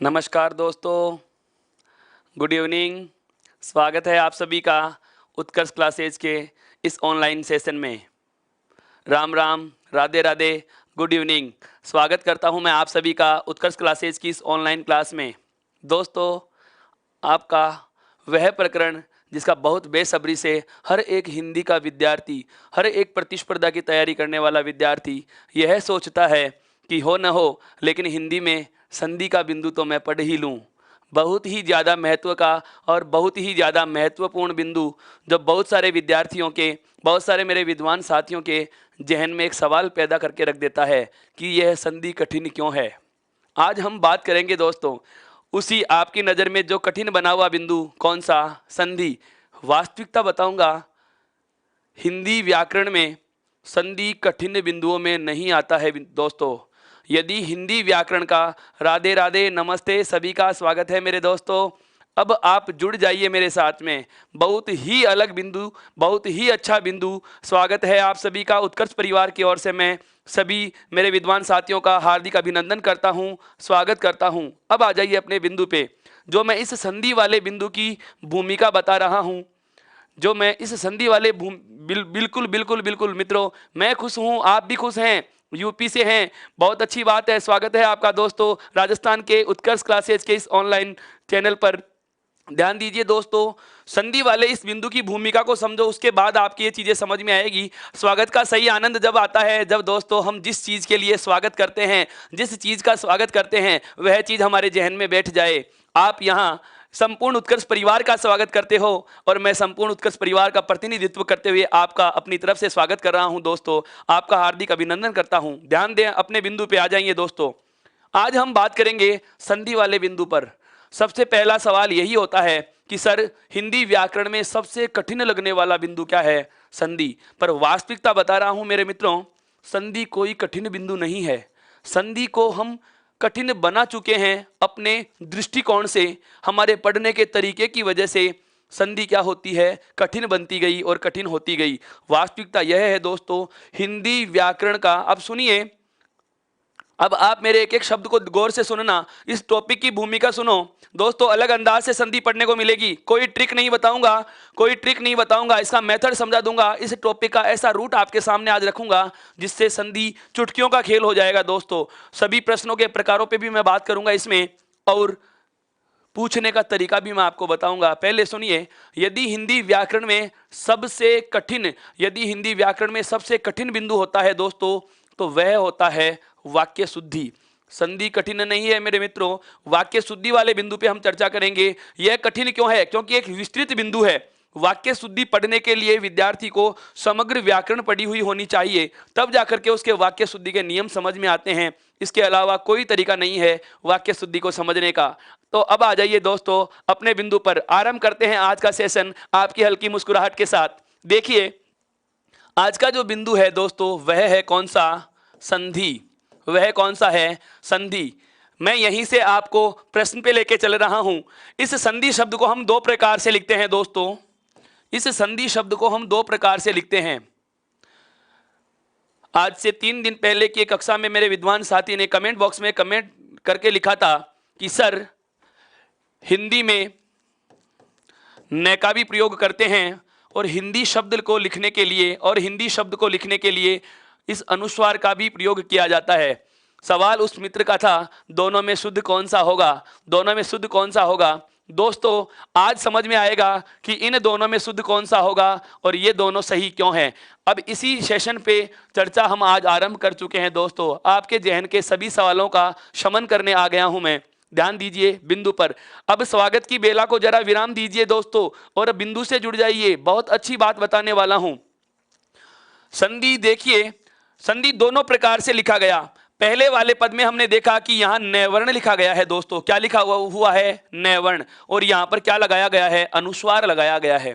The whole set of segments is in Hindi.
नमस्कार दोस्तों, गुड इवनिंग। स्वागत है आप सभी का उत्कर्ष क्लासेज के इस ऑनलाइन सेशन में। Ram Ram, Radhe Radhe, good evening. स्वागत करता हूं मैं आप सभी का उत्कर्ष क्लासेज की इस ऑनलाइन क्लास में। दोस्तों, आपका वह प्रकरण जिसका बहुत बेसब्री से हर एक हिंदी का विद्यार्थी, हर एक प्रतिस्पर्धा की तैयारी करने वाला विद्यार्थी यह सोचता है कि हो न हो, लेकिन हिंदी में संधि का बिंदु तो मैं पढ़ ही लूँ। बहुत ही ज़्यादा महत्व का और बहुत ही ज़्यादा महत्वपूर्ण बिंदु, जो बहुत सारे विद्यार्थियों के, बहुत सारे मेरे विद्वान साथियों के जहन में एक सवाल पैदा करके रख देता है कि यह संधि कठिन क्यों है। आज हम बात करेंगे दोस्तों, उसी आपकी नज़र में जो कठिन बना हुआ बिंदु कौन सा, संधि। वास्तविकता बताऊंगा, हिंदी व्याकरण में संधि कठिन बिंदुओं में नहीं आता है दोस्तों। यदि हिंदी व्याकरण का, राधे राधे, नमस्ते, सभी का स्वागत है मेरे दोस्तों। अब आप जुड़ जाइए मेरे साथ में। बहुत ही अलग बिंदु, बहुत ही अच्छा बिंदु। स्वागत है आप सभी का उत्कर्ष परिवार की ओर से। मैं सभी मेरे विद्वान साथियों का हार्दिक अभिनंदन करता हूं, स्वागत करता हूं। अब आ जाइए अपने बिंदु पे। जो मैं इस संधि वाले बिंदु की भूमिका बता रहा हूं, जो मैं इस संधि वाले बिल्कुल बिल्कुल बिल्कुल मित्रों, मैं खुश हूं, आप भी खुश हैं, यूपी से हैं, बहुत अच्छी बात है। स्वागत है आपका दोस्तों राजस्थान के उत्कर्ष क्लासेज के इस ऑनलाइन चैनल पर। ध्यान दीजिए दोस्तों, संधि वाले इस बिंदु की भूमिका को समझो, उसके बाद आपकी ये चीजें समझ में आएगी। स्वागत का सही आनंद जब आता है, जब दोस्तों हम जिस चीज के लिए स्वागत करते हैं, जिस चीज का स्वागत करते हैं, वह चीज हमारे जहन में बैठ जाए। आप यहाँ संपूर्ण उत्कर्ष परिवार का स्वागत करते हो और मैं संपूर्ण उत्कर्ष परिवार का प्रतिनिधित्व करते हुए आपका अपनी तरफ से स्वागत कर रहा हूं दोस्तों। आपका हार्दिक अभिनंदन करता हूं। ध्यान दें, अपने बिंदु पे आ जाइए दोस्तों। आज हम बात करेंगे संधि वाले बिंदु पर। सबसे पहला सवाल यही होता है कि सर, हिंदी व्याकरण में सबसे कठिन लगने वाला बिंदु क्या है? संधि। पर वास्तविकता बता रहा हूं मेरे मित्रों, संधि कोई कठिन बिंदु नहीं है। संधि को हम कठिन बना चुके हैं अपने दृष्टिकोण से, हमारे पढ़ने के तरीके की वजह से संधि क्या होती है, कठिन बनती गई और कठिन होती गई। वास्तविकता यह है दोस्तों, हिंदी व्याकरण का, अब सुनिए, अब आप मेरे एक एक शब्द को गौर से सुनना, इस टॉपिक की भूमिका सुनो दोस्तों। अलग अंदाज से संधि पढ़ने को मिलेगी, कोई ट्रिक नहीं बताऊंगा, कोई ट्रिक नहीं बताऊंगा, इसका मेथड समझा दूंगा। इस टॉपिक का ऐसा रूट आपके सामने आज रखूंगा जिससे संधि चुटकियों का खेल हो जाएगा दोस्तों। सभी प्रश्नों के प्रकारों पे भी मैं बात करूंगा इसमें, और पूछने का तरीका भी मैं आपको बताऊंगा। पहले सुनिए, यदि हिंदी व्याकरण में सबसे कठिन, यदि हिंदी व्याकरण में सबसे कठिन बिंदु होता है दोस्तों, तो वह होता है वाक्य शुद्धि। संधि कठिन नहीं है मेरे मित्रों, वाक्य शुद्धि वाले बिंदु पे हम चर्चा करेंगे। यह कठिन क्यों है? क्योंकि एक विस्तृत बिंदु है। वाक्य शुद्धि पढ़ने के लिए विद्यार्थी को समग्र व्याकरण पढ़ी हुई होनी चाहिए, तब जाकर के उसके वाक्य शुद्धि के नियम समझ में आते हैं। इसके अलावा कोई तरीका नहीं है वाक्य शुद्धि को समझने का। तो अब आ जाइए दोस्तों अपने बिंदु पर। आरंभ करते हैं आज का सेशन आपकी हल्की मुस्कुराहट के साथ। देखिए, आज का जो बिंदु है दोस्तों, वह है कौन सा? संधि। वह कौन सा है? संधि। मैं यहीं से आपको प्रश्न पे लेके चल रहा हूं। इस संधि शब्द को हम दो प्रकार से लिखते हैं दोस्तों। इस संधि शब्द को हम दो प्रकार से लिखते हैं। आज से 3 दिन पहले की कक्षा में मेरे विद्वान साथी ने कमेंट बॉक्स में कमेंट करके लिखा था कि सर, हिंदी में न का भी प्रयोग करते हैं, और हिंदी शब्द को लिखने के लिए, और हिंदी शब्द को लिखने के लिए इस अनुस्वार का भी प्रयोग किया जाता है। सवाल उस मित्र का था, दोनों में शुद्ध कौन सा होगा? दोनों में शुद्ध कौन सा होगा? दोस्तों, आज समझ में आएगा कि इन दोनों में शुद्ध कौन सा होगा और ये दोनों सही क्यों हैं। अब इसी सेशन पे चर्चा हम आज आरंभ कर चुके हैं दोस्तों। आपके जहन के सभी सवालों का शमन करने आ गया हूं मैं। ध्यान दीजिए बिंदु पर। अब स्वागत की बेला को जरा विराम दीजिए दोस्तों और बिंदु से जुड़ जाइए। बहुत अच्छी बात बताने वाला हूं। संधि देखिए, संधि दोनों प्रकार से लिखा गया। पहले वाले पद में हमने देखा कि यहां नैवर्ण लिखा गया है दोस्तों। क्या लिखा हुआ है? नैवर्ण। और यहां पर क्या लगाया गया है? अनुस्वार लगाया गया है।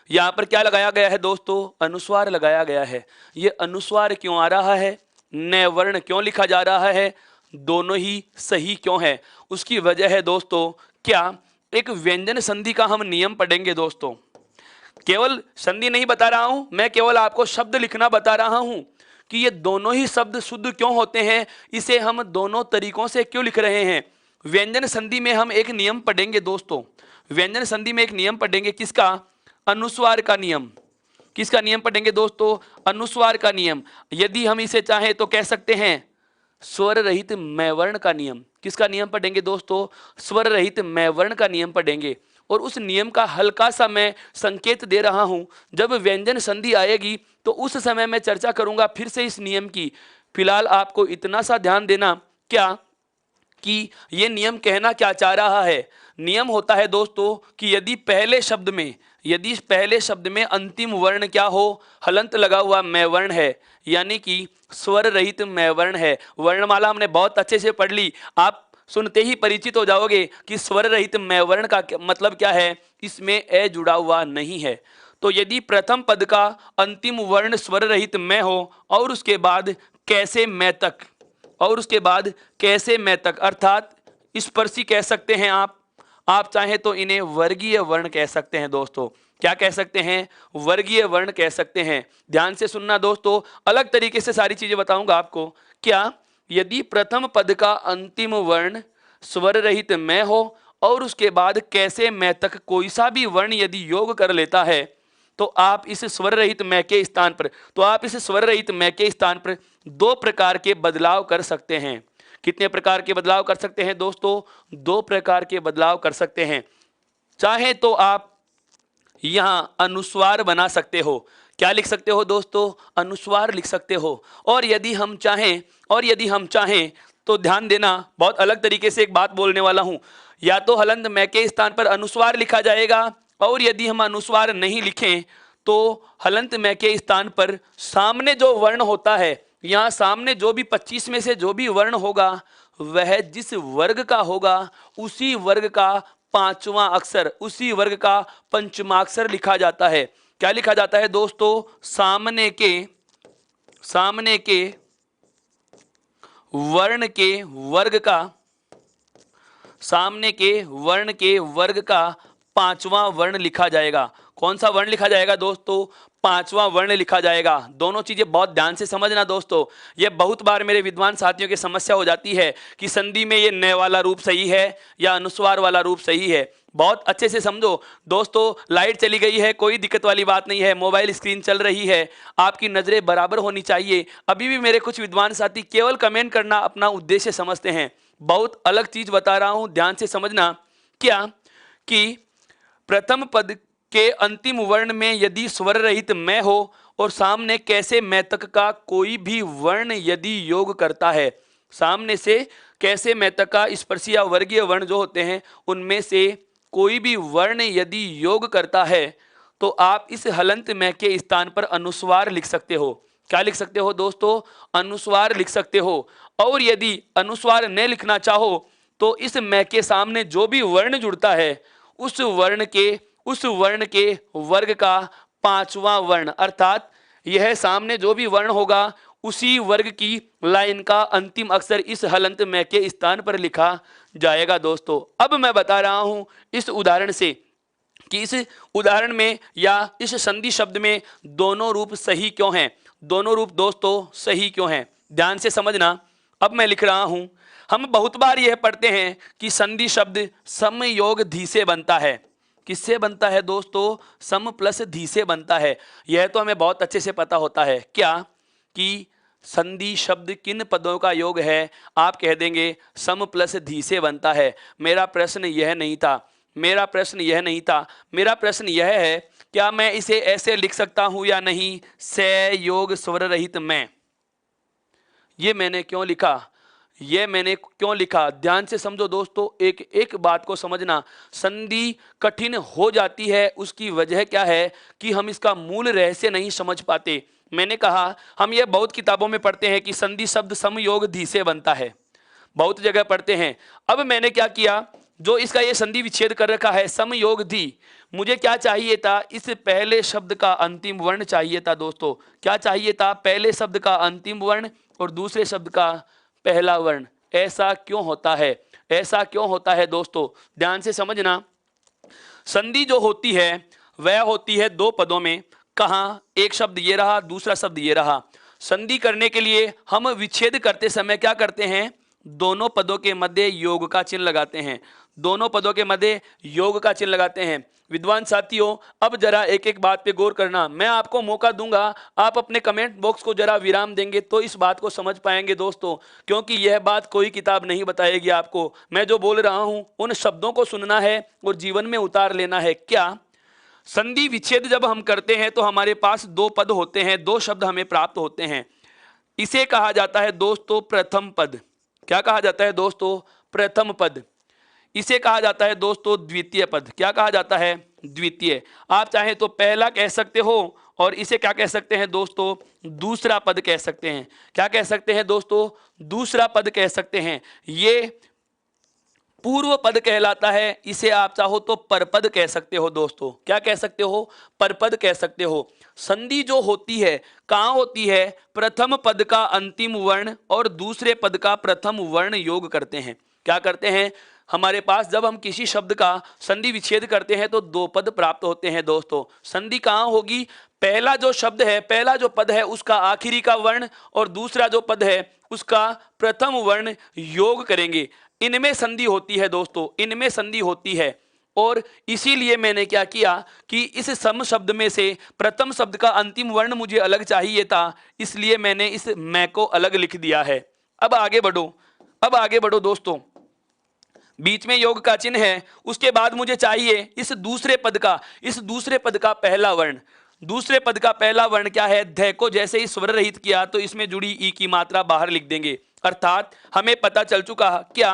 यहां पर क्या लगाया गया है दोस्तों? अनुस्वार लगाया गया है। यह अनुस्वार क्यों आ रहा है? नैवर्ण क्यों लिखा जा रहा है? दोनों ही सही क्यों है? उसकी वजह है दोस्तों, क्या एक व्यंजन संधि का हम नियम पढ़ेंगे दोस्तों। केवल संधि नहीं बता रहा हूं मैं, केवल आपको शब्द लिखना बता रहा हूं कि ये दोनों ही शब्द शुद्ध क्यों होते हैं, इसे हम दोनों तरीकों से क्यों लिख रहे हैं। व्यंजन संधि में हम एक नियम पढ़ेंगे दोस्तों, व्यंजन संधि में एक नियम पढ़ेंगे, किसका? अनुस्वार का नियम। किसका नियम पढ़ेंगे दोस्तों? अनुस्वार का नियम। यदि हम इसे चाहें तो कह सकते हैं स्वर रहित मैवर्ण का नियम। किसका नियम पढ़ेंगे दोस्तों? स्वर रहित मैवर्ण का नियम पढ़ेंगे। और उस नियम का हल्का सा मैं संकेत दे रहा हूं, जब व्यंजन संधि आएगी तो उस समय मैं चर्चा करूंगा फिर से इस नियम की। फिलहाल आपको इतना सा ध्यान देना, क्या कि ये नियम कहना क्या चाह रहा है। नियम होता है दोस्तों कि यदि पहले शब्द में अंतिम वर्ण क्या हो? हलंत लगा हुआ मैवर्ण है, यानी कि स्वर रहित मैवर्ण है। वर्णमाला हमने बहुत अच्छे से पढ़ ली, आप सुनते ही परिचित हो जाओगे कि स्वर रहित मैवर्ण का मतलब क्या है। इसमें ए जुड़ा हुआ नहीं है। तो यदि प्रथम पद का अंतिम वर्ण स्वर रहित मैं हो और उसके बाद कैसे मैं तक, अर्थात स्पर्शी कह सकते हैं आप चाहें तो इन्हें वर्गीय वर्ण कह सकते हैं दोस्तों। क्या कह सकते हैं? वर्गीय वर्ण कह सकते हैं। ध्यान से सुनना दोस्तों, अलग तरीके से सारी चीजें बताऊंगा आपको। क्या? यदि प्रथम पद का अंतिम वर्ण स्वर रहित मैं हो और उसके बाद कैसे मैं तक कोई सा भी वर्ण यदि योग कर लेता है, तो आप इस स्वर रहित मैं के स्थान पर दो प्रकार के बदलाव कर सकते हैं। कितने प्रकार के बदलाव कर सकते हैं दोस्तों? दो प्रकार के बदलाव कर सकते हैं। चाहे तो आप यहां अनुस्वार बना सकते हो। क्या लिख सकते हो दोस्तों? अनुस्वार लिख सकते हो। और यदि हम चाहें तो ध्यान देना, बहुत अलग तरीके से एक बात बोलने वाला हूं। या तो हलंत मैं के स्थान पर अनुस्वार लिखा जाएगा, और यदि हम अनुस्वार नहीं लिखें तो हलंत मैं के स्थान पर सामने जो वर्ण होता है, यहां सामने जो भी 25 में से जो भी वर्ण होगा, वह जिस वर्ग का होगा उसी वर्ग का पांचवां अक्षर, उसी वर्ग का पंचमाक्षर लिखा जाता है। क्या लिखा जाता है दोस्तों? सामने के वर्ण के वर्ग का पांचवां वर्ण लिखा जाएगा। कौन सा वर्ण लिखा जाएगा दोस्तों? पांचवां वर्ण लिखा जाएगा। दोनों चीजें बहुत ध्यान से समझना दोस्तों। यह बहुत बार मेरे विद्वान साथियों की समस्या हो जाती है कि संधि में ये नए वाला रूप सही है या अनुस्वार वाला रूप सही है। बहुत अच्छे से समझो दोस्तों। लाइट चली गई है, कोई दिक्कत वाली बात नहीं है, मोबाइल स्क्रीन चल रही है, आपकी नजरें बराबर होनी चाहिए। अभी भी मेरे कुछ विद्वान साथी केवल कमेंट करना अपना उद्देश्य समझते हैं। बहुत अलग चीज बता रहा हूं, ध्यान से समझना। क्या कि प्रथम पद के अंतिम वर्ण में यदि स्वर रहित मैं हो और सामने कैसे मैं तक का कोई भी वर्ण यदि योग करता है, सामने से कैसे मैं तक का स्पर्शी या वर्गीय वर्ण जो होते हैं उनमें से कोई भी वर्ण यदि योग करता है, तो आप इस हलंत मैं के स्थान पर अनुस्वार लिख सकते हो। क्या लिख सकते हो दोस्तों? अनुस्वार लिख सकते हो। और यदि अनुस्वार न लिखना चाहो तो इस मैं के सामने जो भी वर्ण जुड़ता है उस वर्ण के वर्ग का पांचवां वर्ण, अर्थात यह सामने जो भी वर्ण होगा उसी वर्ग की लाइन का अंतिम अक्षर इस हलंत मैं के स्थान पर लिखा जाएगा दोस्तों। अब मैं बता रहा हूं इस उदाहरण से कि इस उदाहरण में या इस संधि शब्द में दोनों रूप सही क्यों हैं। दोनों रूप दोस्तों सही क्यों हैं, ध्यान से समझना। अब मैं लिख रहा हूं, हम बहुत बार यह पढ़ते हैं कि संधि शब्द सम योग धी से बनता है। किससे बनता है दोस्तों? सम प्लस धी से बनता है। यह तो हमें बहुत अच्छे से पता होता है। क्या कि संधि शब्द किन पदों का योग है? आप कह देंगे सम प्लस धी से बनता है। मेरा प्रश्न यह नहीं था। मेरा प्रश्न यह है, क्या मैं इसे ऐसे लिख सकता हूं या नहीं? से योग स्वर रहित मैं। ये मैंने क्यों लिखा? ध्यान से समझो दोस्तों, एक एक बात को समझना। संधि कठिन हो जाती है, उसकी वजह क्या है कि हम इसका मूल रहस्य नहीं समझ पाते। मैंने कहा हम ये बहुत किताबों में पढ़ते हैं कि संधि शब्द समयोग धी से बनता है, बहुत जगह पढ़ते हैं। अब मैंने क्या किया, जो इसका ये संधि विच्छेद कर रखा है समयोग धी, मुझे क्या चाहिए था? इस पहले शब्द का अंतिम वर्ण चाहिए था दोस्तों। क्या चाहिए था? पहले शब्द का अंतिम वर्ण और दूसरे शब्द का पहला वर्ण। ऐसा क्यों होता है दोस्तों? ध्यान से समझना। संधि जो होती है वह होती है दो पदों में। कहाँ? एक शब्द ये रहा, दूसरा शब्द ये रहा। संधि करने के लिए हम विच्छेद करते समय क्या करते हैं? दोनों पदों के मध्य योग का चिन्ह लगाते हैं, दोनों पदों के मध्य योग का चिन्ह लगाते हैं। विद्वान साथियों, अब जरा एक एक बात पे गौर करना। मैं आपको मौका दूंगा, आप अपने कमेंट बॉक्स को जरा विराम देंगे तो इस बात को समझ पाएंगे दोस्तों, क्योंकि यह बात कोई किताब नहीं बताएगी आपको। मैं जो बोल रहा हूं उन शब्दों को सुनना है और जीवन में उतार लेना है। क्या संधि विच्छेद जब हम करते हैं तो हमारे पास दो पद होते हैं, दो शब्द हमें प्राप्त होते हैं। इसे कहा जाता है दोस्तों प्रथम पद। क्या कहा जाता है दोस्तों? प्रथम पद। इसे कहा जाता है दोस्तों द्वितीय पद। क्या कहा जाता है? द्वितीय। आप चाहे तो पहला कह सकते हो और इसे क्या कह सकते हैं दोस्तों? दूसरा पद कह सकते हैं। क्या कह सकते हैं दोस्तों? दूसरा पद कह सकते हैं। ये पूर्व पद कहलाता है। इसे आप चाहो तो परपद कह सकते हो दोस्तों। क्या कह सकते हो? परपद कह सकते हो। संधि जो होती है कहाँ होती है? प्रथम पद का अंतिम वर्ण और दूसरे पद का प्रथम वर्ण योग करते हैं। क्या करते हैं? हमारे पास जब हम किसी शब्द का संधि विच्छेद करते हैं तो दो पद प्राप्त होते हैं दोस्तों। संधि कहाँ होगी? पहला जो शब्द है, पहला जो पद है उसका आखिरी का वर्ण और दूसरा जो पद है उसका प्रथम वर्ण योग करेंगे। इनमें संधि होती है दोस्तों, इनमें संधि होती है। और इसीलिए मैंने क्या किया कि इस सम शब्द में से प्रथम शब्द का अंतिम वर्ण मुझे अलग चाहिए था, इसलिए मैंने इस मैं को अलग लिख दिया है। अब आगे बढ़ो, अब आगे बढ़ो दोस्तों। बीच में योग का चिन्ह है, उसके बाद मुझे चाहिए इस दूसरे पद का, इस दूसरे पद का पहला वर्ण। दूसरे पद का पहला वर्ण क्या है? ध को जैसे ही स्वर रहित किया तो इसमें जुड़ी ई की मात्रा बाहर लिख देंगे। अर्थात हमें पता चल चुका क्या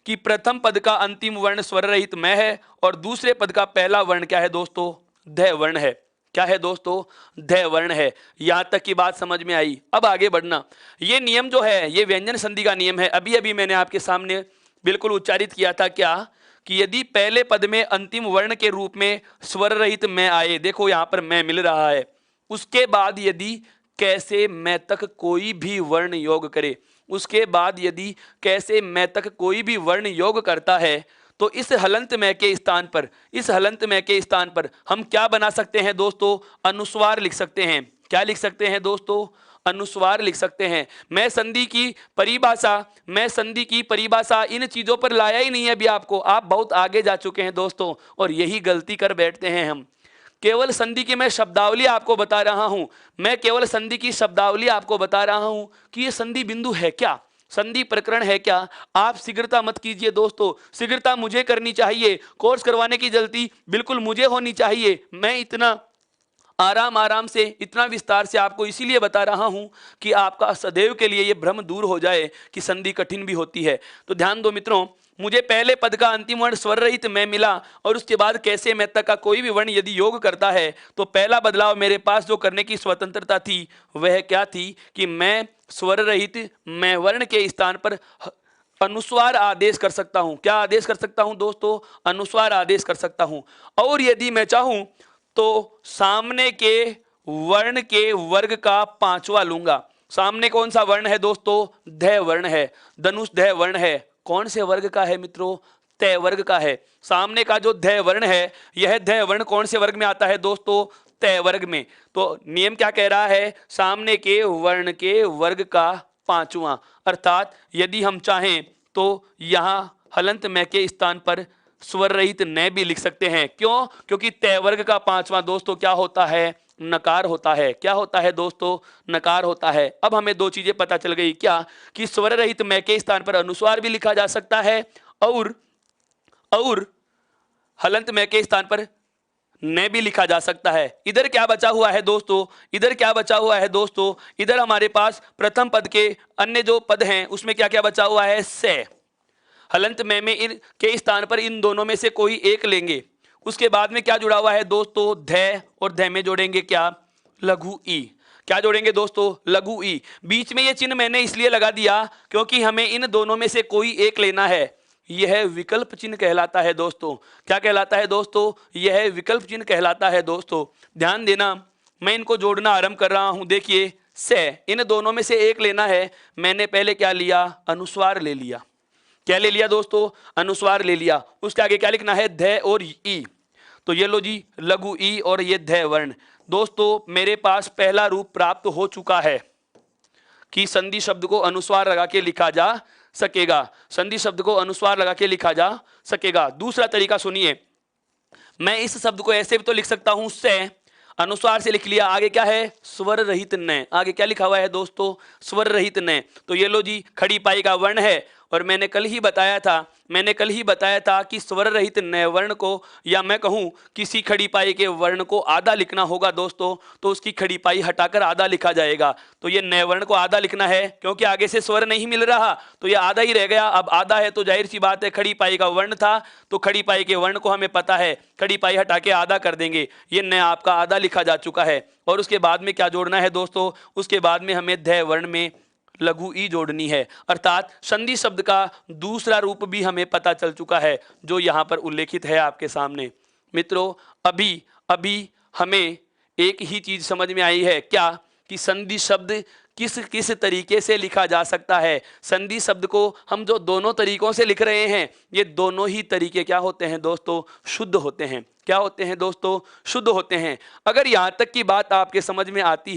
कि प्रथम पद का अंतिम वर्ण स्वर रहित मैं है और दूसरे पद का पहला वर्ण क्या है दोस्तों? ध वर्ण है। क्या है दोस्तों? ध वर्ण है। यहां तक की बात समझ में आई। अब आगे बढ़ना। ये नियम जो है ये व्यंजन संधि का नियम है। अभी अभी मैंने आपके सामने बिल्कुल उच्चारित किया था क्या कि यदि पहले पद में अंतिम वर्ण के रूप में स्वर रहित मैं आए, देखो यहां पर मैं मिल रहा है, उसके बाद यदि कैसे मैं तक कोई भी वर्ण योग करे, उसके बाद यदि कैसे मैं तक कोई भी वर्ण योग करता है तो इस हलंत मैं के स्थान पर, इस हलंत मैं के स्थान पर हम क्या बना सकते हैं दोस्तों? अनुस्वार लिख सकते हैं। क्या लिख सकते हैं दोस्तों? अनुस्वार लिख सकते हैं। मैं संधि की परिभाषा इन चीजों पर लाया ही नहीं है अभी आपको। आप बहुत आगे जा चुके हैं दोस्तों और यही गलती कर बैठते हैं हम। केवल संधि की मैं शब्दावली आपको बता रहा हूं, मैं केवल संधि की शब्दावली आपको बता रहा हूं कि ये संधि बिंदु है क्या, संधि प्रकरण है क्या। आप शीघ्रता मत कीजिए दोस्तों, शीघ्रता मुझे करनी चाहिए। कोर्स करवाने की जल्दी बिल्कुल मुझे होनी चाहिए। मैं इतना आराम आराम से, इतना विस्तार से आपको इसीलिए बता रहा हूं कि आपका सदैव के लिए यह भ्रम दूर हो जाए कि संधि कठिन भी होती है। तो ध्यान दो मित्रों, मुझे पहले पद का अंतिम वर्ण स्वर रहित मैं मिला और उसके बाद कैसे मैं तक का कोई भी वर्ण यदि योग करता है तो पहला बदलाव मेरे पास जो करने की स्वतंत्रता थी वह क्या थी कि मैं स्वर रहित मैं वर्ण के स्थान पर अनुस्वार आदेश कर सकता हूं। क्या आदेश कर सकता हूं दोस्तों? अनुस्वार आदेश कर सकता हूं। और यदि मैं चाहूं तो सामने के वर्ण के वर्ग का पांचवा लूंगा। सामने कौन सा वर्ण है दोस्तों? ध वर्ण है। धनुष ध वर्ण है। कौन से वर्ग का है मित्रों? त वर्ग का है। सामने का जो ध वर्ण है यह ध वर्ण कौन से वर्ग में आता है दोस्तों? त वर्ग में। तो नियम क्या कह रहा है? सामने के वर्ण के वर्ग का पांचवा। अर्थात यदि हम चाहें तो यहां हलंत मैं के स्थान पर स्वर रहित न भी लिख सकते हैं। क्यों? क्योंकि तय वर्ग का पांचवा दोस्तों क्या होता है? नकार होता है। क्या होता है दोस्तों? नकार होता है। अब हमें दो चीजें पता चल गई क्या कि स्वर रहित मैं के स्थान पर अनुस्वार भी लिखा जा सकता है और हलंत मैं के स्थान पर न भी लिखा जा सकता है। इधर क्या बचा हुआ है दोस्तों? इधर क्या बचा हुआ है दोस्तों? इधर हमारे पास प्रथम पद के अन्य जो पद हैं उसमें क्या क्या बचा हुआ है? से। हलंत में इन के स्थान पर इन दोनों में से कोई एक लेंगे। उसके बाद में क्या जुड़ा हुआ है दोस्तों? ध, और ध में जोड़ेंगे क्या? लघु ई। क्या जोड़ेंगे दोस्तों? लघु ई। बीच में ये चिन्ह मैंने इसलिए लगा दिया क्योंकि हमें इन दोनों में से कोई एक लेना है। यह विकल्प चिन्ह कहलाता है दोस्तों। क्या कहलाता है दोस्तों? यह विकल्प चिन्ह कहलाता है दोस्तों। ध्यान देना, मैं इनको जोड़ना आरंभ कर रहा हूं। देखिए, से, इन दोनों में से एक लेना है। मैंने पहले क्या लिया? अनुस्वार ले लिया। क्या ले लिया दोस्तों? अनुस्वार ले लिया। उसके आगे क्या लिखना है? ध और ई। तो ये लो जी, लघु ई और ये ध वर्ण। दोस्तों मेरे पास पहला रूप प्राप्त हो चुका है कि संधि शब्द को अनुस्वार लगा के लिखा जा सकेगा। संधि शब्द को अनुस्वार लगा के लिखा जा सकेगा। दूसरा तरीका सुनिए, मैं इस शब्द को ऐसे भी तो लिख सकता हूं, से अनुस्वार से लिख लिया, आगे क्या है, स्वर रहित न। आगे क्या लिखा हुआ है दोस्तों, स्वर रहित न। तो ये लो जी, खड़ी पाई का वर्ण है, और मैंने कल ही बताया था कि स्वर रहित न वर्ण को, या मैं कहूं किसी खड़ी पाई के वर्ण को आधा लिखना होगा दोस्तों, तो उसकी खड़ी पाई हटाकर आधा लिखा जाएगा। तो ये न वर्ण को आधा लिखना है, क्योंकि आगे से स्वर नहीं मिल रहा, तो ये आधा ही रह गया। अब आधा है तो जाहिर सी बात है, खड़ी पाई का वर्ण था, तो खड़ी पाई के वर्ण को हमें पता है, खड़ी पाई हटा के आधा कर देंगे। ये न आपका आधा लिखा जा चुका है। और उसके बाद में क्या जोड़ना है दोस्तों, उसके बाद में हमें ध वर्ण में लघु ई जोड़नी है, अर्थात संधि शब्द का दूसरा रूप भी हमें पता चल चुका है, जो यहां पर उल्लेखित है आपके सामने। मित्रों, अभी हमें एक ही चीज समझ में आई है, क्या, कि संधि शब्द किस किस तरीके से लिखा जा सकता है। संधि शब्द को हम जो दोनों तरीकों से लिख रहे हैं, ये दोनों ही तरीके क्या होते हैं दोस्तों, शुद्ध होते हैं। क्या होते हैं दोस्तों, शुद्ध होते हैं। अगर यहां तक की बात आपके समझ में आती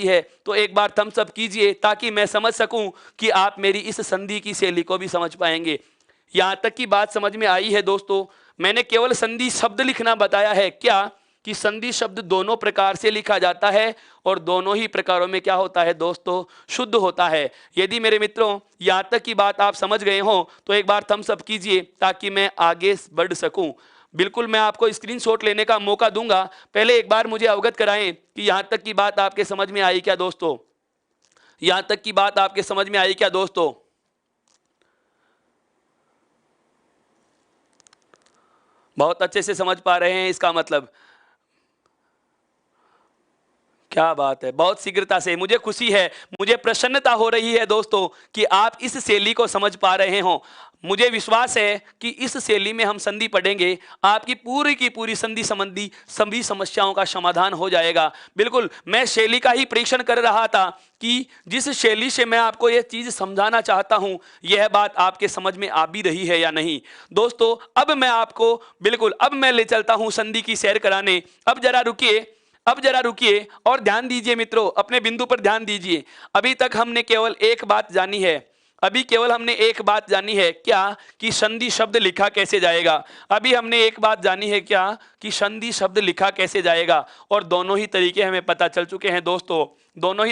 है, तो एक बार थम्स अप कीजिए, ताकि मैं समझ सकूं कि आप मेरी इस संधि की शैली को भी समझ पाएंगे। यहां तक की बात समझ में आई है दोस्तों। मैंने केवल संधि शब्द लिखना बताया है, क्या, कि संधि शब्द दोनों प्रकार से लिखा जाता है, और दोनों ही प्रकारों में क्या होता है दोस्तों, शुद्ध होता है। यदि मेरे मित्रों यहां तक की बात आप समझ गए हो, तो एक बार थम्स अप कीजिए, ताकि मैं आगे बढ़ सकूं। बिल्कुल मैं आपको स्क्रीनशॉट लेने का मौका दूंगा, पहले एक बार मुझे अवगत कराएं कि यहां तक की बात आपके समझ में आई क्या दोस्तों, यहां तक की बात आपके समझ में आई क्या दोस्तों। बहुत अच्छे से समझ पा रहे हैं, इसका मतलब क्या बात है, बहुत शीघ्रता से। मुझे खुशी है, मुझे प्रसन्नता हो रही है दोस्तों कि आप इस शैली को समझ पा रहे हो। मुझे विश्वास है कि इस शैली में हम संधि पढ़ेंगे, आपकी पूरी की पूरी संधि संबंधी सभी समस्याओं का समाधान हो जाएगा। बिल्कुल मैं शैली का ही परीक्षण कर रहा था कि जिस शैली से मैं आपको यह चीज समझाना चाहता हूं, यह बात आपके समझ में आ भी रही है या नहीं दोस्तों। अब मैं आपको बिल्कुल, अब मैं ले चलता हूं संधि की सैर कराने। अब जरा रुकिए और ध्यान दीजिए मित्रों, अपने बिंदु पर ध्यान दीजिए। अभी तक हमने केवल एक बात जानी है, क्या, कि संधि शब्द लिखा कैसे जाएगा। अभी हमने एक बात जानी है, क्या, कि संधि शब्द लिखा कैसे जाएगा, और दोनों ही तरीके हमें पता चल चुके हैं दोस्तों। दोनों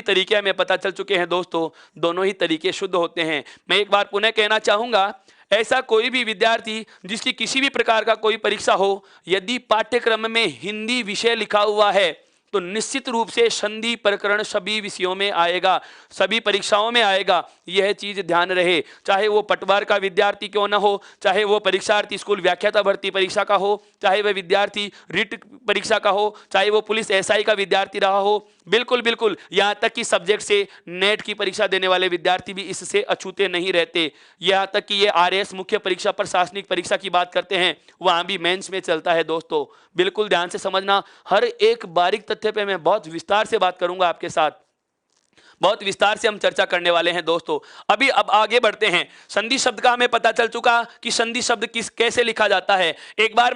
ही तरीके शुद्ध होते हैं। मैं एक बार पुनः कहना चाहूंगा, ऐसा कोई भी विद्यार्थी जिसकी किसी भी प्रकार का कोई परीक्षा हो, यदि पाठ्यक्रम में हिंदी विषय लिखा हुआ है, तो निश्चित रूप से संधि प्रकरण सभी विषयों में आएगा, सभी परीक्षाओं में आएगा। यह चीज ध्यान रहे, चाहे वो पटवार का विद्यार्थी क्यों ना हो, चाहे वो परीक्षार्थी स्कूल व्याख्याता भर्ती परीक्षा का हो, चाहे वह विद्यार्थी रिट परीक्षा का हो, चाहे वो पुलिस एसआई का विद्यार्थी रहा हो। बिल्कुल यहां तक कि सब्जेक्ट से नेट की परीक्षा देने वाले विद्यार्थी भी इससे अछूते नहीं रहते। यहां तक कि ये आरएएस मुख्य परीक्षा, प्रशासनिक परीक्षा की बात करते हैं, वहां भी मेंस में चलता है दोस्तों। बिल्कुल ध्यान से समझना, हर एक बारीक तथ्य पे मैं बहुत विस्तार से बात करूंगा आपके साथ, बहुत विस्तार से हम चर्चा करने वाले हैं दोस्तों। अब आगे बढ़ते हैं। संधि शब्द का हमें पता चल चुका कि संधि शब्द कैसे लिखा जाता है। एक बार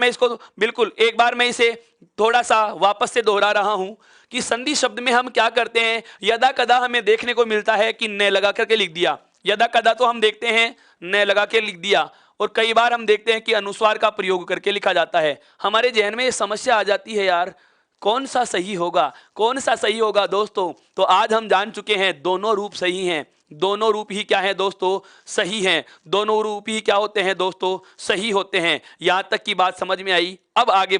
मैं इसे थोड़ा सा वापस से दोहरा रहा हूं कि संधि शब्द में हम क्या करते हैं। यदा कदा हमें देखने को मिलता है कि न लगा करके लिख दिया, यदा कदा तो हम देखते हैं न लगा के लिख दिया, और कई बार हम देखते हैं कि अनुस्वार का प्रयोग करके लिखा जाता है। हमारे जहन में ये समस्या आ जाती है, यार कौन सा सही होगा दोस्तों। तो आज हम जान चुके हैं दोनों रूप सही हैं, दोनों रूप ही क्या है दोस्तों, सही हैं। दोनों रूप ही क्या होते हैं दोस्तों, सही होते हैं। यहां तक की बात समझ में आई। अब आगे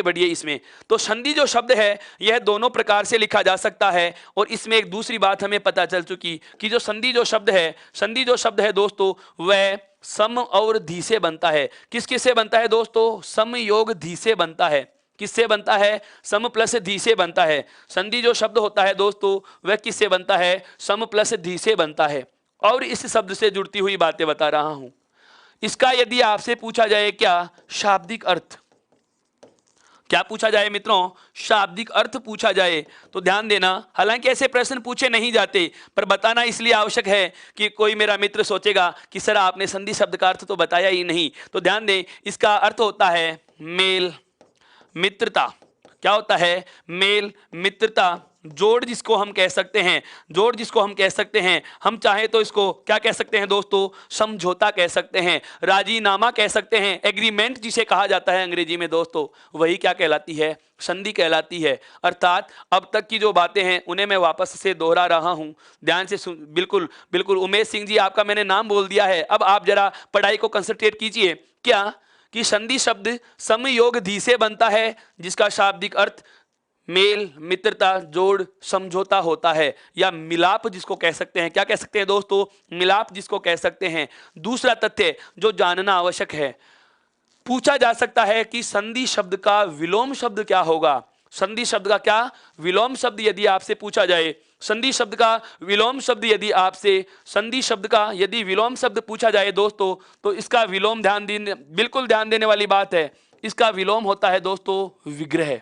बढ़िए इसमें। तो संधि जो शब्द है, यह दोनों प्रकार से लिखा जा सकता है। और इसमें एक दूसरी बात हमें पता चल चुकी कि जो संधि जो शब्द है दोस्तों, वह सम और धी से बनता है। किसके से बनता है दोस्तों, सम योग धी से बनता है। किससे बनता है, सम प्लस धी से बनता है। संधि जो शब्द होता है दोस्तों, वह किससे बनता है, सम प्लस धी से बनता है। और इस शब्द से जुड़ती हुई बातें बता रहा हूं। इसका यदि आपसे पूछा जाए क्या, शाब्दिक अर्थ, क्या पूछा जाए मित्रों, शाब्दिक अर्थ पूछा जाए, तो ध्यान देना, हालांकि ऐसे प्रश्न पूछे नहीं जाते, पर बताना इसलिए आवश्यक है कि कोई मेरा मित्र सोचेगा कि सर आपने संधि शब्द का अर्थ तो बताया ही नहीं। तो ध्यान दें, इसका अर्थ होता है मेल मित्रता। क्या होता है, मेल मित्रता, जोड़ जिसको हम कह सकते हैं, जोड़ जिसको हम कह सकते हैं, हम चाहे तो इसको क्या कह सकते हैं दोस्तों, समझौता कह सकते हैं, राजीनामा कह सकते हैं, एग्रीमेंट जिसे कहा जाता है अंग्रेजी में दोस्तों, वही क्या कहलाती है, संधि कहलाती है। अर्थात अब तक की जो बातें हैं उन्हें मैं वापस से दोहरा रहा हूं, ध्यान से सुन। बिल्कुल बिल्कुल उमेश सिंह जी, आपका मैंने नाम बोल दिया है, अब आप जरा पढ़ाई को कंसंट्रेट कीजिए। क्या कि संधि शब्द समयोग धी से बनता है, जिसका शाब्दिक अर्थ मेल, मित्रता, जोड़, समझौता होता है, या मिलाप जिसको कह सकते हैं। क्या कह सकते हैं दोस्तों, मिलाप जिसको कह सकते हैं। दूसरा तथ्य जो जानना आवश्यक है, पूछा जा सकता है कि संधि शब्द का विलोम शब्द क्या होगा। संधि शब्द का क्या विलोम शब्द यदि आपसे पूछा जाए, संधि शब्द का विलोम शब्द यदि आपसे, संधि शब्द का यदि विलोम शब्द पूछा जाए दोस्तों, तो इसका विलोम ध्यान देने, बिल्कुल ध्यान देने वाली बात है, इसका विलोम होता है दोस्तों विग्रह।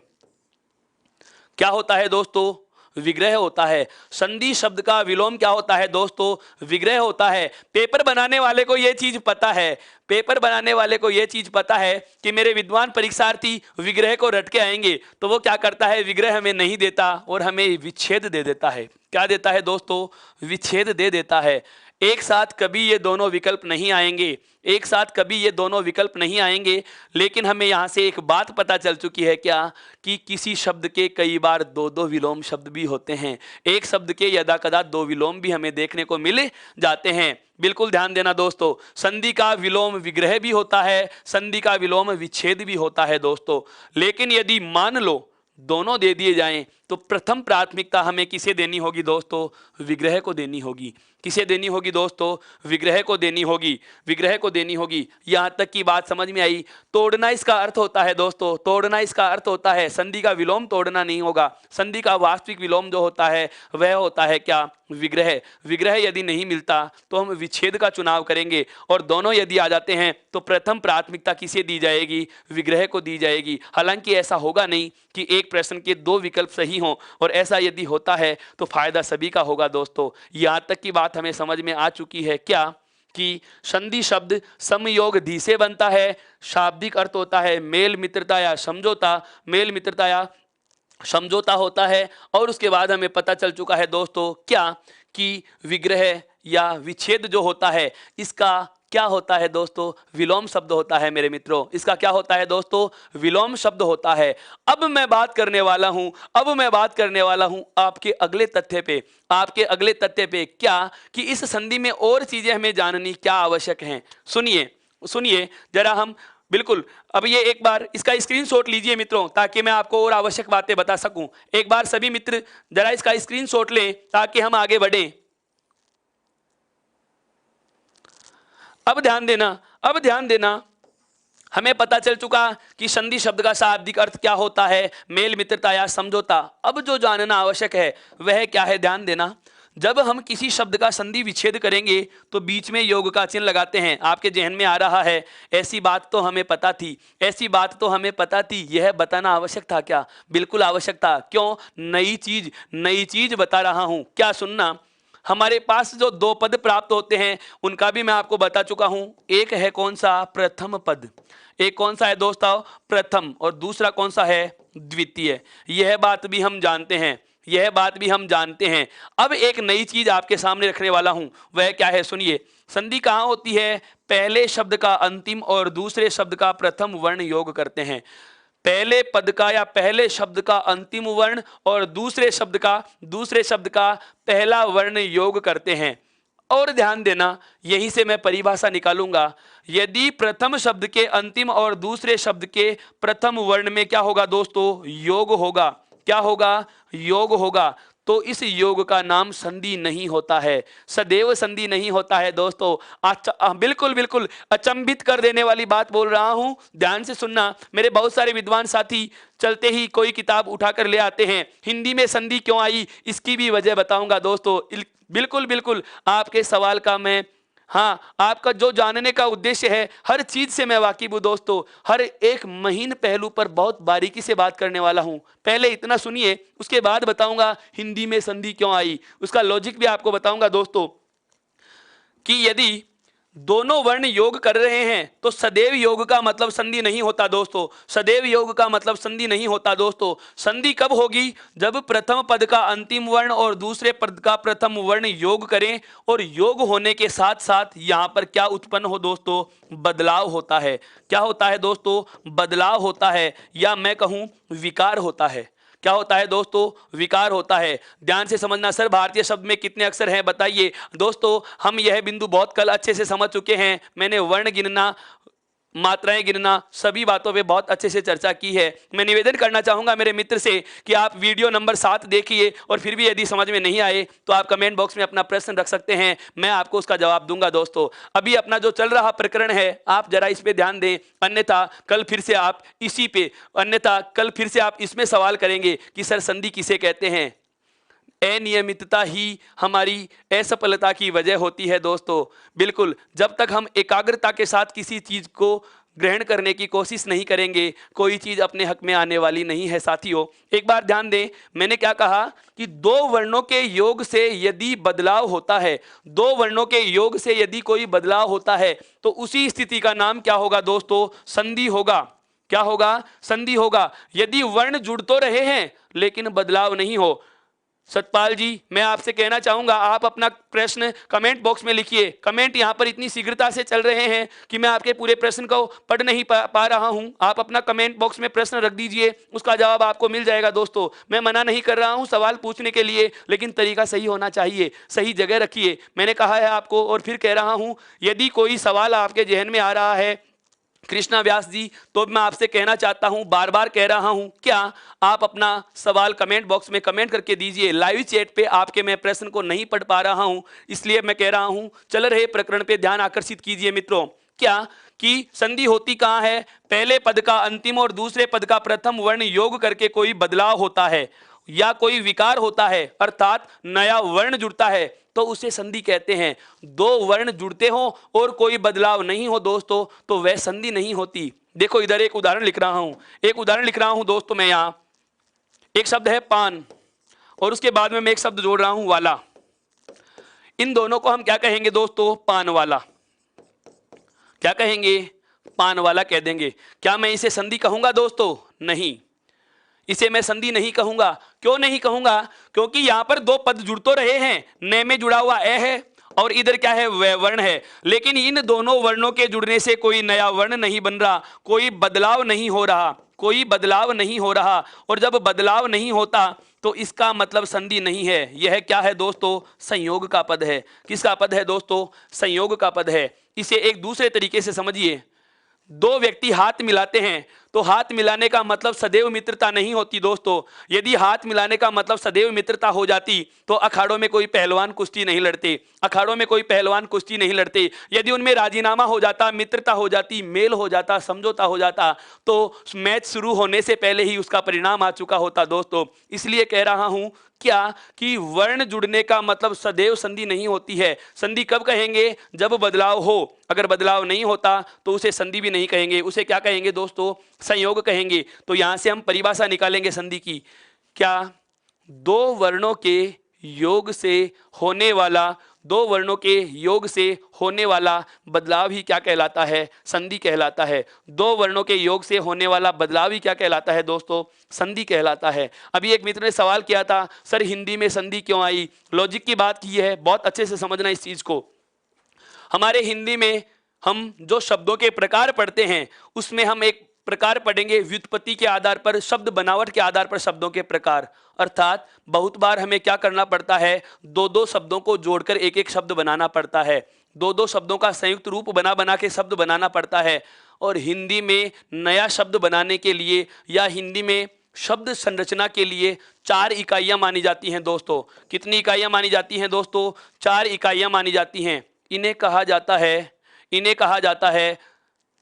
क्या होता है दोस्तों, विग्रह होता है। संधि शब्द का विलोम क्या होता है दोस्तों, विग्रह होता है। पेपर बनाने वाले को यह चीज पता है, पेपर बनाने वाले को यह चीज पता है कि मेरे विद्वान परीक्षार्थी विग्रह को रट के आएंगे, तो वो क्या करता है, विग्रह हमें नहीं देता और हमें विच्छेद दे देता है। क्या देता है दोस्तों, विच्छेद दे देता है। एक साथ कभी ये दोनों विकल्प नहीं आएंगे, एक साथ कभी ये दोनों विकल्प नहीं आएंगे। लेकिन हमें यहाँ से एक बात पता चल चुकी है, क्या कि किसी शब्द के कई बार दो दो विलोम शब्द भी होते हैं, एक शब्द के यदा कदा दो विलोम भी हमें देखने को मिल जाते हैं। बिल्कुल ध्यान देना दोस्तों, संधि का विलोम विग्रह भी होता है, संधि का विलोम विच्छेद भी होता है दोस्तों। लेकिन यदि मान लो दोनों दे दिए जाएं, तो प्रथम प्राथमिकता हमें किसे देनी होगी दोस्तों, विग्रह को देनी होगी। किसे देनी होगी दोस्तों, विग्रह को देनी होगी, विग्रह को देनी होगी। यहां तक की बात समझ में आई। तोड़ना इसका अर्थ होता है दोस्तों, तोड़ना इसका अर्थ होता है, संधि का विलोम तोड़ना नहीं होगा। संधि का वास्तविक विलोम जो होता है वह होता है क्या, विग्रह। विग्रह यदि नहीं मिलता तो हम विच्छेद का चुनाव करेंगे, और दोनों यदि आ जाते हैं तो प्रथम प्राथमिकता किसे दी जाएगी, विग्रह को दी जाएगी। हालांकि ऐसा होगा नहीं कि एक प्रश्न के दो विकल्प सही हों, और ऐसा यदि होता है तो फायदा सभी का होगा दोस्तों। यहां तक की बात हमें समझ में आ चुकी है क्या, कि संधि शब्द समयोग धी से बनता है, शाब्दिक अर्थ होता है मेल, मित्रता या समझौता, मेल, मित्रता या समझौता होता है। और उसके बाद हमें पता चल चुका है दोस्तों क्या, कि विग्रह या विच्छेद जो होता है इसका क्या होता है दोस्तों, विलोम शब्द होता है मेरे मित्रों। इसका क्या होता है दोस्तों, विलोम शब्द होता है। अब मैं बात करने वाला हूं, अब मैं बात करने वाला हूं आपके अगले तथ्य पे, आपके अगले तथ्य पे, क्या कि इस संधि में और चीजें हमें जाननी क्या आवश्यक हैं। सुनिए सुनिए जरा हम, बिल्कुल। अब ये एक बार इसका स्क्रीनशॉट लीजिए मित्रों, ताकि मैं आपको और आवश्यक बातें बता सकूं। एक बार सभी मित्र जरा इसका स्क्रीनशॉट लें ताकि हम आगे बढ़ें। अब ध्यान देना, अब ध्यान देना, हमें पता चल चुका कि संधि शब्द का शाब्दिक अर्थ क्या होता है, मेल, मित्रता या समझौता। अब जो जानना आवश्यक है वह क्या है, ध्यान देना। जब हम किसी शब्द का संधि विच्छेद करेंगे तो बीच में योग का चिन्ह लगाते हैं। आपके जहन में आ रहा है, ऐसी बात तो हमें पता थी, ऐसी बात तो हमें पता थी, यह बताना आवश्यक था क्या, बिल्कुल आवश्यक था। क्यों, नई चीज बता रहा हूं। क्या सुनना, हमारे पास जो दो पद प्राप्त होते हैं उनका भी मैं आपको बता चुका हूं। एक है कौन सा, प्रथम पद। एक कौन सा है दोस्तों, प्रथम, और दूसरा कौन सा है, द्वितीय। यह बात भी हम जानते हैं, यह बात भी हम जानते हैं। अब एक नई चीज आपके सामने रखने वाला हूं, वह क्या है, सुनिए। संधि कहां होती है, पहले शब्द का अंतिम और दूसरे शब्द का प्रथम वर्ण योग करते हैं। पहले पद का या पहले शब्द का अंतिम वर्ण और दूसरे शब्द का पहला वर्ण योग करते हैं। और ध्यान देना, यहीं से मैं परिभाषा निकालूंगा। यदि प्रथम शब्द के अंतिम और दूसरे शब्द के प्रथम वर्ण में क्या होगा दोस्तों, योग होगा। क्या होगा, योग होगा, तो इस योग का नाम संधि नहीं होता है, सदैव संधि नहीं होता है दोस्तों। बिल्कुल बिल्कुल अचंभित कर देने वाली बात बोल रहा हूं, ध्यान से सुनना। मेरे बहुत सारे विद्वान साथी चलते ही कोई किताब उठाकर ले आते हैं, हिंदी में संधि क्यों आई, इसकी भी वजह बताऊंगा दोस्तों। बिल्कुल बिल्कुल आपके सवाल का मैं, हाँ, आपका जो जानने का उद्देश्य है, हर चीज से मैं वाकिफ हूं दोस्तों। हर एक महीन पहलू पर बहुत बारीकी से बात करने वाला हूं। पहले इतना सुनिए, उसके बाद बताऊंगा हिंदी में संधि क्यों आई, उसका लॉजिक भी आपको बताऊंगा दोस्तों। कि यदि दोनों वर्ण योग कर रहे हैं तो सदैव योग का मतलब संधि नहीं होता दोस्तों। सदैव योग का मतलब संधि नहीं होता दोस्तों। संधि कब होगी? जब प्रथम पद का अंतिम वर्ण और दूसरे पद का प्रथम वर्ण योग करें, और योग होने के साथ साथ यहां पर क्या उत्पन्न हो दोस्तों? बदलाव होता है। क्या होता है दोस्तों? बदलाव होता है, या मैं कहूं विकार होता है। क्या होता है दोस्तों? विकार होता है। ध्यान से समझना। सर भारतीय शब्द में कितने अक्षर हैं बताइए। दोस्तों हम यह बिंदु बहुत कल अच्छे से समझ चुके हैं। मैंने वर्ण गिनना, मात्राएं गिनना, सभी बातों पे बहुत अच्छे से चर्चा की है। मैं निवेदन करना चाहूंगा मेरे मित्र से कि आप वीडियो नंबर 7 देखिए, और फिर भी यदि समझ में नहीं आए तो आप कमेंट बॉक्स में अपना प्रश्न रख सकते हैं, मैं आपको उसका जवाब दूंगा। दोस्तों अभी अपना जो चल रहा प्रकरण है आप जरा इस पे ध्यान दें, अन्यथा कल फिर से आप इसमें सवाल करेंगे कि सर संधि किसे कहते हैं। अनियमितता ही हमारी असफलता की वजह होती है दोस्तों। बिल्कुल, जब तक हम एकाग्रता के साथ किसी चीज को ग्रहण करने की कोशिश नहीं करेंगे, कोई चीज अपने हक में आने वाली नहीं है साथियों। एक बार ध्यान दें, मैंने क्या कहा कि दो वर्णों के योग से यदि बदलाव होता है, दो वर्णों के योग से यदि कोई बदलाव होता है तो उसी स्थिति का नाम क्या होगा दोस्तों? संधि होगा। क्या होगा? संधि होगा। यदि वर्ण जुड़ तो रहे हैं लेकिन बदलाव नहीं हो। सतपाल जी मैं आपसे कहना चाहूंगा, आप अपना प्रश्न कमेंट बॉक्स में लिखिए। कमेंट यहां पर इतनी शीघ्रता से चल रहे हैं कि मैं आपके पूरे प्रश्न को पढ़ नहीं पा रहा हूं। आप अपना कमेंट बॉक्स में प्रश्न रख दीजिए, उसका जवाब आपको मिल जाएगा। दोस्तों मैं मना नहीं कर रहा हूं सवाल पूछने के लिए, लेकिन तरीका सही होना चाहिए, सही जगह रखिए। मैंने कहा है आपको और फिर कह रहा हूं, यदि कोई सवाल आपके जहन में आ रहा है कृष्णा व्यास जी, तो मैं आपसे कहना चाहता हूं, बार बार कह रहा हूं, क्या आप अपना सवाल कमेंट बॉक्स में कमेंट करके दीजिए। लाइव चैट पे आपके मैं प्रश्न को नहीं पढ़ पा रहा हूं, इसलिए मैं कह रहा हूं चल रहे प्रकरण पे ध्यान आकर्षित कीजिए मित्रों। क्या कि संधि होती कहां है? पहले पद का अंतिम और दूसरे पद का प्रथम वर्ण योग करके कोई बदलाव होता है या कोई विकार होता है, अर्थात नया वर्ण जुड़ता है, तो उसे संधि कहते हैं। दो वर्ण जुड़ते हो और कोई बदलाव नहीं हो दोस्तों, तो वह संधि नहीं होती। देखो इधर एक उदाहरण लिख रहा हूं, दोस्तों। मैं यहां एक शब्द है पान, और उसके बाद में मैं एक शब्द जोड़ रहा हूं वाला। इन दोनों को हम क्या कहेंगे दोस्तों? पान वाला। क्या कहेंगे? पान वाला कह देंगे। क्या मैं इसे संधि कहूंगा दोस्तों? नहीं, इसे मैं संधि नहीं कहूंगा। क्यों नहीं कहूंगा? क्योंकि यहां पर दो पद जुड़ तो रहे हैं, न में जुड़ा हुआ ए है और इधर क्या है? वह वर्ण है, लेकिन इन दोनों वर्णों के जुड़ने से कोई नया वर्ण नहीं बन रहा, कोई बदलाव नहीं हो रहा, और जब बदलाव नहीं होता तो इसका मतलब संधि नहीं है। यह क्या है दोस्तों? संयोग का पद है। किसका पद है दोस्तों? संयोग का पद है। इसे एक दूसरे तरीके से समझिए। दो व्यक्ति हाथ मिलाते हैं तो हाथ मिलाने का मतलब सदैव मित्रता नहीं होती दोस्तों। यदि हाथ मिलाने का मतलब सदैव मित्रता हो जाती तो अखाड़ों में कोई पहलवान कुश्ती नहीं लड़ते। यदि उनमें राजीनामा हो जाता, मित्रता हो जाती, मेल हो जाता, समझौता हो जाता, तो मैच शुरू होने से पहले ही उसका परिणाम आ चुका होता दोस्तों। इसलिए कह रहा हूं क्या कि वर्ण जुड़ने का मतलब सदैव संधि नहीं होती है। संधि कब कहेंगे? जब बदलाव हो। अगर बदलाव नहीं होता तो उसे संधि भी नहीं कहेंगे, उसे क्या कहेंगे दोस्तों? संयोग कहेंगे। तो यहां से हम परिभाषा निकालेंगे संधि की। क्या दो वर्णों के योग से होने वाला बदलाव ही क्या कहलाता है? संधि कहलाता है। दो वर्णों के योग से होने वाला बदलाव ही क्या कहलाता है दोस्तों? संधि कहलाता है। अभी एक मित्र ने सवाल किया था, सर हिंदी में संधि क्यों आई? लॉजिक की बात की है, बहुत अच्छे से समझना इस चीज को। हमारे हिंदी में हम जो शब्दों के प्रकार पढ़ते हैं उसमें हम एक प्रकार पढ़ेंगे व्युत्पत्ति के आधार पर, शब्द बनावट के आधार पर शब्दों के प्रकार। अर्थात बहुत बार हमें क्या करना पड़ता है? दो दो शब्दों को जोड़कर एक एक शब्द बनाना पड़ता है, दो दो शब्दों का संयुक्त रूप बना के शब्द बनाना पड़ता है। और हिंदी में नया शब्द बनाने के लिए या हिंदी में शब्द संरचना के लिए 4 इकाइयां मानी जाती हैं दोस्तों। कितनी इकाइयां मानी जाती हैं दोस्तों? 4 इकाइयां मानी जाती हैं। इन्हें कहा जाता है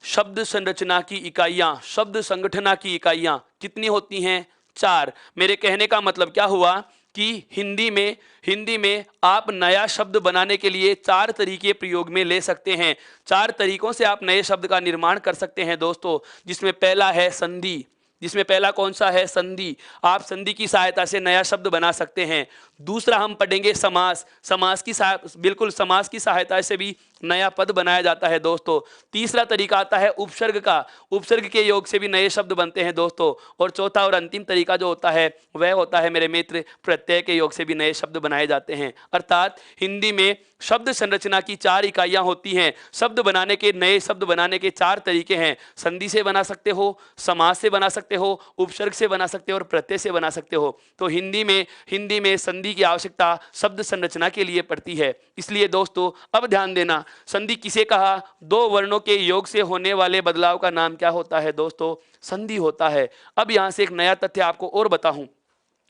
शब्द संरचना की इकाइयां, शब्द संगठना की इकाइयां। कितनी होती हैं? 4। मेरे कहने का मतलब क्या हुआ कि हिंदी में आप नया शब्द बनाने के लिए 4 तरीके प्रयोग में ले सकते हैं। 4 तरीकों से आप नए शब्द का निर्माण कर सकते हैं दोस्तों, जिसमें पहला है संधि। जिसमें पहला कौन सा है? संधि। आप संधि की सहायता से नया शब्द बना सकते हैं। दूसरा हम पढ़ेंगे समास। समास की सहायता से भी नया पद बनाया जाता है दोस्तों। तीसरा तरीका आता है उपसर्ग का, उपसर्ग के योग से भी नए शब्द बनते हैं दोस्तों। और चौथा और अंतिम तरीका जो होता है वह होता है मेरे मित्र प्रत्यय के योग से भी नए शब्द बनाए जाते हैं। अर्थात हिंदी में शब्द संरचना की 4 इकाइयां होती हैं। शब्द बनाने के, नए शब्द बनाने के 4 तरीके हैं। संधि से बना सकते हो, समास से बना सकते हो, उपसर्ग से बना सकते हो और प्रत्यय से बना सकते हो। तो हिंदी में संधि की आवश्यकता शब्द संरचना के लिए पड़ती है। इसलिए दोस्तों अब ध्यान देना, संधि किसे कहा? 2 वर्णों के योग से होने वाले बदलाव का नाम क्या होता है दोस्तों? संधि होता है। अब यहां से एक नया तथ्य आपको और बताऊं,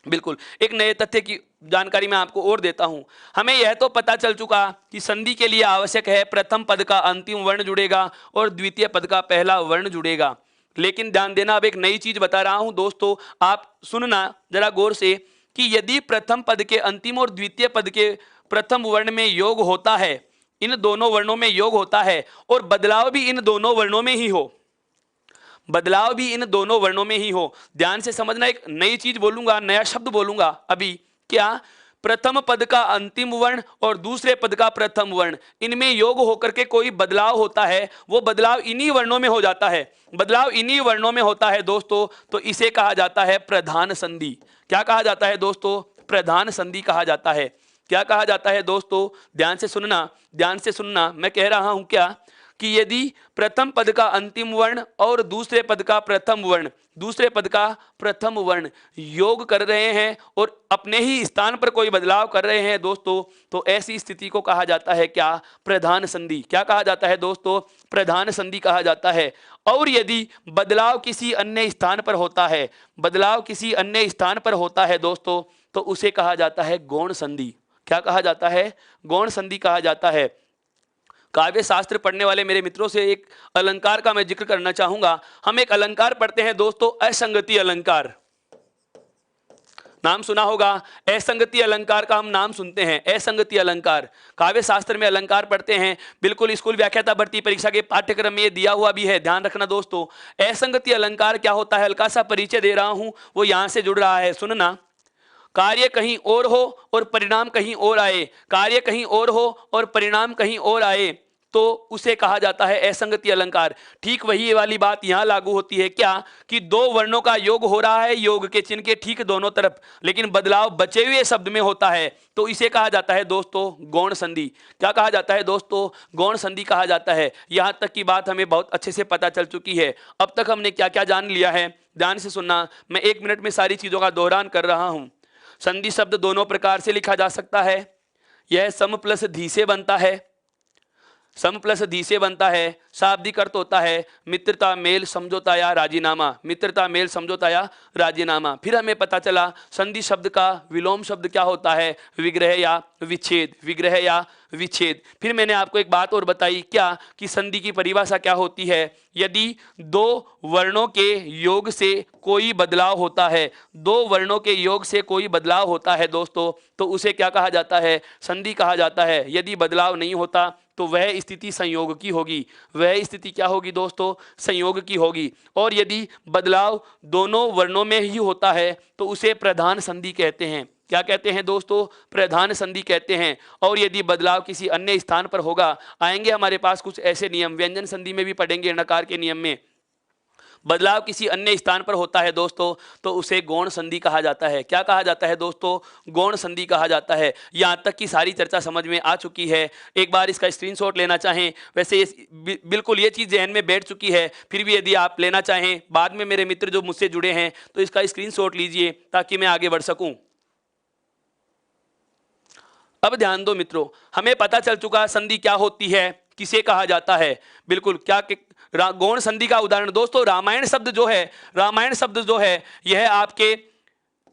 बिल्कुल एक नए तथ्य की जानकारी मैं आपको और देता हूं। हमें यह तो पता चल चुका कि संधि के लिए आवश्यक है प्रथम पद का अंतिम वर्ण जुड़ेगा और द्वितीय पद का पहला वर्ण जुड़ेगा। लेकिन ध्यान देना, अब एक नई चीज बता रहा हूं दोस्तों, आप सुनना जरा गौर से, कि यदि प्रथम पद के अंतिम और द्वितीय पद के प्रथम वर्ण में योग होता है, इन दोनों वर्णों में योग होता है और बदलाव भी इन दोनों वर्णों में ही हो, बदलाव भी इन दोनों वर्णों में ही हो। ध्यान से समझना, एक नई चीज बोलूंगा, नया शब्द बोलूंगा अभी। क्या? प्रथम पद का अंतिम वर्ण और दूसरे पद का प्रथम वर्ण, इनमें योग होकर के कोई बदलाव होता है, वो बदलाव इन्हीं वर्णों में हो जाता है, बदलाव इन्हीं वर्णों में होता है दोस्तों, तो इसे कहा जाता है प्रधान संधि। क्या कहा जाता है दोस्तों? प्रधान संधि कहा जाता है। क्या कहा जाता है दोस्तों? ध्यान से सुनना, ध्यान से सुनना, मैं कह रहा हूं क्या, कि यदि प्रथम पद का अंतिम वर्ण और दूसरे पद का प्रथम वर्ण, दूसरे पद का प्रथम वर्ण योग कर रहे हैं और अपने ही स्थान पर कोई बदलाव कर रहे हैं दोस्तों, तो ऐसी स्थिति को कहा जाता है क्या? प्रधान संधि। क्या कहा जाता है दोस्तों? प्रधान संधि कहा जाता है। और यदि बदलाव किसी अन्य स्थान पर होता है, बदलाव किसी अन्य स्थान पर होता है दोस्तों, तो उसे कहा जाता है गौण संधि। क्या कहा जाता है? गौण संधि कहा जाता है। काव्य शास्त्र पढ़ने वाले मेरे मित्रों से एक अलंकार का मैं जिक्र करना चाहूंगा। हम एक अलंकार पढ़ते हैं दोस्तों, असंगति अलंकार। नाम सुना होगा, असंगति अलंकार का हम नाम सुनते हैं, असंगति अलंकार। काव्य शास्त्र में अलंकार पढ़ते हैं, बिल्कुल स्कूल व्याख्याता भर्ती परीक्षा के पाठ्यक्रम में ये दिया हुआ भी है, ध्यान रखना दोस्तों। असंगति अलंकार क्या होता है, हल्का सा परिचय दे रहा हूं, वो यहां से जुड़ रहा है, सुनना। कार्य कहीं और हो और परिणाम कहीं और आए, कार्य कहीं और हो और परिणाम कहीं और आए, तो उसे कहा जाता है असंगति अलंकार। ठीक वही वाली बात यहां लागू होती है, क्या? कि 2 वर्णों का योग हो रहा है, योग के चिन्ह के ठीक दोनों तरफ, लेकिन बदलाव बचे हुए शब्द में होता है, तो इसे कहा जाता है दोस्तों गौण संधि। क्या कहा जाता है दोस्तों? गौण संधि कहा जाता है। यहां तक की बात हमें बहुत अच्छे से पता चल चुकी है। अब तक हमने क्या क्या जान लिया है, ध्यान से सुनना, मैं 1 मिनट में सारी चीजों का दोहरान कर रहा हूं। संधि शब्द दोनों प्रकार से लिखा जा सकता है। यह सम प्लस धी से बनता है, सम प्लस धी से बनता है। शाब्दिक अर्थ होता है मित्रता, मेल, समझौता या राजीनामा, मित्रता, मेल, समझौता या राजीनामा। फिर हमें पता चला संधि शब्द का विलोम शब्द क्या होता है, विग्रह या विच्छेद, विग्रह या विच्छेद। फिर मैंने आपको एक बात और बताई, क्या? कि संधि की परिभाषा क्या होती है, यदि 2 वर्णों के योग से कोई बदलाव होता है, 2 वर्णों के योग से कोई बदलाव होता है दोस्तों, तो उसे क्या कहा जाता है? संधि कहा जाता है। यदि बदलाव नहीं होता तो वह स्थिति संयोग की होगी, वह स्थिति क्या होगी दोस्तों? संयोग की होगी। और यदि बदलाव दोनों वर्णों में ही होता है तो उसे प्रधान संधि कहते हैं। क्या कहते हैं दोस्तों? प्रधान संधि कहते हैं। और यदि बदलाव किसी अन्य स्थान पर होगा, आएंगे हमारे पास कुछ ऐसे नियम, व्यंजन संधि में भी पढ़ेंगे, नकार के नियम में, बदलाव किसी अन्य स्थान पर होता है दोस्तों, तो उसे गौण संधि कहा जाता है। क्या कहा जाता है दोस्तों? गौण संधि कहा जाता है। यहां तक की सारी चर्चा समझ में आ चुकी है। एक बार इसका स्क्रीनशॉट लेना चाहें, वैसे बिल्कुल ये चीज़ जहन में बैठ चुकी है, फिर भी यदि आप लेना चाहें, बाद में मेरे मित्र जो मुझसे जुड़े हैं, तो इसका स्क्रीनशॉट लीजिए ताकि मैं आगे बढ़ सकूं। अब ध्यान दो मित्रों, हमें पता चल चुका संधि क्या होती है, किसे कहा जाता है। बिल्कुल, क्या गौण संधि का उदाहरण दोस्तों, रामायण शब्द जो है, रामायण शब्द जो है, यह आपके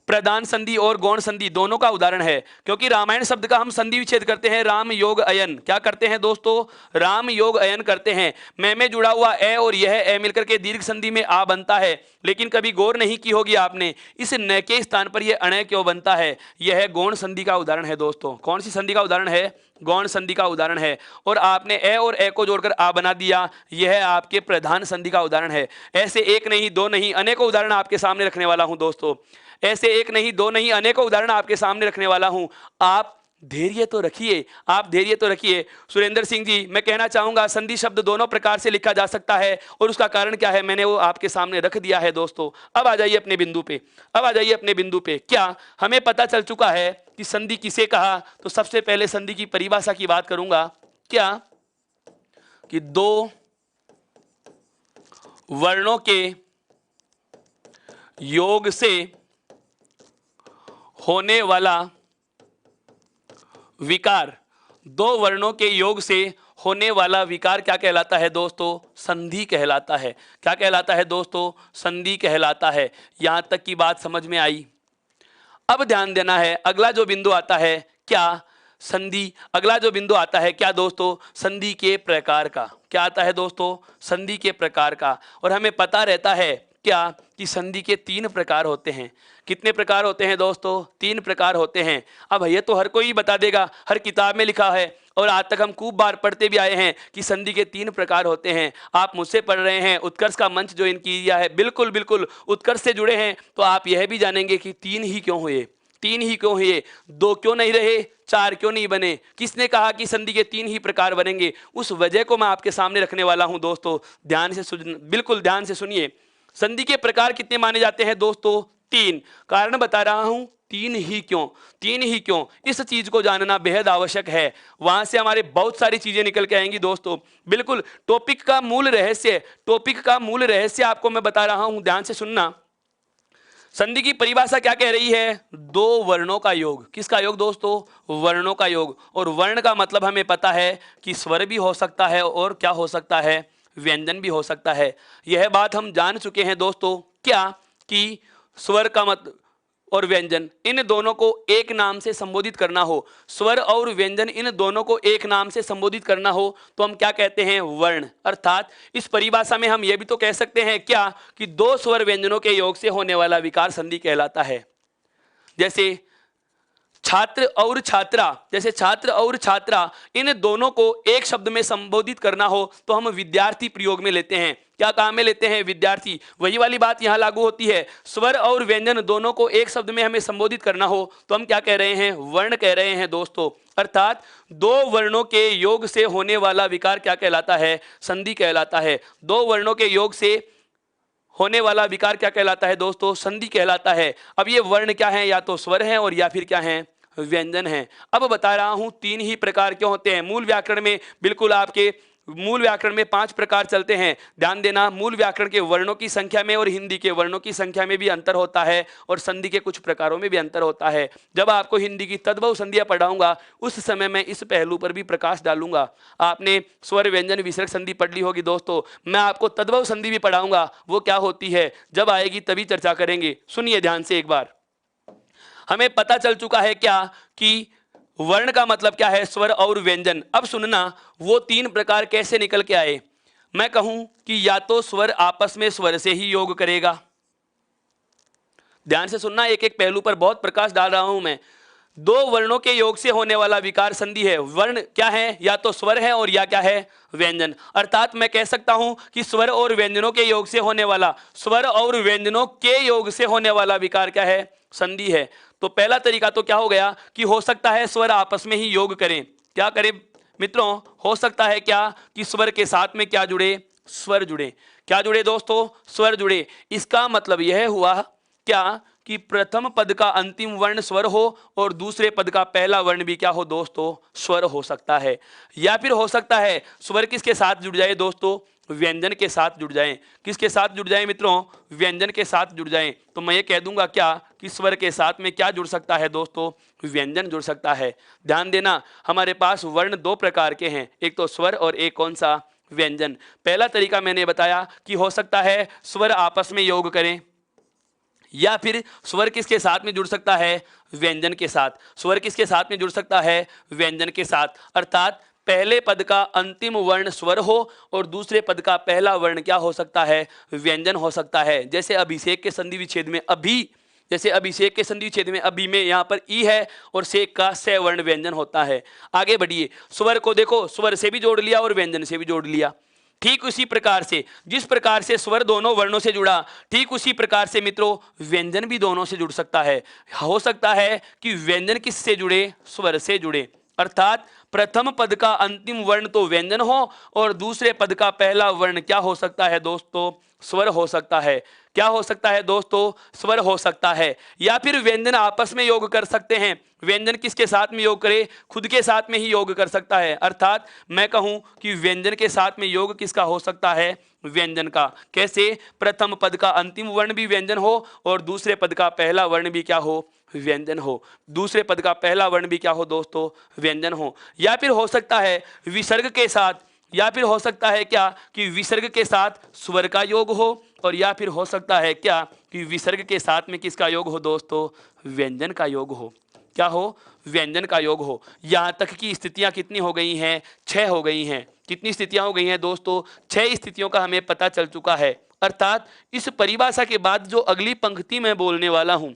प्रधान संधि और गौण संधि दोनों का उदाहरण है। क्योंकि रामायण शब्द का हम संधि विच्छेद करते हैं, राम योग अयन। क्या करते हैं दोस्तों? राम योग अयन करते हैं। मैं में जुड़ा हुआ ए और यह ए मिलकर के दीर्घ संधि में आ बनता है। लेकिन कभी गौर नहीं की होगी आपने, इस न के स्थान पर यह अणय क्यों बनता है? यह गौण संधि का उदाहरण है दोस्तों। कौन सी संधि का उदाहरण है? गौण संधि का उदाहरण है। और आपने ए और ए को जोड़कर आ बना दिया, यह आपके प्रधान संधि का उदाहरण है। ऐसे एक नहीं, दो नहीं, अनेकों उदाहरण आपके सामने रखने वाला हूं दोस्तों। ऐसे एक नहीं, दो नहीं, अनेकों उदाहरण आपके सामने रखने वाला हूं। आप धैर्य तो रखिए, आप धैर्य तो रखिए। सुरेंद्र सिंह जी, मैं कहना चाहूंगा संधि शब्द दोनों प्रकार से लिखा जा सकता है और उसका कारण क्या है मैंने वो आपके सामने रख दिया है दोस्तों। अब आ जाइए अपने बिंदु पे, अब आ जाइए अपने बिंदु पे। क्या हमें पता चल चुका है कि संधि किसे कहा? तो सबसे पहले संधि की परिभाषा की बात करूंगा। क्या कि दो वर्णों के योग से होने वाला विकार, दो वर्णों के योग से होने वाला विकार क्या कहलाता है दोस्तों? संधि कहलाता है। क्या कहलाता है दोस्तों? संधि कहलाता है। यहां तक की बात समझ में आई? अब ध्यान देना है, अगला जो बिंदु आता है क्या? संधि, अगला जो बिंदु आता है क्या दोस्तों? संधि के प्रकार का। क्या आता है दोस्तों? संधि के प्रकार का। और हमें पता रहता है क्या कि संधि के 3 प्रकार होते हैं। कितने प्रकार होते हैं दोस्तों? 3 प्रकार होते हैं। अब ये तो हर कोई बता देगा, हर किताब में लिखा है और आज तक हम खूब बार पढ़ते भी आए हैं कि संधि के 3 प्रकार होते हैं। आप मुझसे पढ़ रहे हैं, उत्कर्ष का मंच ज्वाइन किया है, बिल्कुल बिल्कुल उत्कर्ष से जुड़े हैं, तो आप यह भी जानेंगे कि 3 ही क्यों हुए, 3 ही क्यों हुए, 2 क्यों नहीं रहे, 4 क्यों नहीं बने, किसने कहा कि संधि के 3 ही प्रकार बनेंगे, उस वजह को मैं आपके सामने रखने वाला हूं दोस्तों। ध्यान से बिल्कुल ध्यान से सुनिए। संधि के प्रकार कितने माने जाते हैं दोस्तों? 3। कारण बता रहा हूं, 3 ही क्यों, 3 ही क्यों, इस चीज को जानना बेहद आवश्यक है। वहां से हमारे बहुत सारी चीजें निकल के आएंगी दोस्तों। बिल्कुल टॉपिक का मूल रहस्य, टॉपिक का मूल रहस्य आपको मैं बता रहा हूं, ध्यान से सुनना। संधि की परिभाषा क्या कह रही है? 2 वर्णों का योग। किसका योग दोस्तों? वर्णों का योग। और वर्ण का मतलब हमें पता है कि स्वर भी हो सकता है और क्या हो सकता है? व्यंजन भी हो सकता है। यह बात हम जान चुके हैं दोस्तों। क्या कि स्वर का मत और व्यंजन, इन दोनों को एक नाम से संबोधित करना हो, स्वर और व्यंजन इन दोनों को एक नाम से संबोधित करना हो तो हम क्या कहते हैं? वर्ण। अर्थात इस परिभाषा में हम यह भी तो कह सकते हैं क्या कि 2 स्वर व्यंजनों के योग से होने वाला विकार संधि कहलाता है। जैसे छात्र और छात्रा, जैसे छात्र और छात्रा इन दोनों को एक शब्द में संबोधित करना हो तो हम विद्यार्थी प्रयोग में लेते हैं। क्या काम में लेते हैं? विद्यार्थी। वही वाली बात यहां लागू होती है। स्वर और व्यंजन दोनों को एक शब्द में हमें संबोधित करना हो तो हम क्या कह रहे हैं? वर्ण कह रहे हैं दोस्तों। अर्थात 2 वर्णों के योग से होने वाला विकार क्या कहलाता है? संधि कहलाता है। 2 वर्णों के योग से होने वाला विकार क्या कहलाता है दोस्तों? संधि कहलाता है। अब ये वर्ण क्या है? या तो स्वर है और या फिर क्या है? व्यंजन है। अब बता रहा हूं 3 ही प्रकार क्यों होते हैं। मूल व्याकरण में बिल्कुल आपके मूल व्याकरण में 5 प्रकार चलते हैं। ध्यान देना, मूल व्याकरण के वर्णों की संख्या में और हिंदी के वर्णों की संख्या में भी अंतर होता है और संधि के कुछ प्रकारों में भी अंतर होता है। जब आपको हिंदी की तद्भव संधियां पढ़ाऊंगा उस समय मैं इस पहलू पर भी प्रकाश डालूंगा। आपने स्वर व्यंजन विसर्ग संधि पढ़ ली होगी दोस्तों, मैं आपको तद्भव संधि भी पढ़ाऊंगा। वो क्या होती है जब आएगी तभी चर्चा करेंगे। सुनिए ध्यान से एक बार। हमें पता चल चुका है क्या कि वर्ण का मतलब क्या है? स्वर और व्यंजन। अब सुनना, वो 3 प्रकार कैसे निकल के आए। मैं कहूं कि या तो स्वर आपस में स्वर से ही योग करेगा। ध्यान से सुनना, एक एक पहलू पर बहुत प्रकाश डाल रहा हूं मैं। 2 वर्णों के योग से होने वाला विकार संधि है। वर्ण क्या है? या तो स्वर है और या क्या है? व्यंजन। अर्थात मैं कह सकता हूं कि स्वर और व्यंजनों के योग से होने वाला, स्वर और व्यंजनों के योग से होने वाला विकार क्या है? संधि है। तो पहला तरीका तो क्या हो गया कि हो सकता है स्वर आपस में ही योग करें। क्या करें मित्रों? हो सकता है क्या कि स्वर के साथ में क्या जुड़े? स्वर जुड़े। क्या जुड़े दोस्तों? स्वर जुड़े। इसका मतलब यह हुआ क्या कि प्रथम पद का अंतिम वर्ण स्वर हो और दूसरे पद का पहला वर्ण भी क्या हो दोस्तों? स्वर हो सकता है। या फिर हो सकता है स्वर किसके साथ जुड़ जाए दोस्तों? व्यंजन के साथ जुड़ जाएं। किसके साथ जुड़ जाएं मित्रों? व्यंजन के साथ जुड़ जाएं। तो मैं ये कह दूंगा क्या कि स्वर के साथ में क्या जुड़ सकता है दोस्तों? व्यंजन जुड़ सकता है। ध्यान देना, हमारे पास वर्ण 2 प्रकार के हैं, एक तो स्वर और एक कौन सा? व्यंजन। पहला तरीका मैंने बताया कि हो सकता है स्वर आपस में योग करें, या फिर स्वर किसके साथ में जुड़ सकता है? व्यंजन के साथ। स्वर किसके साथ में जुड़ सकता है? व्यंजन के साथ। अर्थात पहले पद का अंतिम वर्ण स्वर हो और दूसरे पद का पहला वर्ण क्या हो सकता है? व्यंजन हो सकता है। जैसे अभिषेक के संधि विच्छेद में अभी, जैसे अभिषेक के संधि विच्छेद में अभी में यहाँ पर ई है और शेक का से वर्ण व्यंजन होता है। आगे बढ़िए, स्वर को देखो, स्वर से भी जोड़ लिया और व्यंजन से भी जोड़ लिया। ठीक उसी प्रकार से जिस प्रकार से स्वर दोनों वर्णों से जुड़ा, ठीक उसी प्रकार से मित्रों व्यंजन भी दोनों से जुड़ सकता है। हो सकता है कि व्यंजन किससे जुड़े, स्वर से जुड़े। अर्थात प्रथम पद का अंतिम वर्ण तो व्यंजन हो और दूसरे पद का पहला वर्ण क्या हो सकता है दोस्तों, स्वर हो सकता है। क्या हो सकता है दोस्तों, स्वर हो सकता है। या फिर व्यंजन आपस में योग कर सकते हैं। व्यंजन किसके साथ में योग करे, खुद के साथ में ही योग कर सकता है। अर्थात मैं कहूं कि व्यंजन के साथ में योग किसका हो सकता है, व्यंजन का। कैसे, प्रथम पद का अंतिम वर्ण भी व्यंजन हो और दूसरे पद का पहला वर्ण भी क्या हो, व्यंजन हो। दूसरे पद का पहला वर्ण भी क्या हो दोस्तों, व्यंजन हो। या फिर हो सकता है विसर्ग के साथ, या फिर हो सकता है क्या कि विसर्ग के साथ स्वर का योग हो, और या फिर हो सकता है क्या कि विसर्ग के साथ में किसका योग हो दोस्तों, व्यंजन का योग हो। क्या हो, व्यंजन का योग हो। यहाँ तक की स्थितियां कितनी हो गई हैं, 6 हो गई हैं। कितनी स्थितियां हो गई हैं दोस्तों, 6 स्थितियों का हमें पता चल चुका है। अर्थात इस परिभाषा के बाद जो अगली पंक्ति में बोलने वाला हूं,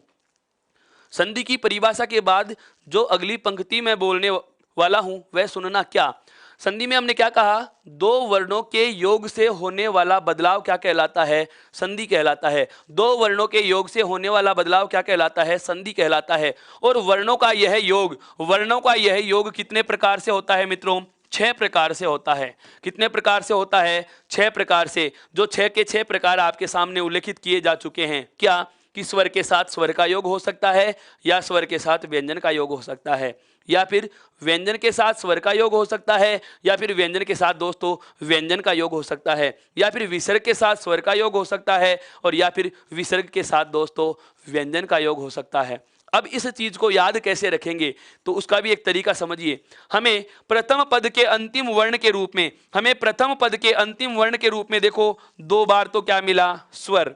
संधि की परिभाषा के बाद जो अगली पंक्ति में बोलने वाला हूं वह सुनना। क्या संधि में हमने क्या कहा, दो वर्णों के योग से होने वाला बदलाव क्या कहलाता है, संधि कहलाता है। दो वर्णों के योग से होने वाला बदलाव क्या कहलाता है, संधि कहलाता है। और वर्णों का यह योग, वर्णों का यह योग कितने प्रकार से होता है मित्रों, 6 प्रकार से होता है। कितने प्रकार से होता है, 6 प्रकार से। जो 6 के 6 प्रकार आपके सामने उल्लेखित किए जा चुके हैं। क्या कि स्वर के साथ स्वर का योग हो सकता है, या स्वर के साथ व्यंजन का योग हो सकता है, या फिर व्यंजन के साथ स्वर का योग हो सकता है, या फिर व्यंजन के साथ दोस्तों व्यंजन का योग हो सकता है, या फिर विसर्ग के साथ स्वर का योग हो सकता है, और या फिर विसर्ग के साथ दोस्तों व्यंजन का योग हो सकता है। अब इस चीज को याद कैसे रखेंगे, तो उसका भी एक तरीका समझिए। हमें प्रथम पद के अंतिम वर्ण के रूप में, हमें प्रथम पद के अंतिम वर्ण के रूप में देखो 2 बार तो क्या मिला, स्वर।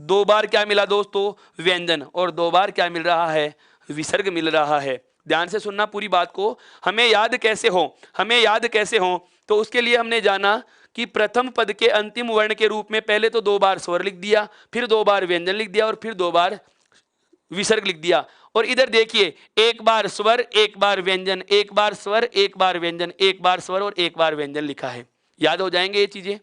2 बार क्या मिला दोस्तों, व्यंजन। और 2 बार क्या मिल रहा है, विसर्ग मिल रहा है। ध्यान से सुनना पूरी बात को। हमें याद कैसे हो, हमें याद कैसे हो, तो उसके लिए हमने जाना कि प्रथम पद के अंतिम वर्ण के रूप में पहले तो 2 बार स्वर लिख दिया, फिर 2 बार व्यंजन लिख दिया, और फिर 2 बार विसर्ग लिख दिया। और इधर देखिए, 1 बार स्वर 1 बार व्यंजन, 1 बार स्वर 1 बार व्यंजन, 1 बार स्वर और 1 बार व्यंजन लिखा है। याद हो जाएंगे ये चीजें,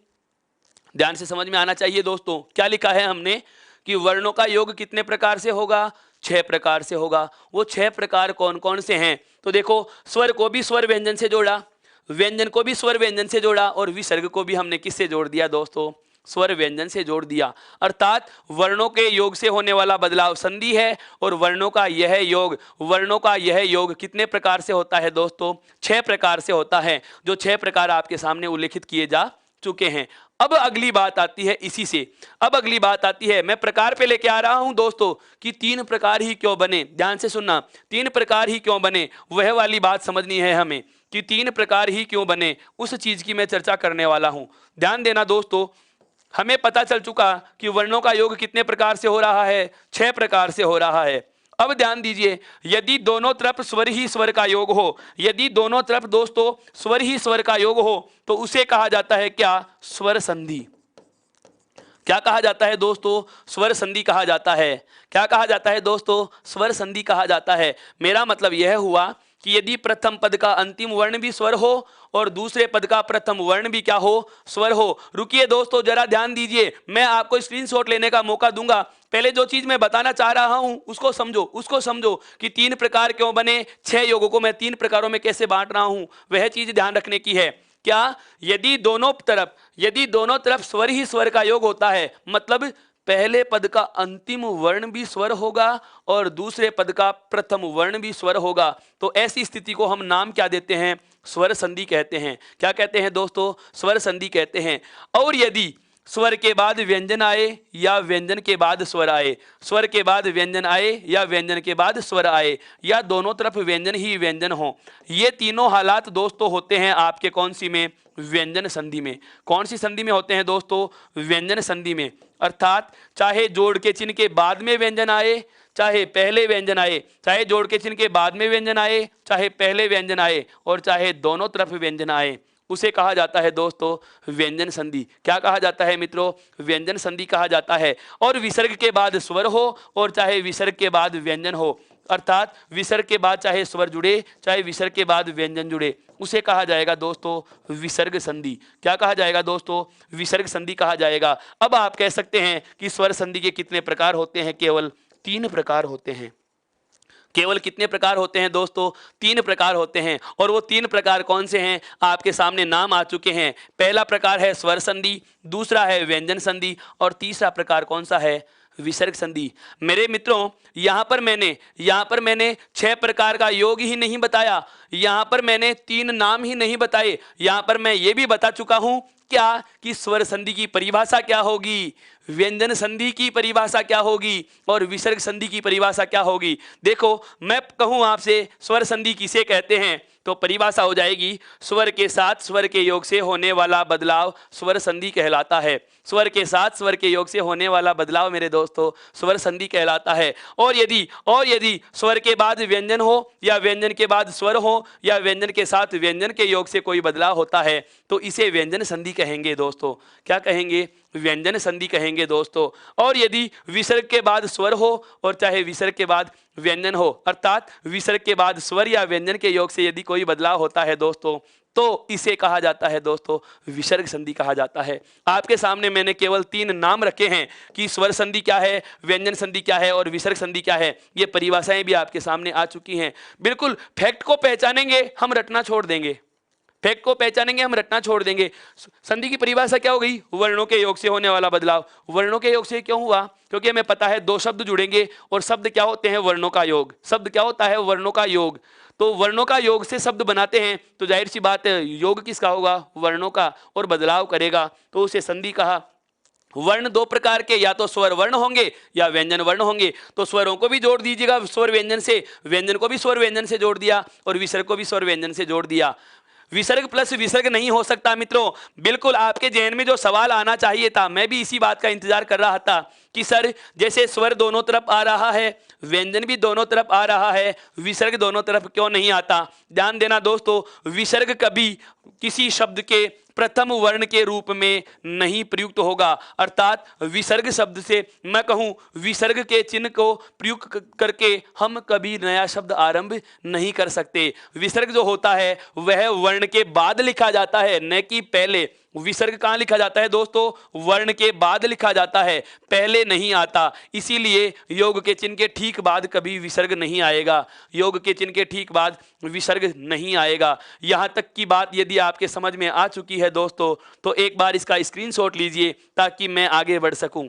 ध्यान से समझ में आना चाहिए दोस्तों। क्या लिखा है हमने कि वर्णों का योग कितने प्रकार से होगा, 6 प्रकार से होगा। वो 6 प्रकार कौन कौन से हैं, तो देखो, स्वर को भी स्वर व्यंजन से जोड़ा, व्यंजन को भी स्वर व्यंजन से जोड़ा, और विसर्ग को भी हमने किससे जोड़ दिया दोस्तों, स्वर व्यंजन से जोड़ दिया। अर्थात वर्णों के योग से होने वाला बदलाव संधि है, और वर्णों का यह योग, वर्णों का यह योग कितने प्रकार से होता है दोस्तों, 6 प्रकार से होता है। जो 6 प्रकार आपके सामने उल्लेखित किए जा चुके हैं। अब अगली बात आती है इसी से, अब अगली बात आती है, मैं प्रकार पे लेके आ रहा हूं दोस्तों कि 3 प्रकार ही क्यों बने। ध्यान से सुनना, 3 प्रकार ही क्यों बने, वह वाली बात समझनी है हमें कि 3 प्रकार ही क्यों बने, उस चीज की मैं चर्चा करने वाला हूं। ध्यान देना दोस्तों, हमें पता चल चुका कि वर्णों का योग कितने प्रकार से हो रहा है, 6 प्रकार से हो रहा है। अब ध्यान दीजिए, यदि दोनों तरफ स्वर ही स्वर का योग हो, यदि दोनों तरफ दोस्तों स्वर ही स्वर का योग हो, तो उसे कहा जाता है क्या, स्वर संधि। क्या कहा जाता है दोस्तों, स्वर संधि कहा जाता है। क्या कहा जाता है दोस्तों, स्वर संधि कहा जाता है। मेरा मतलब यह हुआ कि यदि प्रथम पद का अंतिम वर्ण भी स्वर हो और दूसरे पद का प्रथम वर्ण भी क्या हो, स्वर हो। रुकिए दोस्तों, जरा ध्यान दीजिए, मैं आपको स्क्रीनशॉट लेने का मौका दूंगा। पहले जो चीज मैं बताना चाह रहा हूं उसको समझो, उसको समझो कि 3 प्रकार क्यों बने, 6 योगों को मैं 3 प्रकारों में कैसे बांट रहा हूं, वह चीज ध्यान रखने की है। क्या, यदि दोनों तरफ स्वर ही स्वर का योग होता है, मतलब पहले पद का अंतिम वर्ण भी स्वर होगा और दूसरे पद का प्रथम वर्ण भी स्वर होगा, तो ऐसी स्थिति को हम नाम क्या देते हैं, स्वर संधि कहते हैं। क्या कहते हैं दोस्तों, स्वर संधि कहते हैं। और यदि स्वर के बाद व्यंजन आए या व्यंजन के बाद स्वर आए, स्वर के बाद व्यंजन आए या व्यंजन के बाद स्वर आए, या दोनों तरफ व्यंजन ही व्यंजन हो, ये तीनों हालात दोस्तों होते हैं आपके कौन सी में, व्यंजन संधि में। कौन सी संधि में होते हैं दोस्तों, व्यंजन संधि में। अर्थात चाहे जोड़ के चिन्ह के बाद में व्यंजन आए, चाहे पहले व्यंजन आए, चाहे जोड़ के चिन्ह के बाद में व्यंजन आए, चाहे पहले व्यंजन आए, और चाहे दोनों तरफ व्यंजन आए, उसे कहा जाता है दोस्तों व्यंजन संधि। क्या कहा जाता है मित्रों? व्यंजन संधि कहा जाता है। और विसर्ग के बाद स्वर हो और चाहे विसर्ग के बाद व्यंजन हो, अर्थात विसर्ग के बाद चाहे स्वर जुड़े चाहे विसर्ग के बाद व्यंजन जुड़े, उसे कहा जाएगा दोस्तों विसर्ग संधि। क्या कहा जाएगा दोस्तों? विसर्ग संधि कहा जाएगा। अब आप कह सकते हैं कि स्वर संधि के कितने प्रकार होते हैं? केवल 3 प्रकार होते हैं। केवल कितने प्रकार होते हैं दोस्तों? 3 प्रकार होते हैं। और वो 3 प्रकार कौन से हैं? आपके सामने नाम आ चुके हैं। पहला प्रकार है स्वर संधि, दूसरा है व्यंजन संधि और तीसरा प्रकार कौन सा है? विसर्ग संधि। मेरे मित्रों, यहां पर मैंने 6 प्रकार का योग ही नहीं बताया, यहां पर मैंने 3 नाम ही नहीं बताए, यहां पर मैं ये भी बता चुका हूं क्या कि स्वर संधि की परिभाषा क्या होगी, व्यंजन संधि की परिभाषा क्या होगी और विसर्ग संधि की परिभाषा क्या होगी। देखो, मैं कहूं आपसे स्वर संधि किसे कहते हैं, तो परिभाषा हो जाएगी स्वर के साथ स्वर के योग से होने वाला बदलाव स्वर संधि कहलाता है। स्वर के साथ स्वर के योग से होने वाला बदलाव मेरे दोस्तों स्वर संधि कहलाता है। और यदि स्वर के बाद व्यंजन हो या व्यंजन के बाद स्वर हो या व्यंजन के साथ व्यंजन के योग से कोई बदलाव होता है तो इसे व्यंजन संधि कहेंगे दोस्तों। क्या कहेंगे? व्यंजन संधि कहेंगे दोस्तों। और यदि विसर्ग के बाद स्वर हो और चाहे विसर्ग के बाद व्यंजन हो, अर्थात विसर्ग के बाद स्वर या व्यंजन के योग से यदि कोई बदलाव होता है दोस्तों तो इसे कहा जाता है दोस्तों विसर्ग संधि कहा जाता है। आपके सामने मैंने केवल 3 नाम रखे हैं कि स्वर संधि क्या है, व्यंजन संधि क्या है और विसर्ग संधि क्या है। ये परिभाषाएं भी आपके सामने आ चुकी हैं। बिल्कुल फैक्ट को पहचानेंगे, हम रटना छोड़ देंगे। फैक्ट को पहचानेंगे, हम रटना छोड़ देंगे। संधि की परिभाषा क्या हो गई? वर्णों के योग से होने वाला बदलाव। वर्णों के योग से क्यों हुआ? क्योंकि हमें पता है 2 शब्द जुड़ेंगे और शब्द क्या होते हैं? वर्णों का योग। शब्द क्या होता है? वर्णों का योग। तो वर्णों का योग से शब्द बनाते हैं तो जाहिर सी बात है योग किसका होगा? वर्णों का, और बदलाव करेगा तो उसे संधि कहा। वर्ण 2 प्रकार के, या तो स्वर वर्ण होंगे या व्यंजन वर्ण होंगे। तो स्वरों को भी जोड़ दीजिएगा स्वर व्यंजन से, व्यंजन को भी स्वर व्यंजन से जोड़ दिया और विसर्ग को भी स्वर व्यंजन से जोड़ दिया। विसर्ग प्लस विसर्ग नहीं हो सकता मित्रों। बिल्कुल आपके जहन में जो सवाल आना चाहिए था, मैं भी इसी बात का इंतजार कर रहा था कि सर जैसे स्वर दोनों तरफ आ रहा है, व्यंजन भी दोनों तरफ आ रहा है, विसर्ग दोनों तरफ क्यों नहीं आता? ध्यान देना दोस्तों, विसर्ग कभी किसी शब्द के प्रथम वर्ण के रूप में नहीं प्रयुक्त होगा। अर्थात विसर्ग शब्द से मैं कहूं विसर्ग के चिन्ह को प्रयुक्त करके हम कभी नया शब्द आरंभ नहीं कर सकते। विसर्ग जो होता है वह वर्ण के बाद लिखा जाता है, न कि पहले। विसर्ग कहां लिखा जाता है दोस्तों? वर्ण के बाद लिखा जाता है, पहले नहीं आता। इसीलिए योग के चिन्ह के ठीक बाद कभी विसर्ग नहीं आएगा, योग के चिन्ह के ठीक बाद विसर्ग नहीं आएगा। यहां तक की बात यदि आपके समझ में आ चुकी है दोस्तों तो एक बार इसका स्क्रीनशॉट लीजिए ताकि मैं आगे बढ़ सकूं।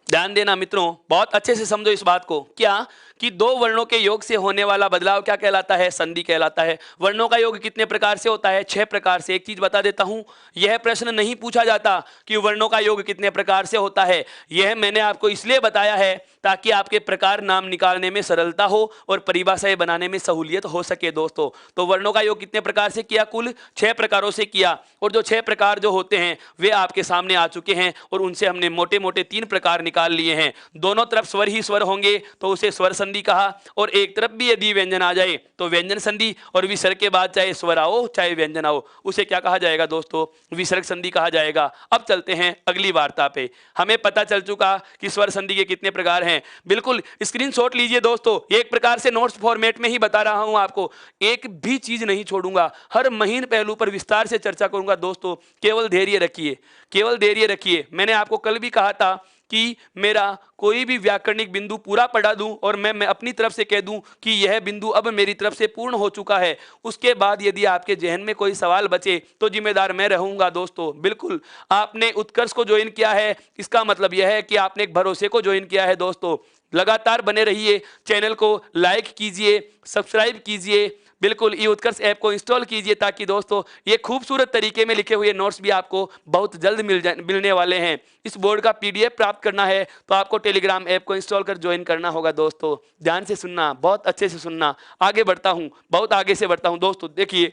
ध्यान देना मित्रों, बहुत अच्छे से समझो इस बात को। क्या कि 2 वर्णों के योग से होने वाला बदलाव क्या कहलाता है? संधि कहलाता है। वर्णों का योग कितने प्रकार से होता है? 6 प्रकार से। एक चीज बता देता हूं, यह प्रश्न नहीं पूछा जाता कि वर्णों का योग कितने प्रकार से होता है। यह मैंने आपको इसलिए बताया है ताकि आपके प्रकार नाम निकालने में सरलता हो और परिभाषाएं बनाने में सहूलियत हो सके दोस्तों। तो वर्णों का योग कितने प्रकार से किया? कुल 6 प्रकारों से किया। और जो 6 प्रकार जो होते हैं वे आपके सामने आ चुके हैं और उनसे हमने मोटे मोटे 3 प्रकार निकाल लिए हैं। दोनों तरफ स्वर ही स्वर होंगे तो उसे स्वर संधि कहा, और एक तरफ भी यदि व्यंजन आ जाए तो व्यंजन संधि, और विसर्ग के बाद चाहे स्वर आओ चाहे व्यंजन आओ उसे क्या कहा जाएगा दोस्तों? विसर्ग संधि कहा जाएगा। अब चलते हैं अगली वार्ता पे। हमें पता चल चुका कि स्वर संधि के कितने प्रकार हैं। बिल्कुल स्क्रीनशॉट लीजिए दोस्तों, एक प्रकार से नोट्स फॉर्मेट में ही बता रहा हूं आपको, एक भी चीज नहीं छोड़ूंगा, हर महीन पहलू पर विस्तार से चर्चा करूंगा दोस्तों। केवल धैर्य रखिए, केवल धैर्य रखिए। मैंने आपको कल भी कहा था कि मेरा कोई भी व्याकरणिक बिंदु पूरा पढ़ा दूं और मैं अपनी तरफ से कह दूं कि यह बिंदु अब मेरी तरफ से पूर्ण हो चुका है, उसके बाद यदि आपके जहन में कोई सवाल बचे तो जिम्मेदार मैं रहूंगा दोस्तों। बिल्कुल आपने उत्कर्ष को ज्वाइन किया है, इसका मतलब यह है कि आपने एक भरोसे को ज्वाइन किया है दोस्तों। लगातार बने रहिए, चैनल को लाइक कीजिए, सब्सक्राइब कीजिए, बिल्कुल ई उत्कर्ष ऐप को इंस्टॉल कीजिए ताकि दोस्तों ये खूबसूरत तरीके में लिखे हुए नोट्स भी आपको बहुत जल्द मिलने वाले हैं। इस बोर्ड का PDF प्राप्त करना है तो आपको टेलीग्राम ऐप को इंस्टॉल कर ज्वाइन करना होगा दोस्तों। ध्यान से सुनना, बहुत अच्छे से सुनना। आगे बढ़ता हूं, बहुत आगे से बढ़ता हूं दोस्तों। देखिए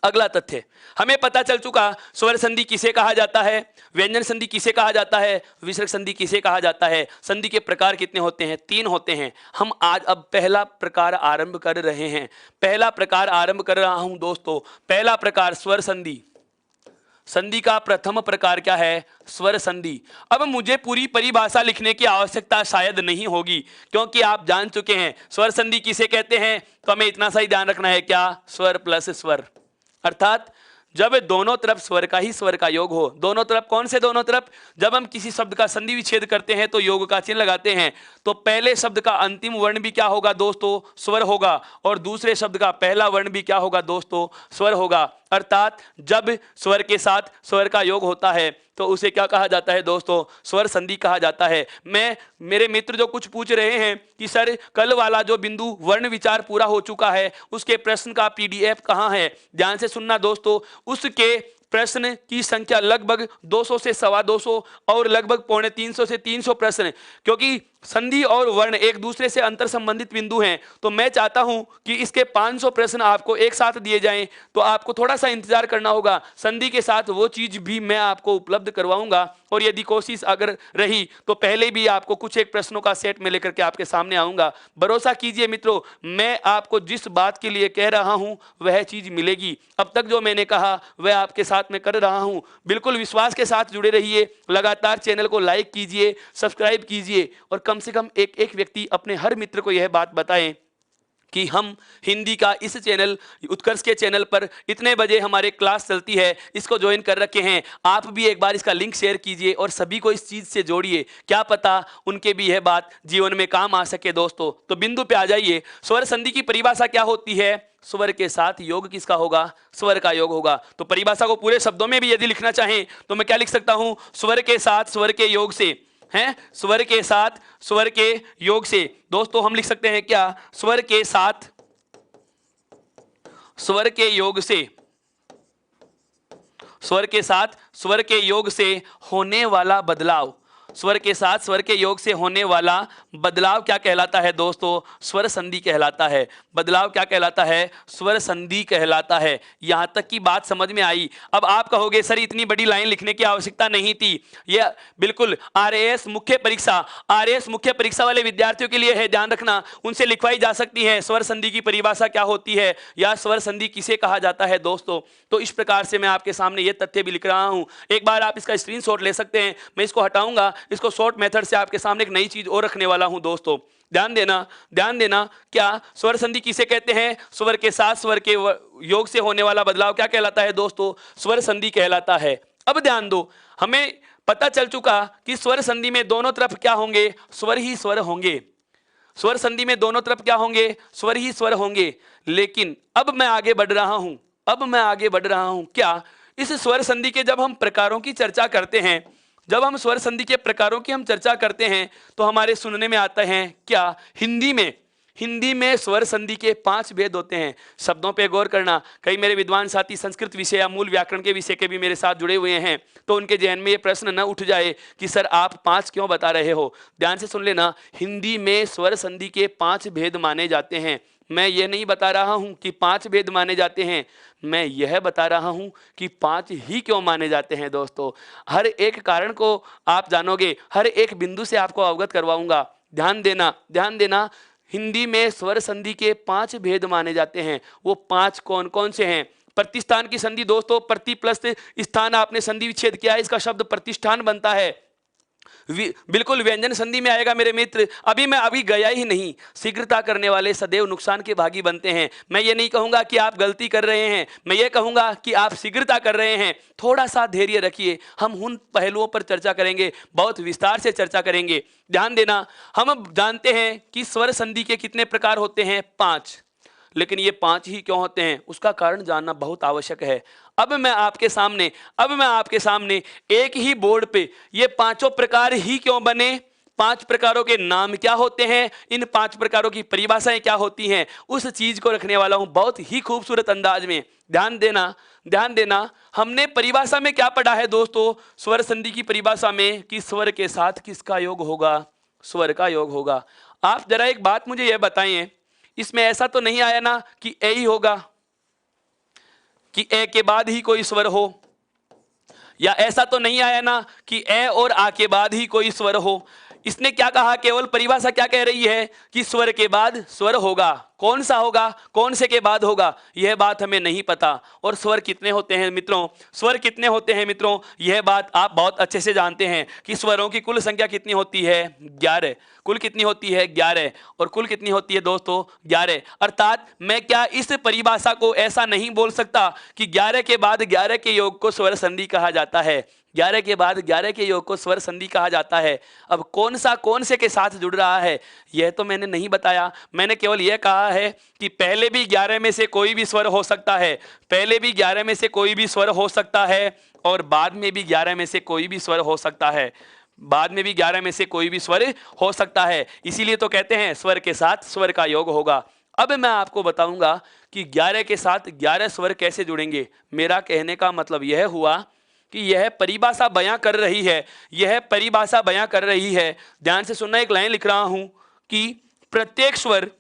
अगला तथ्य, हमें पता चल चुका स्वर संधि किसे कहा जाता है, व्यंजन संधि किसे कहा जाता है, विसर्ग संधि किसे कहा जाता है, संधि के प्रकार कितने होते हैं, 3 होते हैं। हम आज अब पहला प्रकार आरंभ कर रहे हैं। पहला प्रकार आरंभ कर रहा हूं दोस्तों। पहला प्रकार स्वर संधि। संधि का प्रथम प्रकार क्या है, स्वर संधि। अब मुझे पूरी परिभाषा लिखने की आवश्यकता शायद नहीं होगी, क्योंकि आप जान चुके हैं स्वर संधि किसे कहते हैं। तो हमें इतना सा ही ध्यान रखना है, क्या, स्वर प्लस स्वर, अर्थात जब दोनों तरफ स्वर का ही स्वर का योग हो। दोनों तरफ कौन से दोनों तरफ, जब हम किसी शब्द का संधि विच्छेद करते हैं तो योग का चिन्ह लगाते हैं, तो पहले शब्द का अंतिम वर्ण भी क्या होगा दोस्तों, स्वर होगा, और दूसरे शब्द का पहला वर्ण भी क्या होगा दोस्तों, स्वर होगा। अर्थात जब स्वर के साथ स्वर का योग होता है तो उसे क्या कहा जाता है दोस्तों, स्वर संधि कहा जाता है। मेरे मित्र जो कुछ पूछ रहे हैं कि सर कल वाला जो बिंदु वर्ण विचार पूरा हो चुका है उसके प्रश्न का पीडीएफ कहाँ है, ध्यान से सुनना दोस्तों। उसके प्रश्न की संख्या लगभग 200 से 225 और लगभग 250 से 300 प्रश्न, क्योंकि संधि और वर्ण एक दूसरे से अंतर संबंधित बिंदु हैं, तो मैं चाहता हूं कि इसके 500 प्रश्न आपको एक साथ दिए जाएं। तो आपको थोड़ा सा इंतजार करना होगा, संधि के साथ वो चीज भी मैं आपको उपलब्ध करवाऊंगा, और यदि कोशिश अगर रही तो पहले भी आपको कुछ एक प्रश्नों का सेट में लेकर के आपके सामने आऊंगा। भरोसा कीजिए मित्रों, मैं आपको जिस बात के लिए कह रहा हूं वह चीज मिलेगी। अब तक जो मैंने कहा वह आपके साथ में कर रहा हूं, बिल्कुल विश्वास के साथ जुड़े रहिए। लगातार चैनल को लाइक कीजिए, सब्सक्राइब कीजिए, और कम से कम एक एक व्यक्ति अपने हर मित्र को यह बात बताएं कि हम हिंदी का इस चैनल उत्कर्ष के चैनल पर इतने बजे हमारे क्लास चलती है, इसको ज्वाइन कर रखे हैं। आप भी एक बार इसका लिंक शेयर कीजिए और सभी को इस चीज से जोड़िए, क्या पता उनके भी यह बात जीवन में काम आ सके दोस्तों। तो बिंदु पे आ जाइए। स्वर संधि की परिभाषा क्या होती है, स्वर के साथ योग किसका होगा, स्वर का योग होगा। तो परिभाषा को पूरे शब्दों में भी यदि लिखना चाहें तो मैं क्या लिख सकता हूं, स्वर के साथ स्वर के योग से, हैं, स्वर के साथ स्वर के योग से। दोस्तों हम लिख सकते हैं क्या, स्वर के साथ स्वर के योग से, स्वर के साथ स्वर के योग से होने वाला बदलाव, स्वर के साथ स्वर के योग से होने वाला बदलाव क्या कहलाता है दोस्तों, स्वर संधि कहलाता है। बदलाव क्या कहलाता है, स्वर संधि कहलाता है। यहां तक की बात समझ में आई। अब आप कहोगे सर इतनी बड़ी लाइन लिखने की आवश्यकता नहीं थी। यह बिल्कुल आरएएस मुख्य परीक्षा, आरएएस मुख्य परीक्षा वाले विद्यार्थियों के लिए है, ध्यान रखना, उनसे लिखवाई जा सकती है स्वर संधि की परिभाषा क्या होती है या स्वर संधि किसे कहा जाता है दोस्तों। तो इस प्रकार से मैं आपके सामने यह तथ्य भी लिख रहा हूं। एक बार आप इसका स्क्रीनशॉट ले सकते हैं, मैं इसको हटाऊंगा, इसको शॉर्ट मेथड से आपके सामने एक नई चीज और रखने वाला हूं दोस्तों। ध्यान देना, ध्यान देना, क्या स्वर संधि किसे कहते हैं, स्वर के साथ स्वर के योग से होने वाला बदलाव क्या कहलाता है दोस्तों, स्वर संधि कहलाता है। अब ध्यान दो, हमें पता चल चुका कि स्वर संधि में दोनों तरफ क्या होंगे, स्वर ही स्वर होंगे। स्वर संधि में दोनों तरफ क्या होंगे, स्वर ही स्वर होंगे। लेकिन अब मैं आगे बढ़ रहा हूं, अब मैं आगे बढ़ रहा हूं, क्या इस स्वर संधि के जब हम प्रकारों की चर्चा करते हैं, जब हम स्वर संधि के प्रकारों की हम चर्चा करते हैं तो हमारे सुनने में आता है क्या, हिंदी में स्वर संधि के 5 भेद होते हैं। शब्दों पे गौर करना, कई मेरे विद्वान साथी संस्कृत विषय या मूल व्याकरण के विषय के भी मेरे साथ जुड़े हुए हैं, तो उनके जहन में ये प्रश्न न उठ जाए कि सर आप 5 क्यों बता रहे हो। ध्यान से सुन लेना, हिंदी में स्वर संधि के 5 भेद माने जाते हैं। मैं ये नहीं बता रहा हूं कि 5 भेद माने जाते हैं, मैं यह बता रहा हूं कि 5 ही क्यों माने जाते हैं दोस्तों। हर एक कारण को आप जानोगे, हर एक बिंदु से आपको अवगत करवाऊंगा। ध्यान देना, ध्यान देना, हिंदी में स्वर संधि के 5 भेद माने जाते हैं। वो 5 कौन कौन से हैं? प्रतिस्थान की संधि दोस्तों, प्रति प्लस स्थान आपने संधि विच्छेद किया है, इसका शब्द प्रतिष्ठान बनता है। बिल्कुल व्यंजन संधि में आएगा मेरे मित्र। अभी गया ही नहीं, शीघ्रता करने वाले सदैव नुकसान के भागी बनते हैं। मैं ये नहीं कहूंगा कि आप गलती कर रहे हैं, मैं ये कहूंगा कि आप शीघ्रता कर रहे हैं। थोड़ा सा धैर्य रखिए, हम उन पहलुओं पर चर्चा करेंगे, बहुत विस्तार से चर्चा करेंगे। ध्यान देना, हम जानते हैं कि स्वर संधि के कितने प्रकार होते हैं, 5। लेकिन ये 5 ही क्यों होते हैं, उसका कारण जानना बहुत आवश्यक है। अब मैं आपके सामने एक ही बोर्ड पे ये 5 प्रकार ही क्यों बने, 5 प्रकारों के नाम क्या होते हैं, इन 5 प्रकारों की परिभाषाएं क्या होती हैं, उस चीज को रखने वाला हूं बहुत ही खूबसूरत अंदाज में। ध्यान देना, ध्यान देना, हमने परिभाषा में क्या पढ़ा है दोस्तों, स्वर संधि की परिभाषा में कि स्वर के साथ किसका योग होगा, स्वर का योग होगा। आप जरा एक बात मुझे यह बताइए, इसमें ऐसा तो नहीं आया ना कि ए ही होगा, कि ए के बाद ही कोई स्वर हो, या ऐसा तो नहीं आया ना कि ए और आ के बाद ही कोई स्वर हो। इसने क्या कहा, केवल परिभाषा क्या कह रही है कि स्वर के बाद स्वर होगा। कौन सा होगा, कौन से के बाद होगा, यह बात हमें नहीं पता। और स्वर कितने होते हैं मित्रों, स्वर कितने होते हैं मित्रों, यह बात आप बहुत अच्छे से जानते हैं कि स्वरों की कुल संख्या कितनी होती है, 11। कुल कितनी होती है, 11। और कुल कितनी होती है दोस्तों, 11। अर्थात मैं क्या इस परिभाषा को ऐसा नहीं बोल सकता कि 11 के बाद 11 के योग को स्वर संधि कहा जाता है, 11 के बाद 11 के योग को स्वर संधि कहा जाता है। अब कौन सा कौन से के साथ जुड़ रहा है, यह तो मैंने नहीं बताया। मैंने केवल यह कहा है कि पहले भी 11 में से कोई भी स्वर हो सकता है, पहले भी 11 में से कोई भी स्वर हो सकता है, और बाद में भी 11 में से कोई भी स्वर हो सकता है, बाद में भी 11 में से कोई भी स्वर हो सकता है। इसीलिए तो कहते हैं स्वर के साथ स्वर का योग होगा। अब मैं आपको बताऊंगा कि 11 के साथ 11 स्वर कैसे जुड़ेंगे। मेरा कहने का मतलब यह हुआ कि यह परिभाषा बयां कर रही है, यह परिभाषा बयां कर रही है। ध्यान से सुनना, एक लाइन लिख रहा हूं कि प्रत्येक स्वर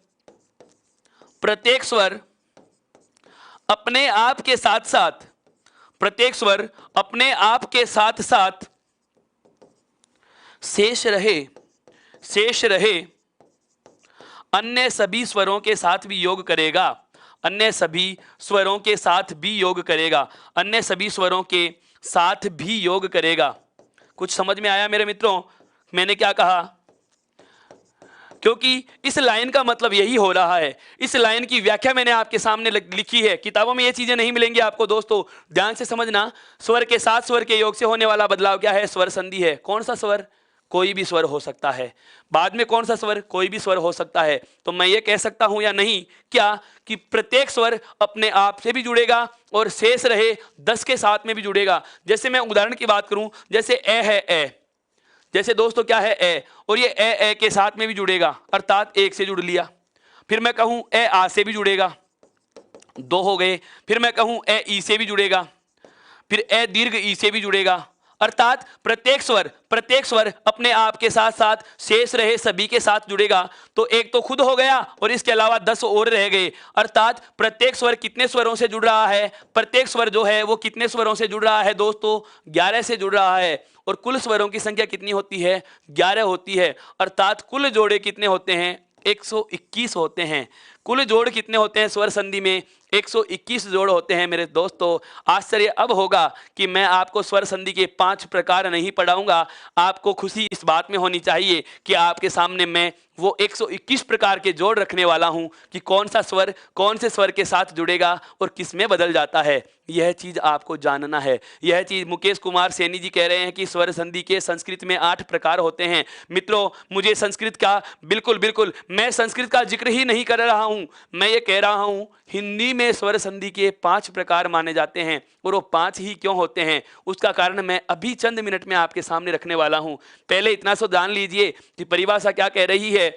अपने आप के साथ साथ, प्रत्येक स्वर अपने आप के साथ साथ शेष रहे अन्य सभी स्वरों के साथ भी योग करेगा, अन्य सभी स्वरों के साथ भी योग करेगा, अन्य सभी स्वरों के साथ भी योग करेगा। कुछ समझ में आया मेरे मित्रों मैंने क्या कहा? क्योंकि इस लाइन का मतलब यही हो रहा है। इस लाइन की व्याख्या मैंने आपके सामने लिखी है, किताबों में ये चीजें नहीं मिलेंगी आपको दोस्तों। ध्यान से समझना, स्वर के साथ स्वर के योग से होने वाला बदलाव क्या है, स्वर संधि है। कौन सा स्वर, कोई भी स्वर हो सकता है। बाद में कौन सा स्वर, कोई भी स्वर हो सकता है। तो मैं ये कह सकता हूं या नहीं क्या कि प्रत्येक स्वर अपने आप से भी जुड़ेगा और शेष रहे 10 के साथ में भी जुड़ेगा। जैसे मैं उदाहरण की बात करूं, जैसे ए है, ए जैसे दोस्तों क्या है, ए, और ये ए के साथ में भी जुड़ेगा, अर्थात एक से जुड़ लिया। फिर मैं कहूं ए आ से भी जुड़ेगा, 2 हो गए। फिर मैं कहूं ए ई से भी जुड़ेगा, फिर ए दीर्घ ई से भी जुड़ेगा। अर्थात प्रत्येक स्वर अपने आप के साथ साथ शेष रहे सभी के साथ जुड़ेगा। तो एक तो खुद हो गया और इसके अलावा 10 और रह गए। अर्थात प्रत्येक स्वर कितने स्वरों से जुड़ रहा है, प्रत्येक स्वर जो है वो कितने स्वरों से जुड़ रहा है दोस्तों, 11 से जुड़ रहा है। और कुल स्वरों की संख्या कितनी होती है, 11 होती है। अर्थात कुल जोड़े कितने होते हैं, 121 होते हैं। कुल जोड़ कितने होते हैं स्वर संधि में, 121 जोड़ होते हैं मेरे दोस्तों। आश्चर्य अब होगा कि मैं आपको स्वर संधि के 5 प्रकार नहीं पढ़ाऊंगा। आपको खुशी इस बात में होनी चाहिए कि आपके सामने मैं वो 121 प्रकार के जोड़ रखने वाला हूं कि कौन सा स्वर कौन से स्वर के साथ जुड़ेगा और किस में बदल जाता है। यह चीज आपको जानना है। यह चीज मुकेश कुमार सैनी जी कह रहे हैं कि स्वर संधि के संस्कृत में 8 प्रकार होते हैं। मित्रों मुझे संस्कृत का बिल्कुल मैं संस्कृत का जिक्र ही नहीं कर रहा हूं, मैं ये कह रहा हूं हिंदी में स्वर संधि के 5 प्रकार माने जाते हैं। और वो 5 ही क्यों होते हैं उसका कारण मैं अभी चंद मिनट में आपके सामने रखने वाला हूं। पहले इतना सो जान लीजिए कि परिभाषा क्या कह रही है।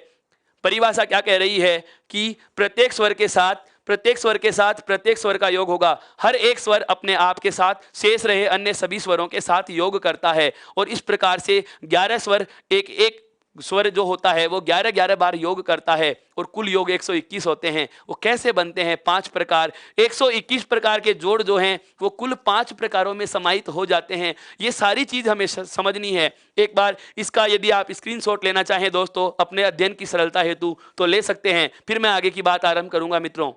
परिभाषा क्या कह रही है कि प्रत्येक स्वर के साथ प्रत्येक स्वर का योग होगा। हर एक स्वर अपने आप के साथ शेष रहे अन्य सभी स्वरों के साथ योग करता है। और इस प्रकार से 11 स्वर एक स्वर जो होता है वो 11 बार योग करता है। और कुल योग 121 होते हैं। वो कैसे बनते हैं, 5 प्रकार, 121 प्रकार के जोड़ जो हैं वो कुल 5 प्रकारों में समाहित हो जाते हैं। ये सारी चीज हमें समझनी है। एक बार इसका यदि आप स्क्रीनशॉट लेना चाहें दोस्तों अपने अध्ययन की सरलता हेतु तो ले सकते हैं। फिर मैं आगे की बात आरंभ करूंगा मित्रों।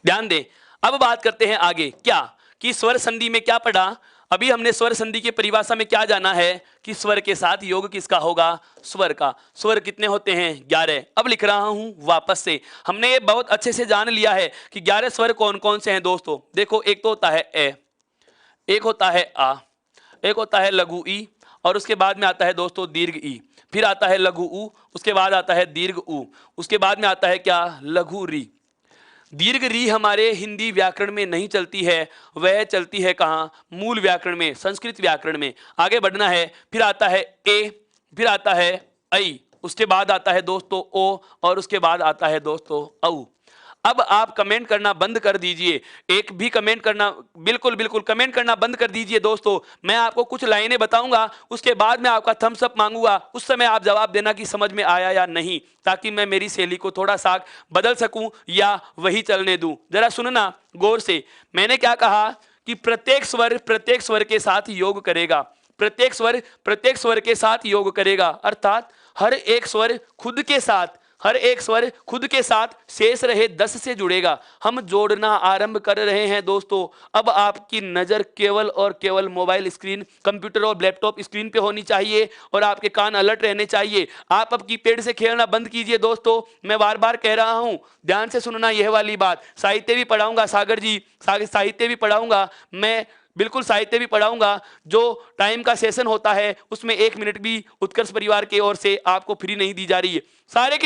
ध्यान दें, अब बात करते हैं आगे क्या कि स्वर संधि में क्या पढ़ा। अभी हमने स्वर संधि की परिभाषा में क्या जाना है कि स्वर के साथ योग किसका होगा, स्वर का। स्वर कितने होते हैं, 11। अब लिख रहा हूं वापस से। हमने ये बहुत अच्छे से जान लिया है कि 11 स्वर कौन कौन से हैं दोस्तों। देखो एक तो होता है ए, एक होता है आ, एक होता है लघु ई, और उसके बाद में आता है दोस्तों दीर्घ ई। फिर आता है लघु ऊ, उसके बाद आता है दीर्घ ऊ, उसके बाद में आता है क्या, लघु री। दीर्घ री हमारे हिंदी व्याकरण में नहीं चलती है, वह चलती है कहाँ, मूल व्याकरण में, संस्कृत व्याकरण में। आगे बढ़ना है। फिर आता है ए, फिर आता है ऐ, उसके बाद आता है दोस्तों ओ, और उसके बाद आता है दोस्तों औ। अब आप कमेंट करना बंद कर दीजिए, एक भी कमेंट करना बिल्कुल बिल्कुल कमेंट करना बंद कर दीजिए दोस्तों। मैं आपको कुछ लाइनें बताऊंगा, उसके बाद मैं आपका थम्स अप मांगूंगा, उस समय आप जवाब देना कि समझ में आया या नहीं, ताकि मैं मेरी शैली को थोड़ा सा बदल सकूं या वही चलने दूं। जरा सुनना गौर से, मैंने क्या कहा कि प्रत्येक स्वर के साथ योग करेगा, प्रत्येक स्वर के साथ योग करेगा, अर्थात हर एक स्वर खुद के साथ, हर एक स्वर खुद के साथ शेष रहे 10 से जुड़ेगा। हम जोड़ना आरंभ कर रहे हैं दोस्तों। अब आपकी नजर केवल और केवल मोबाइल स्क्रीन, कंप्यूटर और लैपटॉप स्क्रीन पे होनी चाहिए और आपके कान अलर्ट रहने चाहिए। आप अब कीपैड से खेलना बंद कीजिए दोस्तों। मैं बार बार कह रहा हूं, ध्यान से सुनना यह वाली बात। साहित्य भी पढ़ाऊंगा सागर जी, साहित्य भी पढ़ाऊंगा मैं, बिल्कुल साहित्य भी पढ़ाऊंगा। जो टाइम का सेशन होता है उसमें 1 मिनट भी उत्कर्ष परिवार की ओर से आपको फ्री नहीं दी जा रही है। सारे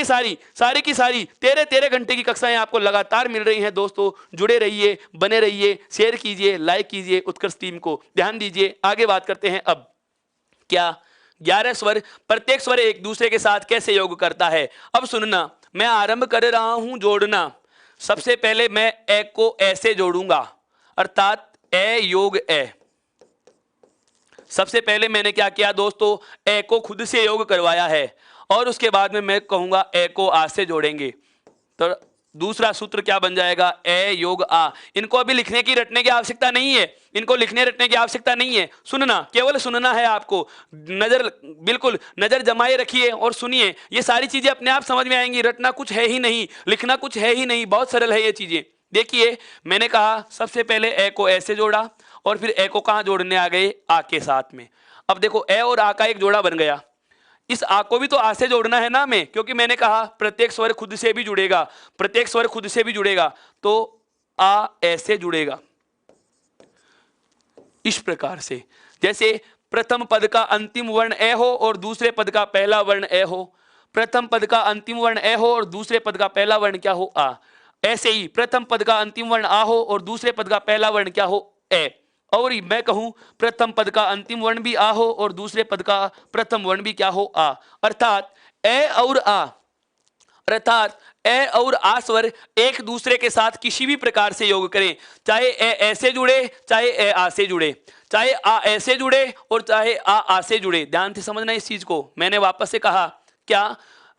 की सारी 13 घंटे की कक्षाएं आपको लगातार मिल रही हैं दोस्तों। जुड़े रहिए, बने रहिए, शेयर कीजिए, लाइक कीजिए उत्कर्ष टीम को। ध्यान दीजिए, आगे बात करते हैं। अब क्या 11 स्वर, प्रत्येक स्वर एक दूसरे के साथ कैसे योग करता है। अब सुनना, मैं आरंभ कर रहा हूं जोड़ना। सबसे पहले मैं ए को ऐसे जोड़ूंगा, अर्थात ए योग ए। सबसे पहले मैंने क्या किया दोस्तों, ए को खुद से योग करवाया है और उसके बाद में मैं कहूंगा ए को आ से जोड़ेंगे। तो दूसरा सूत्र क्या बन जाएगा, ए योग आ। इनको अभी लिखने की रटने की आवश्यकता नहीं है, इनको लिखने रटने की आवश्यकता नहीं है। सुनना, केवल सुनना है आपको। नजर, बिल्कुल नजर जमाए रखिए और सुनिए। ये सारी चीजें अपने आप समझ में आएंगी। रटना कुछ है ही नहीं, लिखना कुछ है ही नहीं, बहुत सरल है ये चीजें। देखिए, मैंने कहा सबसे पहले ए को ऐसे जोड़ा और फिर ए को कहां जोड़ने आ गए, आ के साथ में। अब देखो, ए और आ का एक जोड़ा बन गया। इस आ को भी तो आ से जोड़ना है ना मैं, क्योंकि मैंने कहा प्रत्येक स्वर खुद से भी जुड़ेगा, प्रत्येक स्वर खुद से भी जुड़ेगा। तो आ ऐसे जुड़ेगा इस प्रकार से, जैसे प्रथम पद का अंतिम वर्ण ए हो और दूसरे पद का पहला वर्ण ए हो। प्रथम पद का अंतिम वर्ण ए हो और दूसरे पद का पहला वर्ण क्या हो, आ। ऐसे ही प्रथम पद का अंतिम वर्ण आ हो और दूसरे पद का पहला वर्ण क्या हो, ए। और मैं कहूं प्रथम पद का अंतिम वर्ण भी आ हो और दूसरे पद का प्रथम वर्ण भी क्या हो, आ। अर्थात ए और आ, अर्थात ए और आ स्वर एक दूसरे के साथ किसी भी प्रकार से योग करें, चाहे ए ऐसे जुड़े, चाहे ए आ से जुड़े, चाहे आ ऐसे जुड़े और चाहे आ से जुड़े। ध्यान से समझना इस चीज को। मैंने वापस से कहा, क्या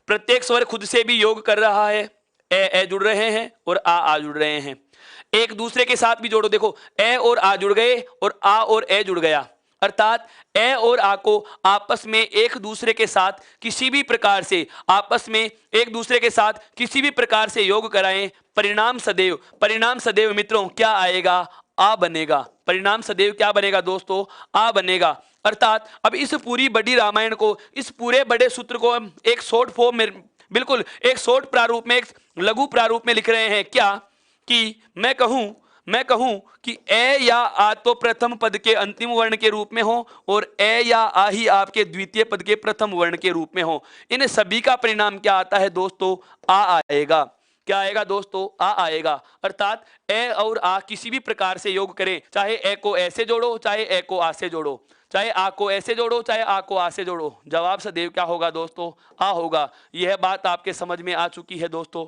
प्रत्येक स्वर खुद से भी योग कर रहा है। ए जुड़ रहे हैं और आ जुड़ रहे हैं। एक दूसरे के साथ भी जोड़ो। देखो, ए और आ जुड़ गए और आ और ए जुड़ गया, अर्थात ए और आ को आपस में एक दूसरे के साथ किसी भी प्रकार से, आपस में एक दूसरे के साथ किसी भी प्रकार से योग कराएं। परिणाम सदैव मित्रों क्या आएगा, आ बनेगा। परिणाम सदैव क्या बनेगा दोस्तों, आ बनेगा। अर्थात अब इस पूरी बड़ी रामायण को, इस पूरे बड़े सूत्र को हम एक शॉर्ट फॉर्म में, बिल्कुल एक शॉर्ट प्रारूप में, एक लघु प्रारूप में लिख रहे हैं। क्या कि मैं कहूं कि ए या आ तो प्रथम पद के अंतिम वर्ण के रूप में हो और ए या आ ही आपके द्वितीय पद के प्रथम वर्ण के रूप में हो। इन सभी का परिणाम क्या आता है दोस्तों, आ आएगा। क्या आएगा दोस्तों, आ आएगा। अर्थात ए और आ किसी भी प्रकार से योग करें, चाहे ए को ऐसे जोड़ो, चाहे ए को आ से जोड़ो, चाहे आ को ऐसे जोड़ो, चाहे आ को आ से जोड़ो, जवाब सदैव क्या होगा दोस्तों, आ होगा। यह बात आपके समझ में आ चुकी है दोस्तों।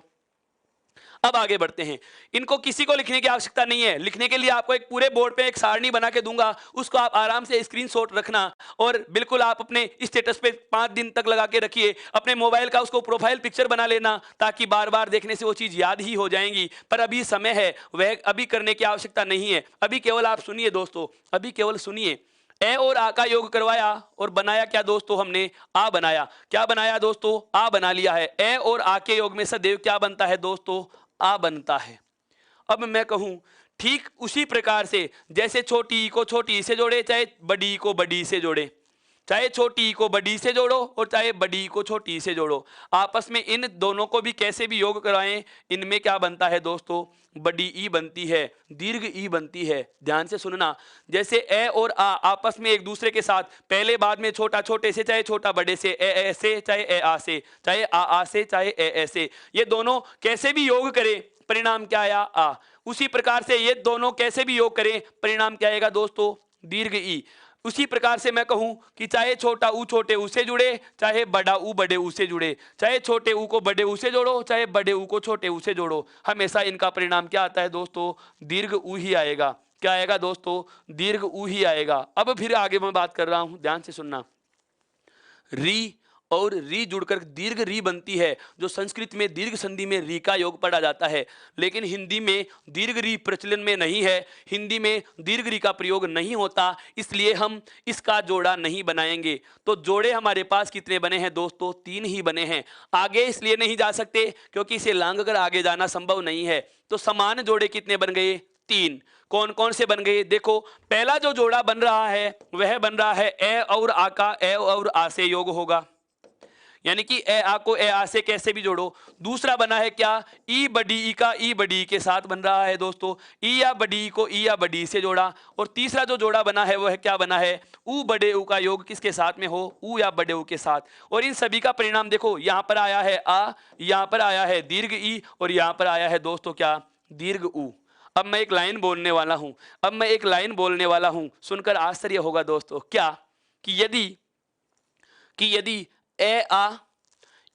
अब आगे बढ़ते हैं। इनको किसी को लिखने की आवश्यकता नहीं है। लिखने के लिए आपको एक पूरे बोर्ड पे एक सारणी बना के दूंगा, उसको आप आराम से स्क्रीनशॉट रखना और बिल्कुल आप अपने स्टेटस पे 5 दिन तक लगा के रखिए। अपने मोबाइल का उसको प्रोफाइल पिक्चर बना लेना, ताकि बार बार देखने से वो चीज याद ही हो जाएंगी। पर अभी समय है, वह अभी करने की आवश्यकता नहीं है। अभी केवल आप सुनिए दोस्तों, अभी केवल सुनिए। ए और आ का योग करवाया और बनाया क्या दोस्तों, हमने आ बनाया। क्या बनाया दोस्तों, आ बना लिया है। ए और आ के योग में सदैव क्या बनता है दोस्तों, आ बनता है। अब मैं कहूं ठीक उसी प्रकार से, जैसे छोटी ई को छोटी ई से जोड़े, चाहे बड़ी ई को बड़ी ई से जोड़े, चाहे छोटी ई को बड़ी से जोड़ो और चाहे बड़ी को छोटी से जोड़ो, आपस में इन दोनों को भी कैसे भी योग कराएं, इनमें क्या बनता है दोस्तों, बड़ी ई बनती है, दीर्घ ई बनती है। ध्यान से सुनना, जैसे ए और आ आपस में एक दूसरे के साथ पहले बाद में छोटा छोटे से, चाहे छोटा बड़े से, ए से चाहे ए आ से, चाहे आ से चाहे ए से, ये दोनों कैसे भी योग करें, परिणाम क्या आया, आ। उसी प्रकार से ये दोनों कैसे भी योग करें, परिणाम क्या आएगा दोस्तों, दीर्घ ई। उसी प्रकार से मैं कहूं कि चाहे छोटा ऊ छोटे ऊ से जुड़े, चाहे बड़ा ऊ बड़े ऊ से जुड़े, चाहे छोटे ऊ को बड़े ऊ से जोड़ो, चाहे बड़े ऊ को छोटे ऊ से जोड़ो, हमेशा इनका परिणाम क्या आता है दोस्तों? दीर्घ ऊ ही आएगा। क्या आएगा दोस्तों? दीर्घ ऊ ही आएगा। अब फिर आगे मैं बात कर रहा हूं, ध्यान से सुनना। री और री जुड़कर दीर्घ री बनती है, जो संस्कृत में दीर्घ संधि में री का योग पढ़ा जाता है, लेकिन हिंदी में दीर्घ री प्रचलन में नहीं है। हिंदी में दीर्घ री का प्रयोग नहीं होता, इसलिए हम इसका जोड़ा नहीं बनाएंगे। तो जोड़े हमारे पास कितने बने हैं दोस्तों? 3 ही बने हैं। आगे इसलिए नहीं जा सकते क्योंकि इसे लांग कर आगे जाना संभव नहीं है। तो समान जोड़े कितने बन गए? 3। कौन कौन से बन गए? देखो, पहला जो जोड़ा बन रहा है वह बन रहा है ए और आ का ए और आ से योग होगा, यानी कि ए आ को ए आ से कैसे भी जोड़ो। दूसरा बना है क्या? ई बड़ी ई का ई बड़ी ई के साथ बन रहा है दोस्तों, ई या बड़ी ई को ई या बड़ी ई से जोड़ा। और तीसरा जो जोड़ा बना है वह क्या बना है? ऊ बड़े ऊ का योग किसके साथ में हो? ऊ या बड़े ऊ के साथ। और इन सभी का परिणाम देखो, यहां पर आया है आ, यहां पर आया है दीर्घ ई, और यहां पर आया है दोस्तों क्या? दीर्घ ऊ। अब मैं एक लाइन बोलने वाला हूं, सुनकर आश्चर्य होगा दोस्तों। क्या? कि यदि ए आ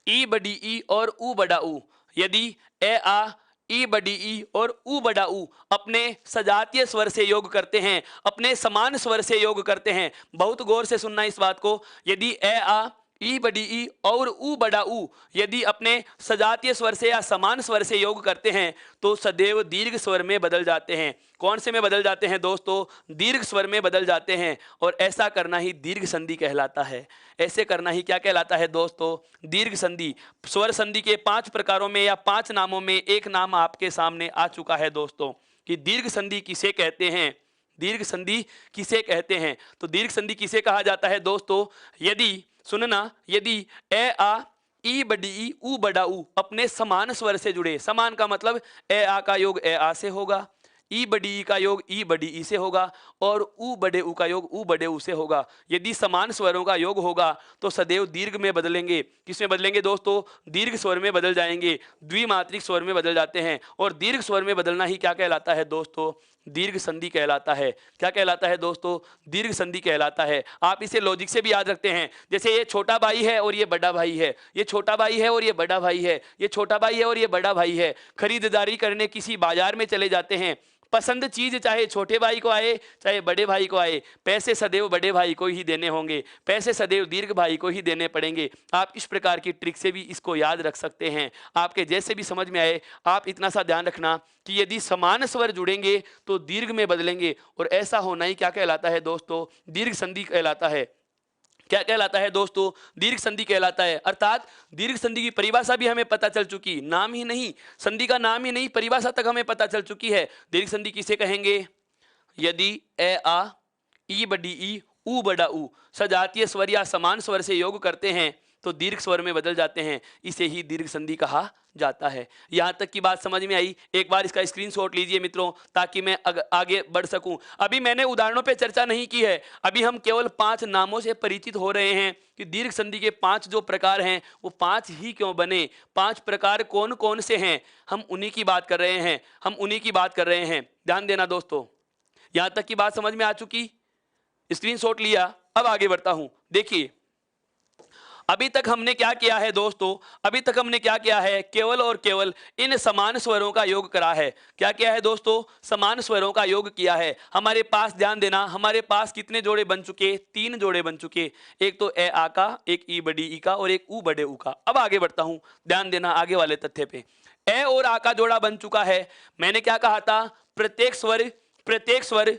ई बड़ी ई और ऊ बड़ा ऊ, यदि ए आ ई बड़ी ई और ऊ बड़ा ऊ अपने सजातीय स्वर से योग करते हैं, अपने समान स्वर से योग करते हैं, बहुत गौर से सुनना इस बात को। यदि ए आ ई बड़ी ई और ऊ बड़ा ऊ यदि अपने सजातीय स्वर से या समान स्वर से योग करते हैं तो सदैव दीर्घ स्वर में बदल जाते हैं। कौन से में बदल जाते हैं दोस्तों? दीर्घ स्वर में बदल जाते हैं। और ऐसा करना ही दीर्घ संधि कहलाता है। ऐसे करना ही क्या कहलाता है दोस्तों? दीर्घ संधि। स्वर संधि के 5 प्रकारों में या 5 नामों में एक नाम आपके सामने आ चुका है दोस्तों, कि दीर्घ संधि किसे कहते हैं। दीर्घ संधि किसे कहते हैं? तो दीर्घ संधि किसे कहा जाता है दोस्तों? यदि, सुनना, यदि ए आ ई बड़ी ई ऊ बड़ा ऊ अपने समान स्वर से जुड़े। समान का मतलब ए आ का योग ए आ से होगा, ई बड़ी ई का योग ई बड़ी ई से होगा, और ऊ बड़े ऊ का योग ऊ बड़े ऊ से होगा। यदि समान स्वरों का योग होगा तो सदैव दीर्घ में बदलेंगे। किसमें बदलेंगे दोस्तों? दीर्घ स्वर में बदल जाएंगे, द्विमात्रिक स्वर में बदल जाते हैं। और दीर्घ स्वर में बदलना ही क्या कहलाता है दोस्तों? दीर्घ संधि कहलाता है। क्या कहलाता है दोस्तों? दीर्घ संधि कहलाता है। आप इसे लॉजिक से भी याद रखते हैं, जैसे ये छोटा भाई है और ये बड़ा भाई है, ये छोटा भाई है और ये बड़ा भाई है, ये छोटा भाई है और ये बड़ा भाई है। खरीदारी करने किसी बाजार में चले जाते हैं, पसंद चीज चाहे छोटे भाई को आए चाहे बड़े भाई को आए, पैसे सदैव बड़े भाई को ही देने होंगे, पैसे सदैव दीर्घ भाई को ही देने पड़ेंगे। आप इस प्रकार की ट्रिक से भी इसको याद रख सकते हैं। आपके जैसे भी समझ में आए, आप इतना सा ध्यान रखना कि यदि समान स्वर जुड़ेंगे तो दीर्घ में बदलेंगे। और ऐसा होना ही क्या कहलाता है दोस्तों? दीर्घ संधि कहलाता है। क्या कहलाता है दोस्तों? दीर्घ संधि कहलाता है। अर्थात दीर्घ संधि की परिभाषा भी हमें पता चल चुकी, नाम ही नहीं, संधि का नाम ही नहीं, परिभाषा तक हमें पता चल चुकी है। दीर्घ संधि किसे कहेंगे? यदि ए आ ई बड़ी ई ऊ बड़ा ऊ सजातीय स्वर या समान स्वर से योग करते हैं तो दीर्घ स्वर में बदल जाते हैं, इसे ही दीर्घ संधि कहा जाता है। यहां तक की बात समझ में आई? एक बार इसका स्क्रीनशॉट लीजिए मित्रों, ताकि मैं आगे बढ़ सकूं। अभी मैंने उदाहरणों पे चर्चा नहीं की है, अभी हम केवल 5 नामों से परिचित हो रहे हैं कि दीर्घ संधि के 5 जो प्रकार हैं वो 5 ही क्यों बने, 5 प्रकार कौन कौन से हैं, हम उन्हीं की बात कर रहे हैं। ध्यान देना दोस्तों, यहां तक की बात समझ में आ चुकी? स्क्रीनशॉट लिया? अब आगे बढ़ता हूं। देखिए, अभी तक हमने क्या किया है दोस्तों? अभी तक हमने क्या किया है? केवल और केवल इन समान स्वरों का योग करा है। क्या किया है दोस्तों? समान स्वरों का योग किया है। हमारे पास, ध्यान देना, हमारे पास कितने जोड़े बन चुके? 3 जोड़े बन चुके। एक तो ए आ का, एक ई बड़ी ई का और एक ऊ बड़े ऊ का। अब आगे बढ़ता हूं, ध्यान देना आगे वाले तथ्य पे। ए और आ का जोड़ा बन चुका है। मैंने क्या कहा था? प्रत्येक स्वर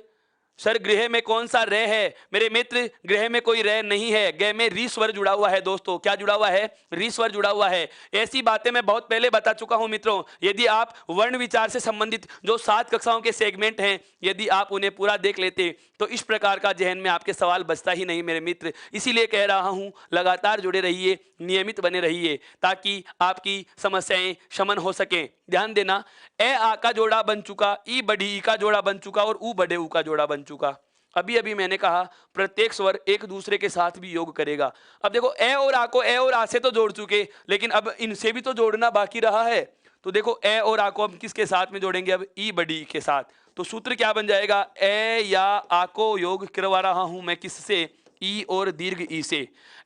सर गृह में कौन सा रे है? मेरे मित्र, गृह में कोई रे नहीं है, गृह में री स्वर जुड़ा हुआ है दोस्तों। क्या जुड़ा हुआ है? री स्वर जुड़ा हुआ है। ऐसी बातें मैं बहुत पहले बता चुका हूं मित्रों। यदि आप वर्ण विचार से संबंधित जो 7 कक्षाओं के सेगमेंट हैं, यदि आप उन्हें पूरा देख लेते तो इस प्रकार का जहन में आपके सवाल बचता ही नहीं मेरे मित्र। इसीलिए कह रहा हूं, लगातार जुड़े रहिए, नियमित बने रहिए, ताकि आपकी समस्याएं शमन हो सकें। ध्यान देना, ए आ का जोड़ा बन चुका, ई बड़ी ई का जोड़ा बन चुका और ऊ बड़े ऊ का जोड़ा बन चुका। अभी अभी मैंने कहा प्रत्येक स्वर एक दूसरे के साथ भी योग करेगा। अब देखो, ए और आ को ए और आ से तो जोड़ चुके, लेकिन अब इनसे भी तो जोड़ना बाकी रहा है। तो देखो, ए और आ को अब किसके साथ में जोड़ेंगे? अब ई बड़ी ई के साथ। तो सूत्र क्या बन जाएगा, ए या आ को योग करवा रहा हूं मैं किससे, ई और दीर्घ ई से।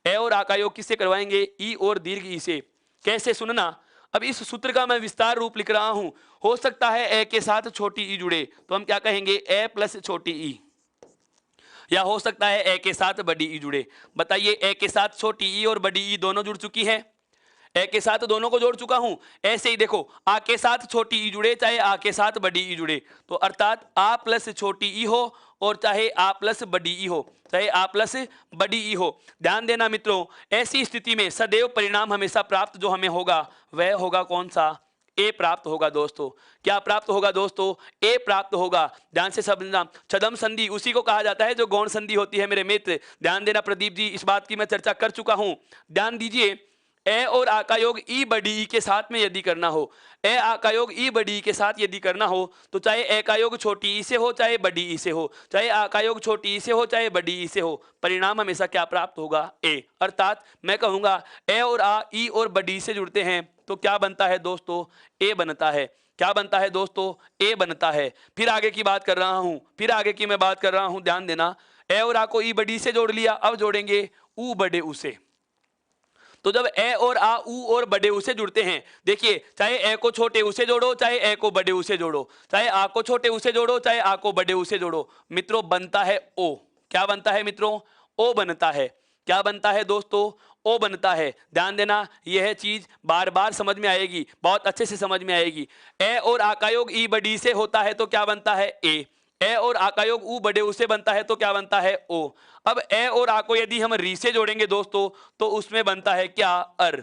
ए और आ का योग किससे करवाएंगे, ई और दीर्घ ई से। कैसे सुनना, अब इस सूत्र का मैं विस्तार रूप लिख रहा हूं। हो सकता है ए के साथ छोटी ई जुड़े, तो हम क्या कहेंगे, ए प्लस छोटी ई, या हो सकता है ए के साथ बड़ी ई जुड़े। बताइए, ए के साथ छोटी ई और बड़ी ई दोनों जुड़ चुकी है, ए के साथ दोनों को जोड़ चुका हूं। ऐसे ही देखो, आ के साथ छोटी ई जुड़े चाहे आ के साथ बड़ी ई जुड़े, तो अर्थात आ प्लस छोटी ई हो और चाहे आ प्लस बड़ी ई हो, चाहे आ प्लस बड़ी ई हो। ध्यान देना मित्रों, ऐसी स्थिति में सदैव परिणाम हमेशा प्राप्त जो हमें होगा वह होगा कौन सा, ए प्राप्त होगा दोस्तों। क्या प्राप्त होगा दोस्तों, ए प्राप्त होगा। ध्यान से समझना, छदम संधि उसी को कहा जाता है जो गौण संधि होती है मेरे मित्र। ध्यान देना प्रदीप जी, इस बात की मैं चर्चा कर चुका हूं। ध्यान दीजिए, ए और आ का योग ई बड़ी ई के साथ में यदि करना हो, ए आ का योग ई बड़ी ई के साथ यदि करना हो, तो चाहे ए का योग छोटी ई से हो चाहे बड़ी ई से हो, चाहे आ का योग छोटी ई से हो चाहे बड़ी ई से हो, परिणाम हमेशा क्या प्राप्त होगा, ए। अर्थात मैं कहूंगा ए और आ ई और बड़ी ई से जुड़ते हैं तो क्या बनता है दोस्तों, ए बनता है। क्या बनता है दोस्तों, ए बनता है। फिर आगे की बात कर रहा हूं, फिर आगे की मैं बात कर रहा हूं, ध्यान देना। ए और आ को ई बड़ी से जोड़ लिया, अब जोड़ेंगे ऊ बड़े ऊ से। तो जब ए और आ ऊ और बड़े ऊ से जुड़ते हैं, देखिए चाहे ए को छोटे ऊ से जोड़ो चाहे ए को बड़े ऊ से जोड़ो, चाहे आ को छोटे ऊ से जोड़ो चाहे आ को बड़े ऊ से जोड़ो, मित्रों बनता है ओ। क्या बनता है मित्रों, ओ बनता है। क्या बनता है दोस्तों, ओ बनता है। ध्यान देना, यह चीज बार बार समझ में आएगी, बहुत अच्छे से समझ में आएगी। ए और आ का योग ई बड़ी से होता है तो क्या बनता है, ए। ए और आ का योग ऊ बड़े ऊ से बनता है तो क्या बनता है, ओ। अब ए और आ को यदि हम री से जोड़ेंगे दोस्तों तो उसमें बनता है क्या, अर।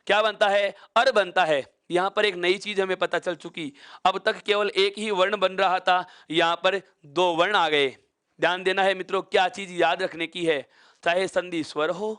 क्या बनता है, अर बनता है। यहां पर एक नई चीज हमें पता चल चुकी, अब तक केवल एक ही वर्ण बन रहा था, यहां पर दो वर्ण आ गए। ध्यान देना है मित्रों, क्या चीज याद रखने की है, चाहे संधि स्वर हो,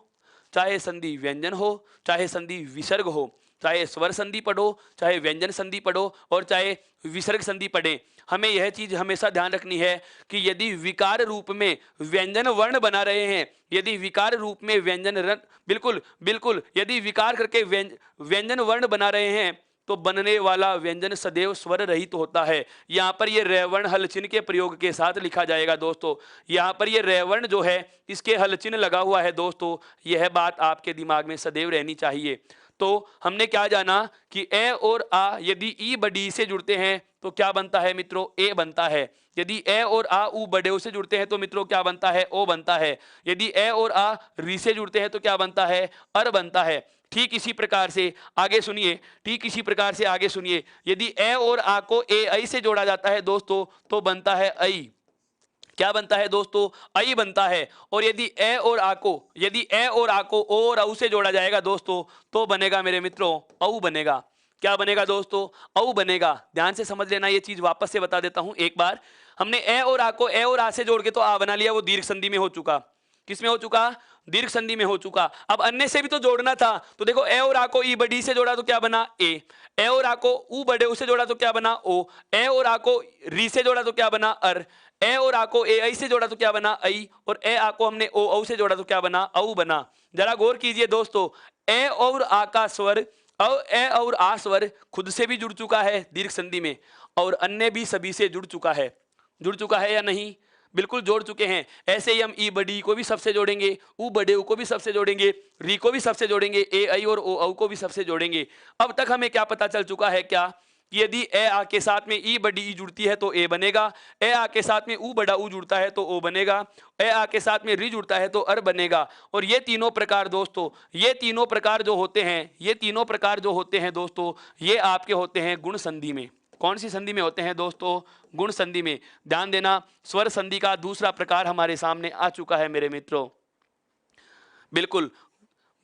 चाहे संधि व्यंजन हो, चाहे संधि विसर्ग हो, चाहे स्वर संधि पढ़ो चाहे व्यंजन संधि पढ़ो और चाहे विसर्ग संधि पढ़े, हमें यह चीज हमेशा ध्यान रखनी है कि यदि विकार रूप में व्यंजन वर्ण बना रहे हैं, यदि विकार रूप में व्यंजन बिल्कुल बिल्कुल यदि विकार करके व्यंजन वर्ण बना रहे हैं तो बनने वाला व्यंजन सदैव स्वर रहित होता है। यहाँ पर ये रेवर्ण हल चिन्ह के प्रयोग के साथ लिखा जाएगा दोस्तों। यहाँ पर ये रेवर्ण जो है इसके हल चिन्ह लगा हुआ है दोस्तों, यह बात आपके दिमाग में सदैव रहनी चाहिए। तो हमने क्या जाना कि ए और आ यदि ई बड़ी से जुड़ते हैं तो क्या बनता है मित्रों, ए बनता है। यदि ए और आ ऊ बड़े ऊ से जुड़ते हैं तो मित्रों क्या बनता है, ओ बनता है। यदि ए और आ री से जुड़ते हैं तो क्या बनता है, अर बनता है। ठीक इसी प्रकार से आगे सुनिए, ठीक इसी प्रकार से आगे सुनिए, यदि ए और आ को ए आई से जोड़ा जाता है दोस्तों तो बनता है आई। क्या बनता है दोस्तों, आई बनता है। और यदि ए और आ को ओ और औ से जोड़ा जाएगा दोस्तों तो बनेगा मेरे मित्रों, औ बनेगा। क्या बनेगा दोस्तों, औ बनेगा। ध्यान से समझ लेना, ये चीज वापस से बता देता हूं एक बार। हमने ए और आ को ए और आ से जोड़ के तो आ बना लिया, वो दीर्घ संधि में हो चुका। किस में हो चुका, दीर्घ संधि में हो चुका। अब अन्य से भी तो जोड़ना था, तो देखो ए और आ को ई बड़ी से जोड़ा तो क्या बना, ए। ए और आ को ऊ बड़े ऊ से जोड़ा तो क्या बना, ओ। ए और आ को री से जोड़ा तो क्या बना, अर। ए और आ को ए आई से जोड़ा तो क्या बना, आई। और ए आ को हमने ओ औ से जोड़ा तो क्या बना, औ बना। जरा गौर कीजिए दोस्तों, ए और आ का स्वर ए और आ स्वर खुद से भी जुड़ चुका है दीर्घ संधि में, और अन्य भी सभी से जुड़ चुका है। जुड़ चुका है या नहीं, बिल्कुल जोड़ चुके हैं। ऐसे ही हम ई बड़ी को भी सबसे जोड़ेंगे, ऊ बड़े ऊ को भी सबसे जोड़ेंगे, री को भी सबसे जोड़ेंगे, ए आई और ओ औ को भी सबसे जोड़ेंगे। अब तक हमें क्या पता चल चुका है, क्या कि यदि ए आ के साथ में ई बड़ी ई जुड़ती है तो ए बनेगा, ए आ के साथ में ऊ बड़ा ऊ जुड़ता है तो ओ बनेगा, ए आ के साथ में री जुड़ता है तो अर बनेगा। और ये तीनों प्रकार दोस्तों, ये तीनों प्रकार जो होते हैं, ये तीनों प्रकार जो होते हैं दोस्तों, ये आपके होते हैं गुण संधि में। कौन सी संधि में होते हैं दोस्तों, गुण संधि में। ध्यान देना, स्वर संधि का दूसरा प्रकार हमारे सामने आ चुका है मेरे मित्रों। बिल्कुल,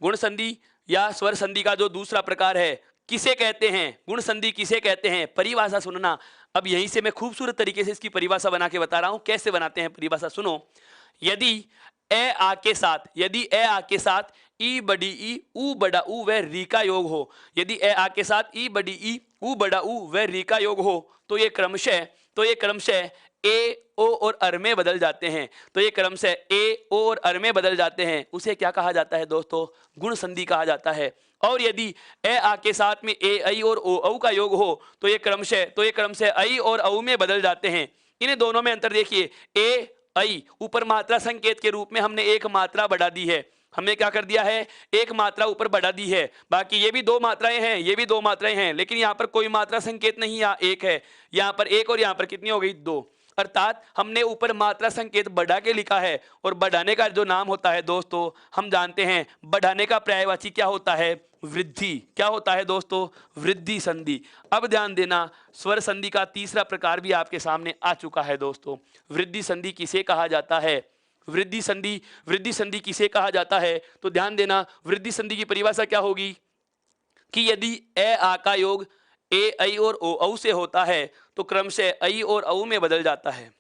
गुण संधि या स्वर संधि का जो दूसरा प्रकार है, किसे कहते हैं, गुण संधि किसे कहते हैं, परिभाषा सुनना। अब यहीं से मैं खूबसूरत तरीके से इसकी परिभाषा बना के बता रहा हूं, कैसे बनाते हैं परिभाषा सुनो। यदि ए आ के साथ ई बड़ी ई ऊ बड़ा ऊ व री का योग हो, यदि ए आ के साथ ई बड़ी ई ऊ बड़ा ऊ व री का योग हो तो ये क्रमशः ए ओ और अर में बदल जाते हैं। तो ये क्रमशः ए ओ और अर में बदल जाते हैं, उसे क्या कहा जाता है दोस्तों, गुण संधि कहा जाता है। और यदि ए आ के साथ में ए आई और ओ औ का योग हो तो ये क्रमशः आई और औ में बदल जाते हैं। इन्हें दोनों में अंतर देखिए, ए आई ऊपर मात्रा संकेत के रूप में हमने एक मात्रा बढ़ा दी है, हमने क्या कर दिया है, एक मात्रा ऊपर बढ़ा दी है। बाकी ये भी दो मात्राएं हैं, ये भी दो मात्राएं हैं, लेकिन यहां पर कोई मात्रा संकेत नहीं, यहाँ एक है, यहां पर एक और यहां पर कितनी हो गई, दो। अर्थात हमने ऊपर मात्रा संकेत बढ़ा के लिखा है, और बढ़ाने का जो नाम होता है दोस्तों, हम जानते हैं बढ़ाने का पर्यायवाची क्या होता है, वृद्धि। क्या होता है दोस्तों, वृद्धि संधि। अब ध्यान देना, स्वर संधि का तीसरा प्रकार भी आपके सामने आ चुका है दोस्तों। वृद्धि संधि किसे कहा जाता है, वृद्धि संधि किसे कहा जाता है, तो ध्यान देना, वृद्धि संधि की परिभाषा क्या होगी कि यदि ए आ का योग ए ऐ और ओ औ से होता है तो क्रमशः ऐ और औ में बदल जाता है।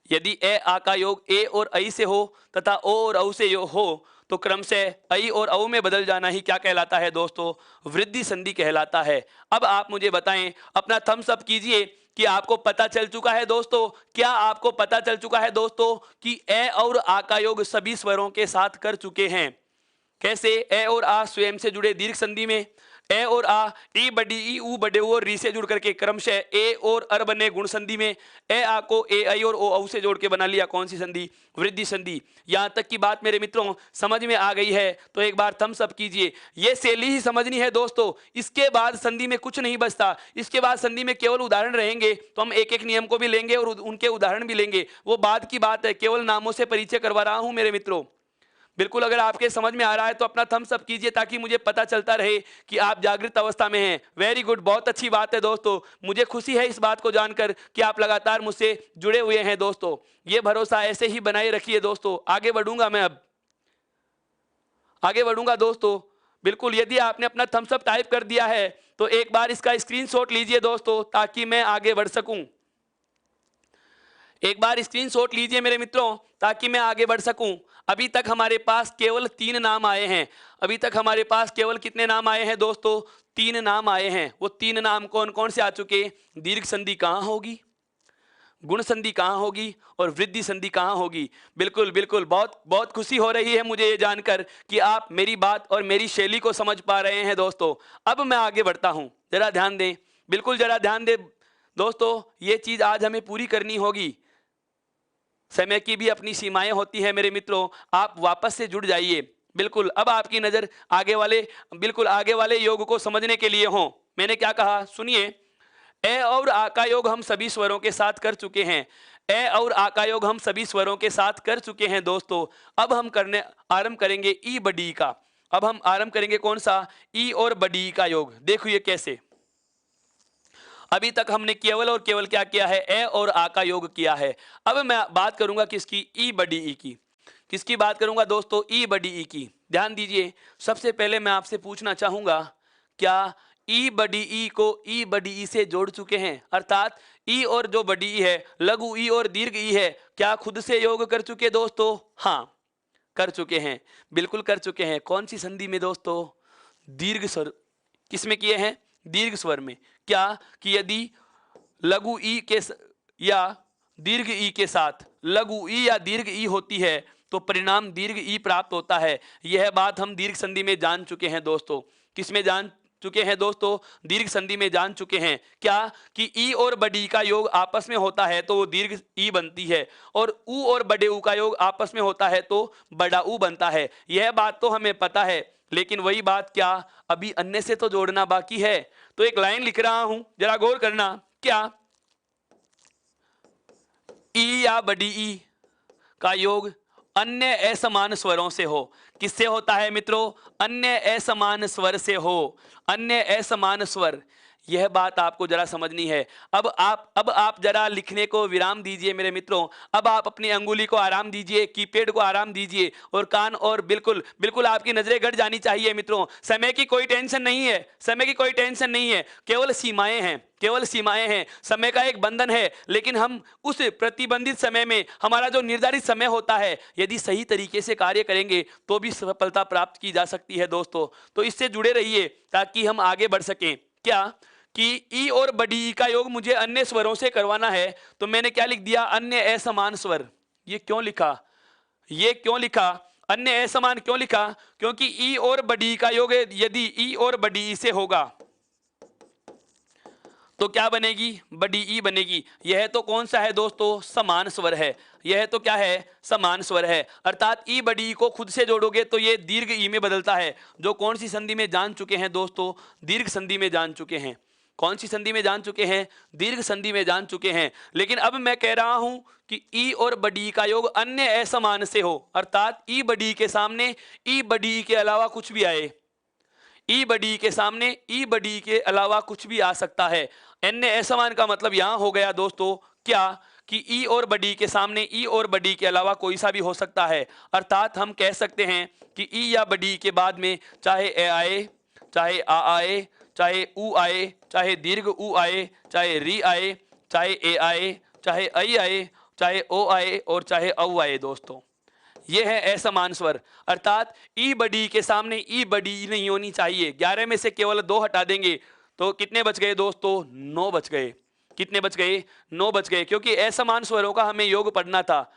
यदि ए आ का योग ए और ऐ से हो तथा ओ और औ से हो तो क्रमशः ऐ और औ में बदल जाना ही क्या कहलाता है दोस्तों, वृद्धि संधि कहलाता है। अब आप मुझे बताएं, अपना थम्स अप कीजिए कि आपको पता चल चुका है दोस्तों, क्या आपको पता चल चुका है दोस्तों कि ए और आ का योग सभी स्वरों के साथ कर चुके हैं। कैसे, ए और आ स्वयं से जुड़े दीर्घ संधि में, ए और आ ई बड़ी ई ऊ बड़े ऊ और री से जुड़ करके क्रमशः ए और अर बने गुण संधि में, ए आ को ए आई और ओ औ से जोड़ के बना लिया कौन सी संधि, वृद्धि संधि। यहां तक की बात मेरे मित्रों समझ में आ गई है तो एक बार थम्स अप कीजिए। ये शैली ही समझनी है दोस्तों, इसके बाद संधि में कुछ नहीं बचता, इसके बाद संधि में केवल उदाहरण रहेंगे, तो हम एक एक नियम को भी लेंगे और उनके उदाहरण भी लेंगे, वो बाद की बात है, केवल नामों से परिचय करवा रहा हूं मेरे मित्रों। बिल्कुल अगर आपके समझ में आ रहा है तो अपना थम्स अप कीजिए ताकि मुझे पता चलता रहे कि आप जागृत अवस्था में हैं। वेरी गुड, बहुत अच्छी बात है दोस्तों, मुझे खुशी है इस बात को जानकर कि आप लगातार मुझसे जुड़े हुए हैं दोस्तों। ये भरोसा ऐसे ही बनाए रखिए दोस्तों। आगे बढ़ूंगा मैं, अब आगे बढ़ूंगा दोस्तों। बिल्कुल, यदि आपने अपना थम्स अप टाइप कर दिया है तो एक बार इसका स्क्रीनशॉट लीजिए दोस्तों ताकि मैं आगे बढ़ सकूं। एक बार स्क्रीनशॉट लीजिए मेरे मित्रों ताकि मैं आगे बढ़ सकूं। अभी तक हमारे पास केवल 3 नाम आए हैं, अभी तक हमारे पास केवल कितने नाम आए हैं दोस्तों, 3 नाम आए हैं। वो 3 नाम कौन कौन से आ चुके, दीर्घ संधि कहां होगी, गुण संधि कहां होगी और वृद्धि संधि कहां होगी। बिल्कुल बिल्कुल, बहुत बहुत खुशी हो रही है मुझे ये जानकर कि आप मेरी बात और मेरी शैली को समझ पा रहे हैं दोस्तों। अब मैं आगे बढ़ता हूं, जरा ध्यान दें, बिल्कुल जरा ध्यान दें दोस्तों, ये चीज आज हमें पूरी करनी होगी। समय की भी अपनी सीमाएं होती है मेरे मित्रों, आप वापस से जुड़ जाइए। बिल्कुल, अब आपकी नजर आगे वाले, बिल्कुल आगे वाले योग को समझने के लिए हो। मैंने क्या कहा सुनिए, ए और आ का योग हम सभी स्वरों के साथ कर चुके हैं, ए और आ का योग हम सभी स्वरों के साथ कर चुके हैं दोस्तों। अब हम करने आरंभ करेंगे ई बडी का। अब हम आरंभ करेंगे कौन सा, ई और बडी का योग। देखिए कैसे, अभी तक हमने केवल और केवल क्या किया है, ए और आ का योग किया है। अब मैं बात करूंगा किसकी, ई बड़ी ई की। किसकी बात करूंगा दोस्तों, ई बड़ी ई की। ध्यान दीजिए, सबसे पहले मैं आपसे पूछना चाहूंगा, क्या ई बड़ी ई को ई बड़ी ई से जोड़ चुके हैं, अर्थात ई और जो बड़ी ई है, लघु ई और दीर्घ ई है, क्या खुद से योग कर चुके दोस्तों, हाँ कर चुके हैं, बिल्कुल कर चुके हैं। कौन सी संधि में दोस्तों, दीर्घ स्वर। किसमें किए हैं, दीर्घ स्वर में। क्या कि यदि लघु ई के या दीर्घ ई के साथ लघु ई या दीर्घ ई होती है तो परिणाम दीर्घ ई प्राप्त होता है। यह बात हम दीर्घ संधि में जान चुके हैं दोस्तों। किसमें जान चुके हैं दोस्तों, दीर्घ संधि में जान चुके हैं। क्या कि ई और बड़ी का योग आपस में होता है तो वो दीर्घ ई बनती है, और ऊ और बड़े ऊ का योग आपस में होता है तो बड़ा ऊ बनता है। यह बात तो हमें पता है, लेकिन वही बात क्या अभी अन्य से तो जोड़ना बाकी है। तो एक लाइन लिख रहा हूं, जरा गौर करना, क्या ई या बड़ी ई का योग अन्य असमान स्वरों से हो। किससे होता है मित्रों, अन्य असमान स्वर से हो, अन्य असमान स्वर। यह बात आपको जरा समझनी है। अब आप जरा लिखने को विराम दीजिए मेरे मित्रों। अब आप अपनी अंगुली को आराम दीजिए, कीपैड को आराम दीजिए, और कान और बिल्कुल बिल्कुल आपकी नजरें गड़ जानी चाहिए मित्रों। समय की कोई टेंशन नहीं है, समय की कोई टेंशन नहीं है, केवल सीमाएं हैं, केवल सीमाएं हैं। समय का एक बंधन है, लेकिन हम उस प्रतिबंधित समय में, हमारा जो निर्धारित समय होता है, यदि सही तरीके से कार्य करेंगे तो भी सफलता प्राप्त की जा सकती है दोस्तों। तो इससे जुड़े रहिए ताकि हम आगे बढ़ सकें। क्या कि ई और बड़ी ई का योग मुझे अन्य स्वरों से करवाना है, तो मैंने क्या लिख दिया, अन्य असमान स्वर। ये क्यों लिखा, ये क्यों लिखा, अन्य असमान क्यों लिखा, क्योंकि ई और बड़ी ई का योग यदि ई और बड़ी ई से होगा तो क्या बनेगी, बड़ी ई बनेगी। यह तो कौन सा है दोस्तों, समान स्वर है। यह तो क्या है, समान स्वर है। अर्थात ई बड़ी ई को खुद से जोड़ोगे तो ये दीर्घ ई में बदलता है, जो कौन सी संधि में जान चुके हैं दोस्तों, दीर्घ संधि में जान चुके हैं। कौन सी संधि में जान चुके हैं, दीर्घ संधि में जान चुके हैं। लेकिन अब मैं कह रहा हूं कि ई और बड़ी का योग अन्य असमान से हो, अर्थात ई बड़ी के सामने ई बड़ी के अलावा कुछ भी आए, ई बड़ी के सामने ई बड़ी के अलावा कुछ भी आ सकता है। अन्य असमान का मतलब यहां हो गया दोस्तों क्या, कि ई और बड़ी के सामने ई और बड़ी के अलावा कोई सा भी हो सकता है। अर्थात हम कह सकते हैं कि ई या बड़ी के बाद में चाहे ए आए, चाहे आ आए, चाहे ऊ आए, चाहे दीर्घ ऊ आए, चाहे री आए, चाहे ए आए, चाहे ऐ आए, चाहे ओ आए और चाहे औ आए दोस्तों। ये है असमान स्वर। अर्थात ई बड़ी के सामने ई बड़ी नहीं होनी चाहिए। 11 में से केवल 2 हटा देंगे तो कितने बच गए दोस्तों, 9 बच गए। कितने बच गए, 9 बच गए, क्योंकि असमान स्वरों का हमें योग पढ़ना था।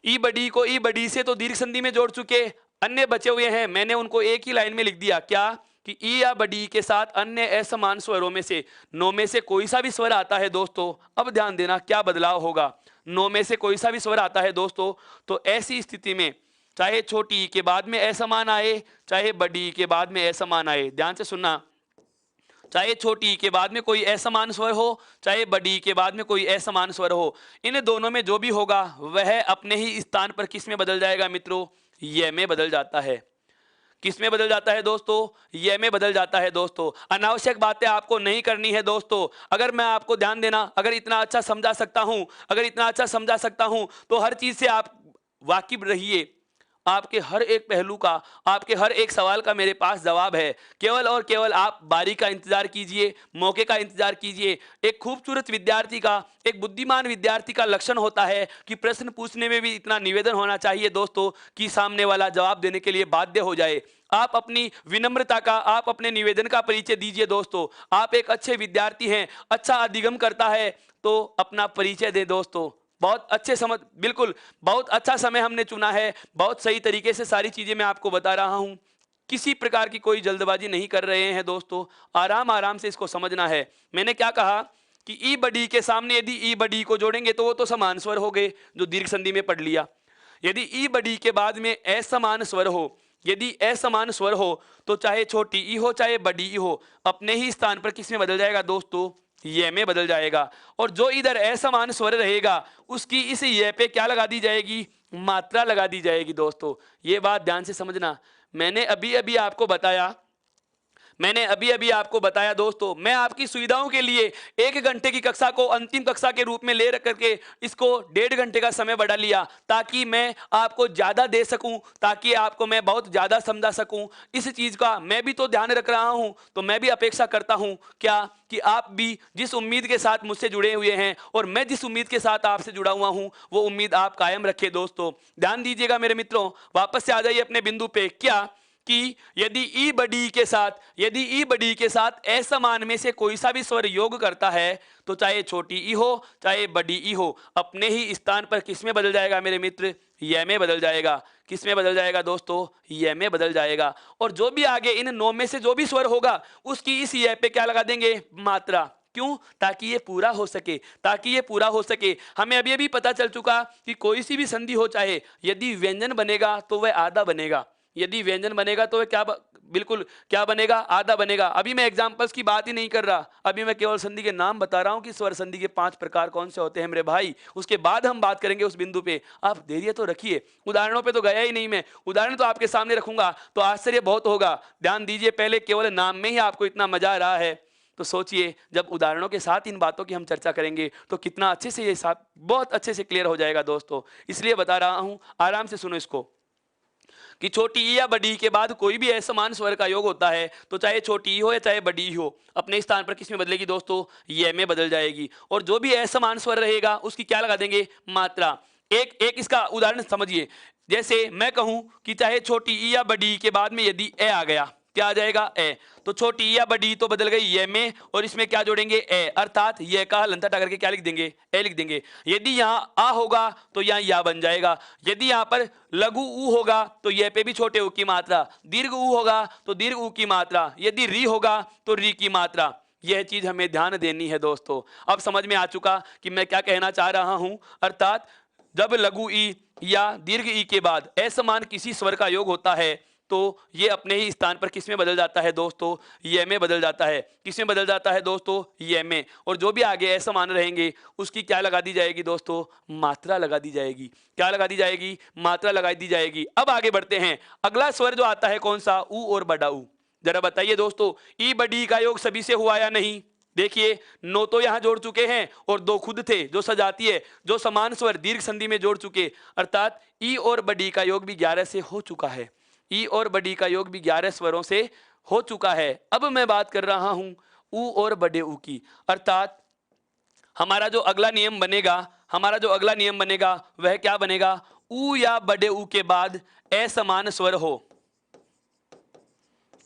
ई बड़ी को ई बड़ी से तो दीर्घ संधि में जोड़ चुके, अन्य बचे हुए हैं, मैंने उनको एक ही लाइन में लिख दिया, क्या कि ई या बड़ी के साथ अन्य असमान स्वरों में से 9 में से कोई सा भी स्वर आता है दोस्तों। अब ध्यान देना क्या बदलाव होगा, 9 में से कोई सा भी स्वर आता है दोस्तों, तो ऐसी स्थिति में चाहे छोटी ई के बाद में असमान आए, चाहे बड़ी ई के बाद में असमान आए, ध्यान से सुनना, चाहे छोटी ई के बाद में कोई असमान स्वर हो, चाहे बड़ी ई के बाद में कोई असमान स्वर हो, इन दोनों में जो भी होगा वह अपने ही स्थान पर किस में बदल जाएगा मित्रों, ये में बदल जाता है। किस में बदल जाता है दोस्तों, ये में बदल जाता है दोस्तों। अनावश्यक बातें आपको नहीं करनी है दोस्तों। अगर मैं आपको ध्यान देना, अगर इतना अच्छा समझा सकता हूं, अगर इतना अच्छा समझा सकता हूं तो हर चीज से आप वाकिफ रहिए। आपके हर एक पहलू का, आपके हर एक सवाल का मेरे पास जवाब है। केवल और केवल आप बारी का इंतजार कीजिए, मौके का इंतजार कीजिए। एक खूबसूरत विद्यार्थी का, एक बुद्धिमान विद्यार्थी का लक्षण होता है कि प्रश्न पूछने में भी इतना निवेदन होना चाहिए दोस्तों कि सामने वाला जवाब देने के लिए बाध्य हो जाए। आप अपनी विनम्रता का, आप अपने निवेदन का परिचय दीजिए दोस्तों। आप एक अच्छे विद्यार्थी हैं, अच्छा अधिगम करता है तो अपना परिचय दे दोस्तों। बहुत अच्छे समझ, बिल्कुल बहुत अच्छा समय हमने चुना है, बहुत सही तरीके से सारी चीजें मैं आपको बता रहा हूं। किसी प्रकार की कोई जल्दबाजी नहीं कर रहे हैं दोस्तों, आराम आराम से इसको समझना है। मैंने क्या कहा कि ई बड़ी के सामने यदि ई बड़ी को जोड़ेंगे तो वो तो समान स्वर हो गए, जो दीर्घ संधि में पढ़ लिया। यदि ई बड़ी के बाद में असमान स्वर हो, यदि असमान स्वर हो तो चाहे छोटी ई हो चाहे बड़ी ई हो, अपने ही स्थान पर किस में बदल जाएगा दोस्तों, ये में बदल जाएगा। और जो इधर असमान स्वर रहेगा उसकी इस ये पे क्या लगा दी जाएगी, मात्रा लगा दी जाएगी दोस्तों। ये बात ध्यान से समझना। मैंने अभी अभी आपको बताया, मैंने अभी अभी आपको बताया दोस्तों, मैं आपकी सुविधाओं के लिए 1 घंटे की कक्षा को अंतिम कक्षा के रूप में ले रख करके इसको 1.5 घंटे का समय बढ़ा लिया, ताकि मैं आपको ज्यादा दे सकूं, ताकि आपको मैं बहुत ज्यादा समझा सकूं। इस चीज का मैं भी तो ध्यान रख रहा हूं, तो मैं भी अपेक्षा करता हूं क्या कि आप भी जिस उम्मीद के साथ मुझसे जुड़े हुए हैं और मैं जिस उम्मीद के साथ आपसे जुड़ा हुआ हूं वो उम्मीद आप कायम रखें दोस्तों। ध्यान दीजिएगा मेरे मित्रों, वापस से आ जाइए अपने बिंदु पे, क्या कि यदि ई बड़ी के साथ, यदि ई बड़ी के साथ असमान में से कोई सा भी स्वर योग करता है तो चाहे छोटी ई हो चाहे बड़ी ई हो, अपने ही स्थान पर किस में बदल जाएगा मेरे मित्र, ये में बदल जाएगा। किस में बदल जाएगा दोस्तों, ये में बदल जाएगा। और जो भी आगे इन 9 में से जो भी स्वर होगा उसकी इस ये पे क्या लगा देंगे, मात्रा। क्यों, ताकि ये पूरा हो सके, ताकि ये पूरा हो सके। हमें अभी अभी पता चल चुका कि कोई सी भी संधि हो, चाहे यदि व्यंजन बनेगा तो वह आधा बनेगा, यदि व्यंजन बनेगा तो क्या बिल्कुल क्या बनेगा, आधा बनेगा। अभी मैं एग्जांपल्स की बात ही नहीं कर रहा, अभी मैं केवल संधि के नाम बता रहा हूं कि स्वर संधि के 5 प्रकार कौन से होते हैं मेरे भाई। उसके बाद हम बात करेंगे उस बिंदु पे। आप धैर्य तो रखिए, उदाहरणों पे तो गया ही नहीं मैं, उदाहरण तो आपके सामने रखूंगा तो आश्चर्य बहुत होगा। ध्यान दीजिए, पहले केवल नाम में ही आपको इतना मजा आ रहा है, तो सोचिए जब उदाहरणों के साथ इन बातों की हम चर्चा करेंगे तो कितना अच्छे से ये साथ बहुत अच्छे से क्लियर हो जाएगा दोस्तों। इसलिए बता रहा हूं, आराम से सुनो इसको, कि छोटी ई या बड़ी ई के बाद कोई भी असमान स्वर का योग होता है तो चाहे छोटी ई हो या चाहे बड़ी ई हो, अपने स्थान पर किस में बदलेगी दोस्तों, ये में बदल जाएगी। और जो भी असमान स्वर रहेगा उसकी क्या लगा देंगे, मात्रा। एक एक इसका उदाहरण समझिए, जैसे मैं कहूं कि चाहे छोटी ई या बड़ी ई के बाद में यदि ए आ गया, क्या आ जाएगा, ए, तो छोटी ई या बड़ी ई तो बदल गई ये में, और इसमें क्या जोड़ेंगे, ए, अर्थात ये का हलंत हटा करके क्या लिख देंगे, ए लिख देंगे। यदि यहाँ आ होगा तो यहाँ या बन जाएगा। यदि यहाँ पर लघु ऊ होगा तो ये पे भी छोटे ऊ की मात्रा, दीर्घ ऊ होगा तो दीर्घ ऊ की मात्रा, यदि री होगा तो री की मात्रा। यह चीज हमें ध्यान देनी है दोस्तों। अब समझ में आ चुका कि मैं क्या कहना चाह रहा हूं। अर्थात जब लघु ई या दीर्घ ई के बाद असमान किसी स्वर का योग होता है तो ये अपने ही स्थान पर किस में बदल जाता है दोस्तों, ये में बदल जाता है। किस में बदल जाता है दोस्तों, ये में। और जो भी आगे असमान रहेंगे उसकी क्या लगा दी जाएगी दोस्तों, मात्रा लगा दी जाएगी। क्या लगा दी जाएगी, मात्रा लगा दी जाएगी। अब आगे बढ़ते हैं, अगला स्वर जो आता है कौन सा, ऊ और बड़ा ऊ। जरा बताइए दोस्तों, ई बड़ी का योग सभी से हुआ या नहीं। देखिए नो तो यहां जोड़ चुके हैं और दो खुद थे जो सजाती है, जो समान स्वर दीर्घ संधि में जोड़ चुके, अर्थात ई और बड़ी का योग भी 11 से हो चुका है। ई और बड़ी का योग भी 11 स्वरों से हो चुका है। अब मैं बात कर रहा हूं ऊ और बड़े ऊ की। अर्थात हमारा जो अगला नियम बनेगा, हमारा जो अगला नियम बनेगा वह क्या बनेगा, ऊ या बड़े ऊ के बाद असमान स्वर हो।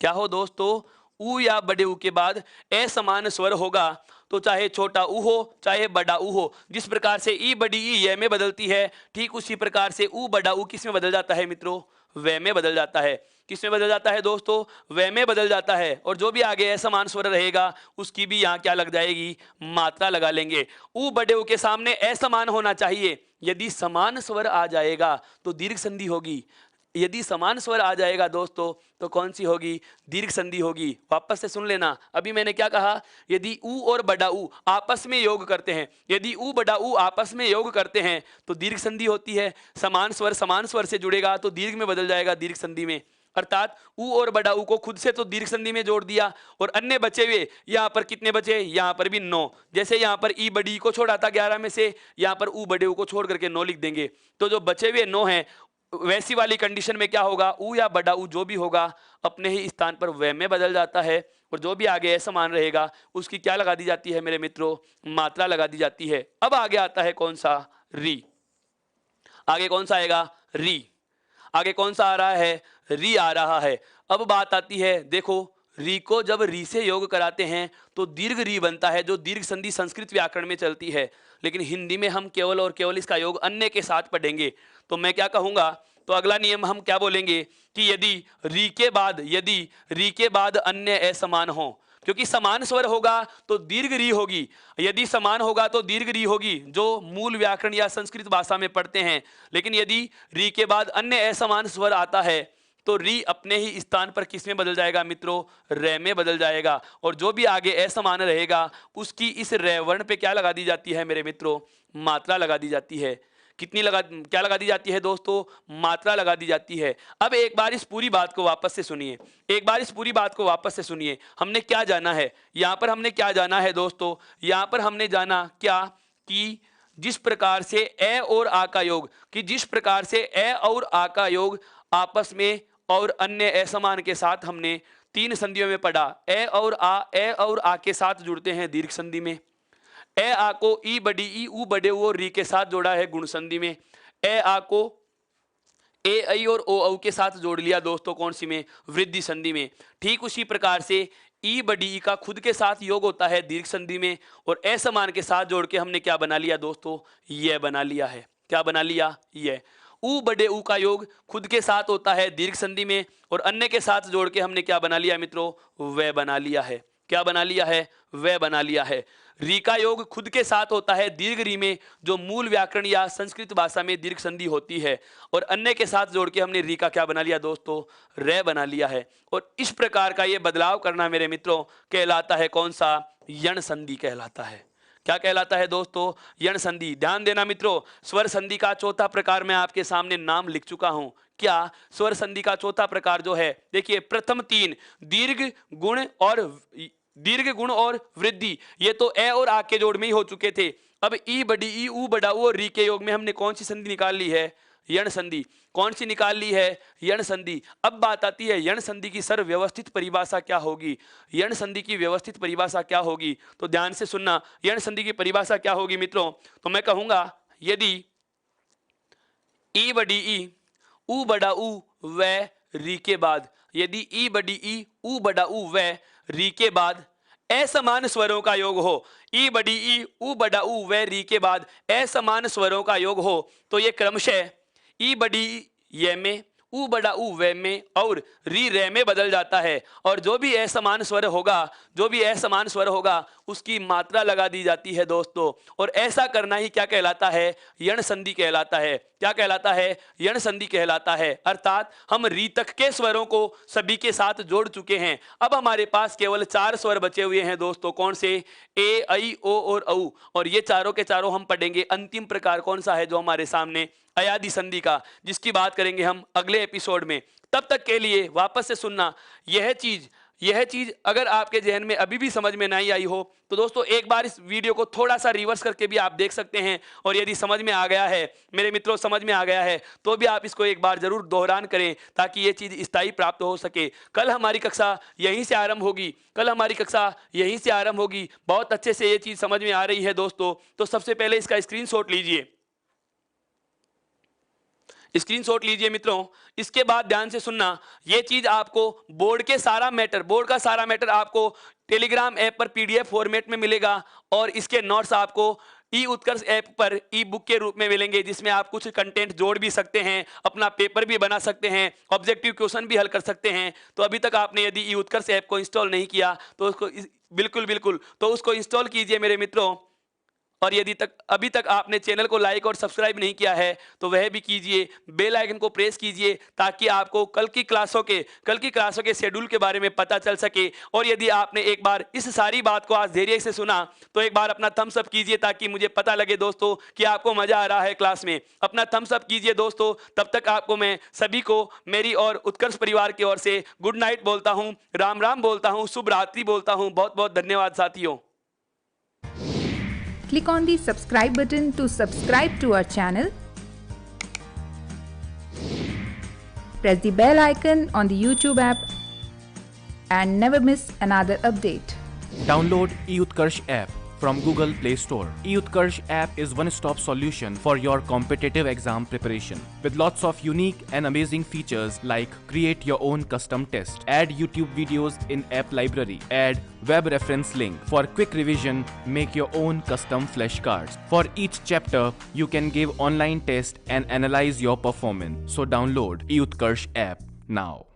क्या हो दोस्तों, ऊ या बड़े ऊ के बाद असमान स्वर होगा। तो चाहे छोटा ऊ हो चाहे बड़ा ऊ हो, जिस प्रकार से ई बड़ी ई ये में बदलती है, ठीक उसी प्रकार से ऊ बड़ा ऊ किस में बदल जाता है मित्रों, वे में बदल जाता है। किस में बदल जाता है दोस्तों, वे में बदल जाता है। और जो भी आगे असमान स्वर रहेगा उसकी भी यहाँ क्या लग जाएगी, मात्रा लगा लेंगे। ऊ बड़े ऊ के सामने असमान होना चाहिए। यदि समान स्वर आ जाएगा तो दीर्घ संधि होगी। यदि समान स्वर आ जाएगा दोस्तों तो कौन सी होगी, दीर्घ संधि होगी। वापस से सुन लेना, अभी मैंने क्या कहा, यदि ऊ और बड़ा ऊ आपस में योग करते हैं, यदि ऊ बड़ा ऊ आपस में योग करते हैं तो दीर्घ संधि होती है। समान स्वर से जुड़ेगा तो दीर्घ में बदल जाएगा, दीर्घ संधि में। अर्थात ऊ और बड़ा ऊ को खुद से तो दीर्घ संधि में जोड़ दिया और अन्य बचे हुए यहाँ पर कितने बचे, यहाँ पर भी 9। जैसे यहाँ पर ई बड़ी को छोड़ा था 11 में से, यहाँ पर ऊ बड़े ऊ को छोड़ करके 9 लिख देंगे। तो जो बचे हुए 9 हैं वैसी वाली कंडीशन में क्या होगा, ऊ या बड़ा ऊ जो भी होगा अपने ही स्थान पर वे में बदल जाता है। और जो भी आगे असमान रहेगा उसकी क्या लगा दी जाती है मेरे मित्रों, मात्रा लगा दी जाती है। अब आगे आता है कौन सा, री। आगे कौन सा आएगा, री। आगे कौन सा आ रहा है, री आ रहा है। अब बात आती है, देखो री को जब री से योग कराते हैं तो दीर्घ री बनता है, जो दीर्घ संधि संस्कृत व्याकरण में चलती है। लेकिन हिंदी में हम केवल और केवल इसका योग अन्य के साथ पढ़ेंगे। तो मैं क्या कहूंगा, तो अगला नियम हम क्या बोलेंगे कि यदि री के बाद अन्य असमान हो, क्योंकि समान स्वर होगा तो दीर्घ री होगी, यदि समान होगा तो दीर्घ री होगी, जो मूल व्याकरण या संस्कृत भाषा में पढ़ते हैं। लेकिन यदि री के बाद अन्य असमान स्वर आता है तो री अपने ही स्थान पर किस में बदल जाएगा मित्रों, रे में बदल जाएगा। और जो भी आगे असमान रहेगा उसकी इस रे वर्ण पे क्या लगा दी जाती है मेरे मित्रों, मात्रा लगा दी जाती है। कितनी क्या लगा दी जाती है दोस्तों, मात्रा लगा दी जाती है। अब एक बार इस पूरी बात को वापस से सुनिए, एक बार इस पूरी बात को वापस से सुनिए। हमने क्या जाना है यहाँ पर, हमने क्या जाना है दोस्तों, यहाँ पर हमने जाना क्या कि जिस प्रकार से ए और आ का योग, कि जिस प्रकार से ए और आ का योग आपस में और अन्य असमान के साथ हमने 3 संधियों में पढ़ा। ए और आ के साथ जुड़ते हैं दीर्घ संधि में। ए आ को ई बड़ी ई ऊ बड़े ऊ और री के साथ जोड़ा है गुण संधि में। ए आ को ए आई और ओ औ के साथ जोड़ लिया दोस्तों कौन सी में, वृद्धि संधि में। ठीक उसी प्रकार से ई बड़ी ई का खुद के साथ योग होता है दीर्घ संधि में, और असमान के साथ जोड़ के हमने क्या बना लिया दोस्तों, यह बना लिया है। क्या बना लिया, यह। ऊ बड़े ऊ का योग खुद के साथ होता है दीर्घ संधि में, और अन्य के साथ जोड़ के हमने क्या बना लिया मित्रों, वह बना लिया है। क्या बना लिया है, वह बना लिया है। री का योग खुद के साथ होता है दीर्घ री में, जो मूल व्याकरण या संस्कृत भाषा में दीर्घ संधि होती है, और अन्य के साथ जोड़ के हमने री का क्या बना लिया दोस्तों, रे बना लिया है। और इस प्रकार का ये बदलाव करना मेरे मित्रों कहलाता है कौन सा, यण संधि कहलाता है। क्या कहलाता है दोस्तों, यण संधि। ध्यान देना मित्रों, स्वर संधि का चौथा प्रकार मैं आपके सामने नाम लिख चुका हूं। क्या, स्वर संधि का चौथा प्रकार जो है, देखिए प्रथम 3 दीर्घ गुण और वृद्धि, ये तो ए और आ के जोड़ में ही हो चुके थे। अब ई बड़ी ई ऊ बड़ा ऊ और री के योग में हमने कौन सी संधि निकाल ली है, यण संधि। कौन सी निकाल ली है, यण संधि। अब बात आती है यण संधि की सर व्यवस्थित परिभाषा क्या होगी, यण संधि की व्यवस्थित परिभाषा क्या होगी। तो ध्यान से सुनना, यण संधि की परिभाषा क्या होगी मित्रों। तो मैं कहूंगा यदि ई बड़ी ई ऊ बड़ा ऊ व री के बाद, यदि ई बड़ी ई ऊ बड़ा ऊ व री के बाद असमान स्वरों का योग हो, ई बड़ी ई ऊ बड़ा ऊ व री के बाद असमान स्वरों का योग हो, तो ये क्रमशः ई बड़ी ये में ऊ बड़ा ऊ वे में और री रे में बदल जाता है। और जो भी असमान स्वर होगा उसकी मात्रा लगा दी जाती है दोस्तों। और ऐसा करना ही क्या कहलाता है? यण संधि कहलाता है। क्या कहलाता है? यण संधि कहलाता है। अर्थात हम री तक के स्वरों को सभी के साथ जोड़ चुके हैं। अब हमारे पास केवल 4 स्वर बचे हुए हैं दोस्तों। कौन से? ए, ऐ, ओ और औ। और ये चारों के चारों हम पढ़ेंगे। अंतिम प्रकार कौन सा है जो हमारे सामने? अयादि संधि का, जिसकी बात करेंगे हम अगले एपिसोड में। तब तक के लिए वापस से सुनना। यह चीज अगर आपके जहन में अभी भी समझ में नहीं आई हो तो दोस्तों एक बार इस वीडियो को थोड़ा सा रिवर्स करके भी आप देख सकते हैं। और यदि समझ में आ गया है, मेरे मित्रों समझ में आ गया है, तो भी आप इसको एक बार जरूर दोहरान करें ताकि ये चीज स्थायी प्राप्त हो सके। कल हमारी कक्षा यहीं से आरंभ होगी। बहुत अच्छे से ये चीज समझ में आ रही है दोस्तों। तो सबसे पहले इसका स्क्रीनशॉट लीजिए मित्रों। इसके बाद ध्यान से सुनना। ये चीज आपको बोर्ड का सारा मैटर आपको टेलीग्राम ऐप पर पीडीएफ फॉर्मेट में मिलेगा। और इसके नोट्स आपको ई उत्कर्ष ऐप पर ई बुक के रूप में मिलेंगे, जिसमें आप कुछ कंटेंट जोड़ भी सकते हैं, अपना पेपर भी बना सकते हैं, ऑब्जेक्टिव क्वेश्चन भी हल कर सकते हैं। तो अभी तक आपने यदि ई उत्कर्ष ऐप को इंस्टॉल नहीं किया तो उसको बिल्कुल तो उसको इंस्टॉल कीजिए मेरे मित्रों। और यदि अभी तक आपने चैनल को लाइक और सब्सक्राइब नहीं किया है तो वह भी कीजिए। बेल आइकन को प्रेस कीजिए ताकि आपको कल की क्लासों के शेड्यूल के बारे में पता चल सके। और यदि आपने एक बार इस सारी बात को आज धैर्य से सुना तो एक बार अपना थम्स अप कीजिए ताकि मुझे पता लगे दोस्तों कि आपको मजा आ रहा है क्लास में। अपना थम्स अप कीजिए दोस्तों। तब तक आपको मैं सभी को मेरी और उत्कर्ष परिवार की ओर से गुड नाइट बोलता हूं, राम राम बोलता हूं, शुभ रात्रि बोलता हूं। बहुत बहुत धन्यवाद साथियों। Click on the subscribe button to subscribe to our channel. Press the bell icon on the YouTube app and never miss another update. Download eUtkarsh app from Google Play Store. eUtkarsh app is one-stop solution for your competitive exam preparation with lots of unique and amazing features like create your own custom test, add YouTube videos in app library, add web reference link for quick revision, make your own custom flashcards. For each chapter, you can give online test and analyze your performance. So download eUtkarsh app now.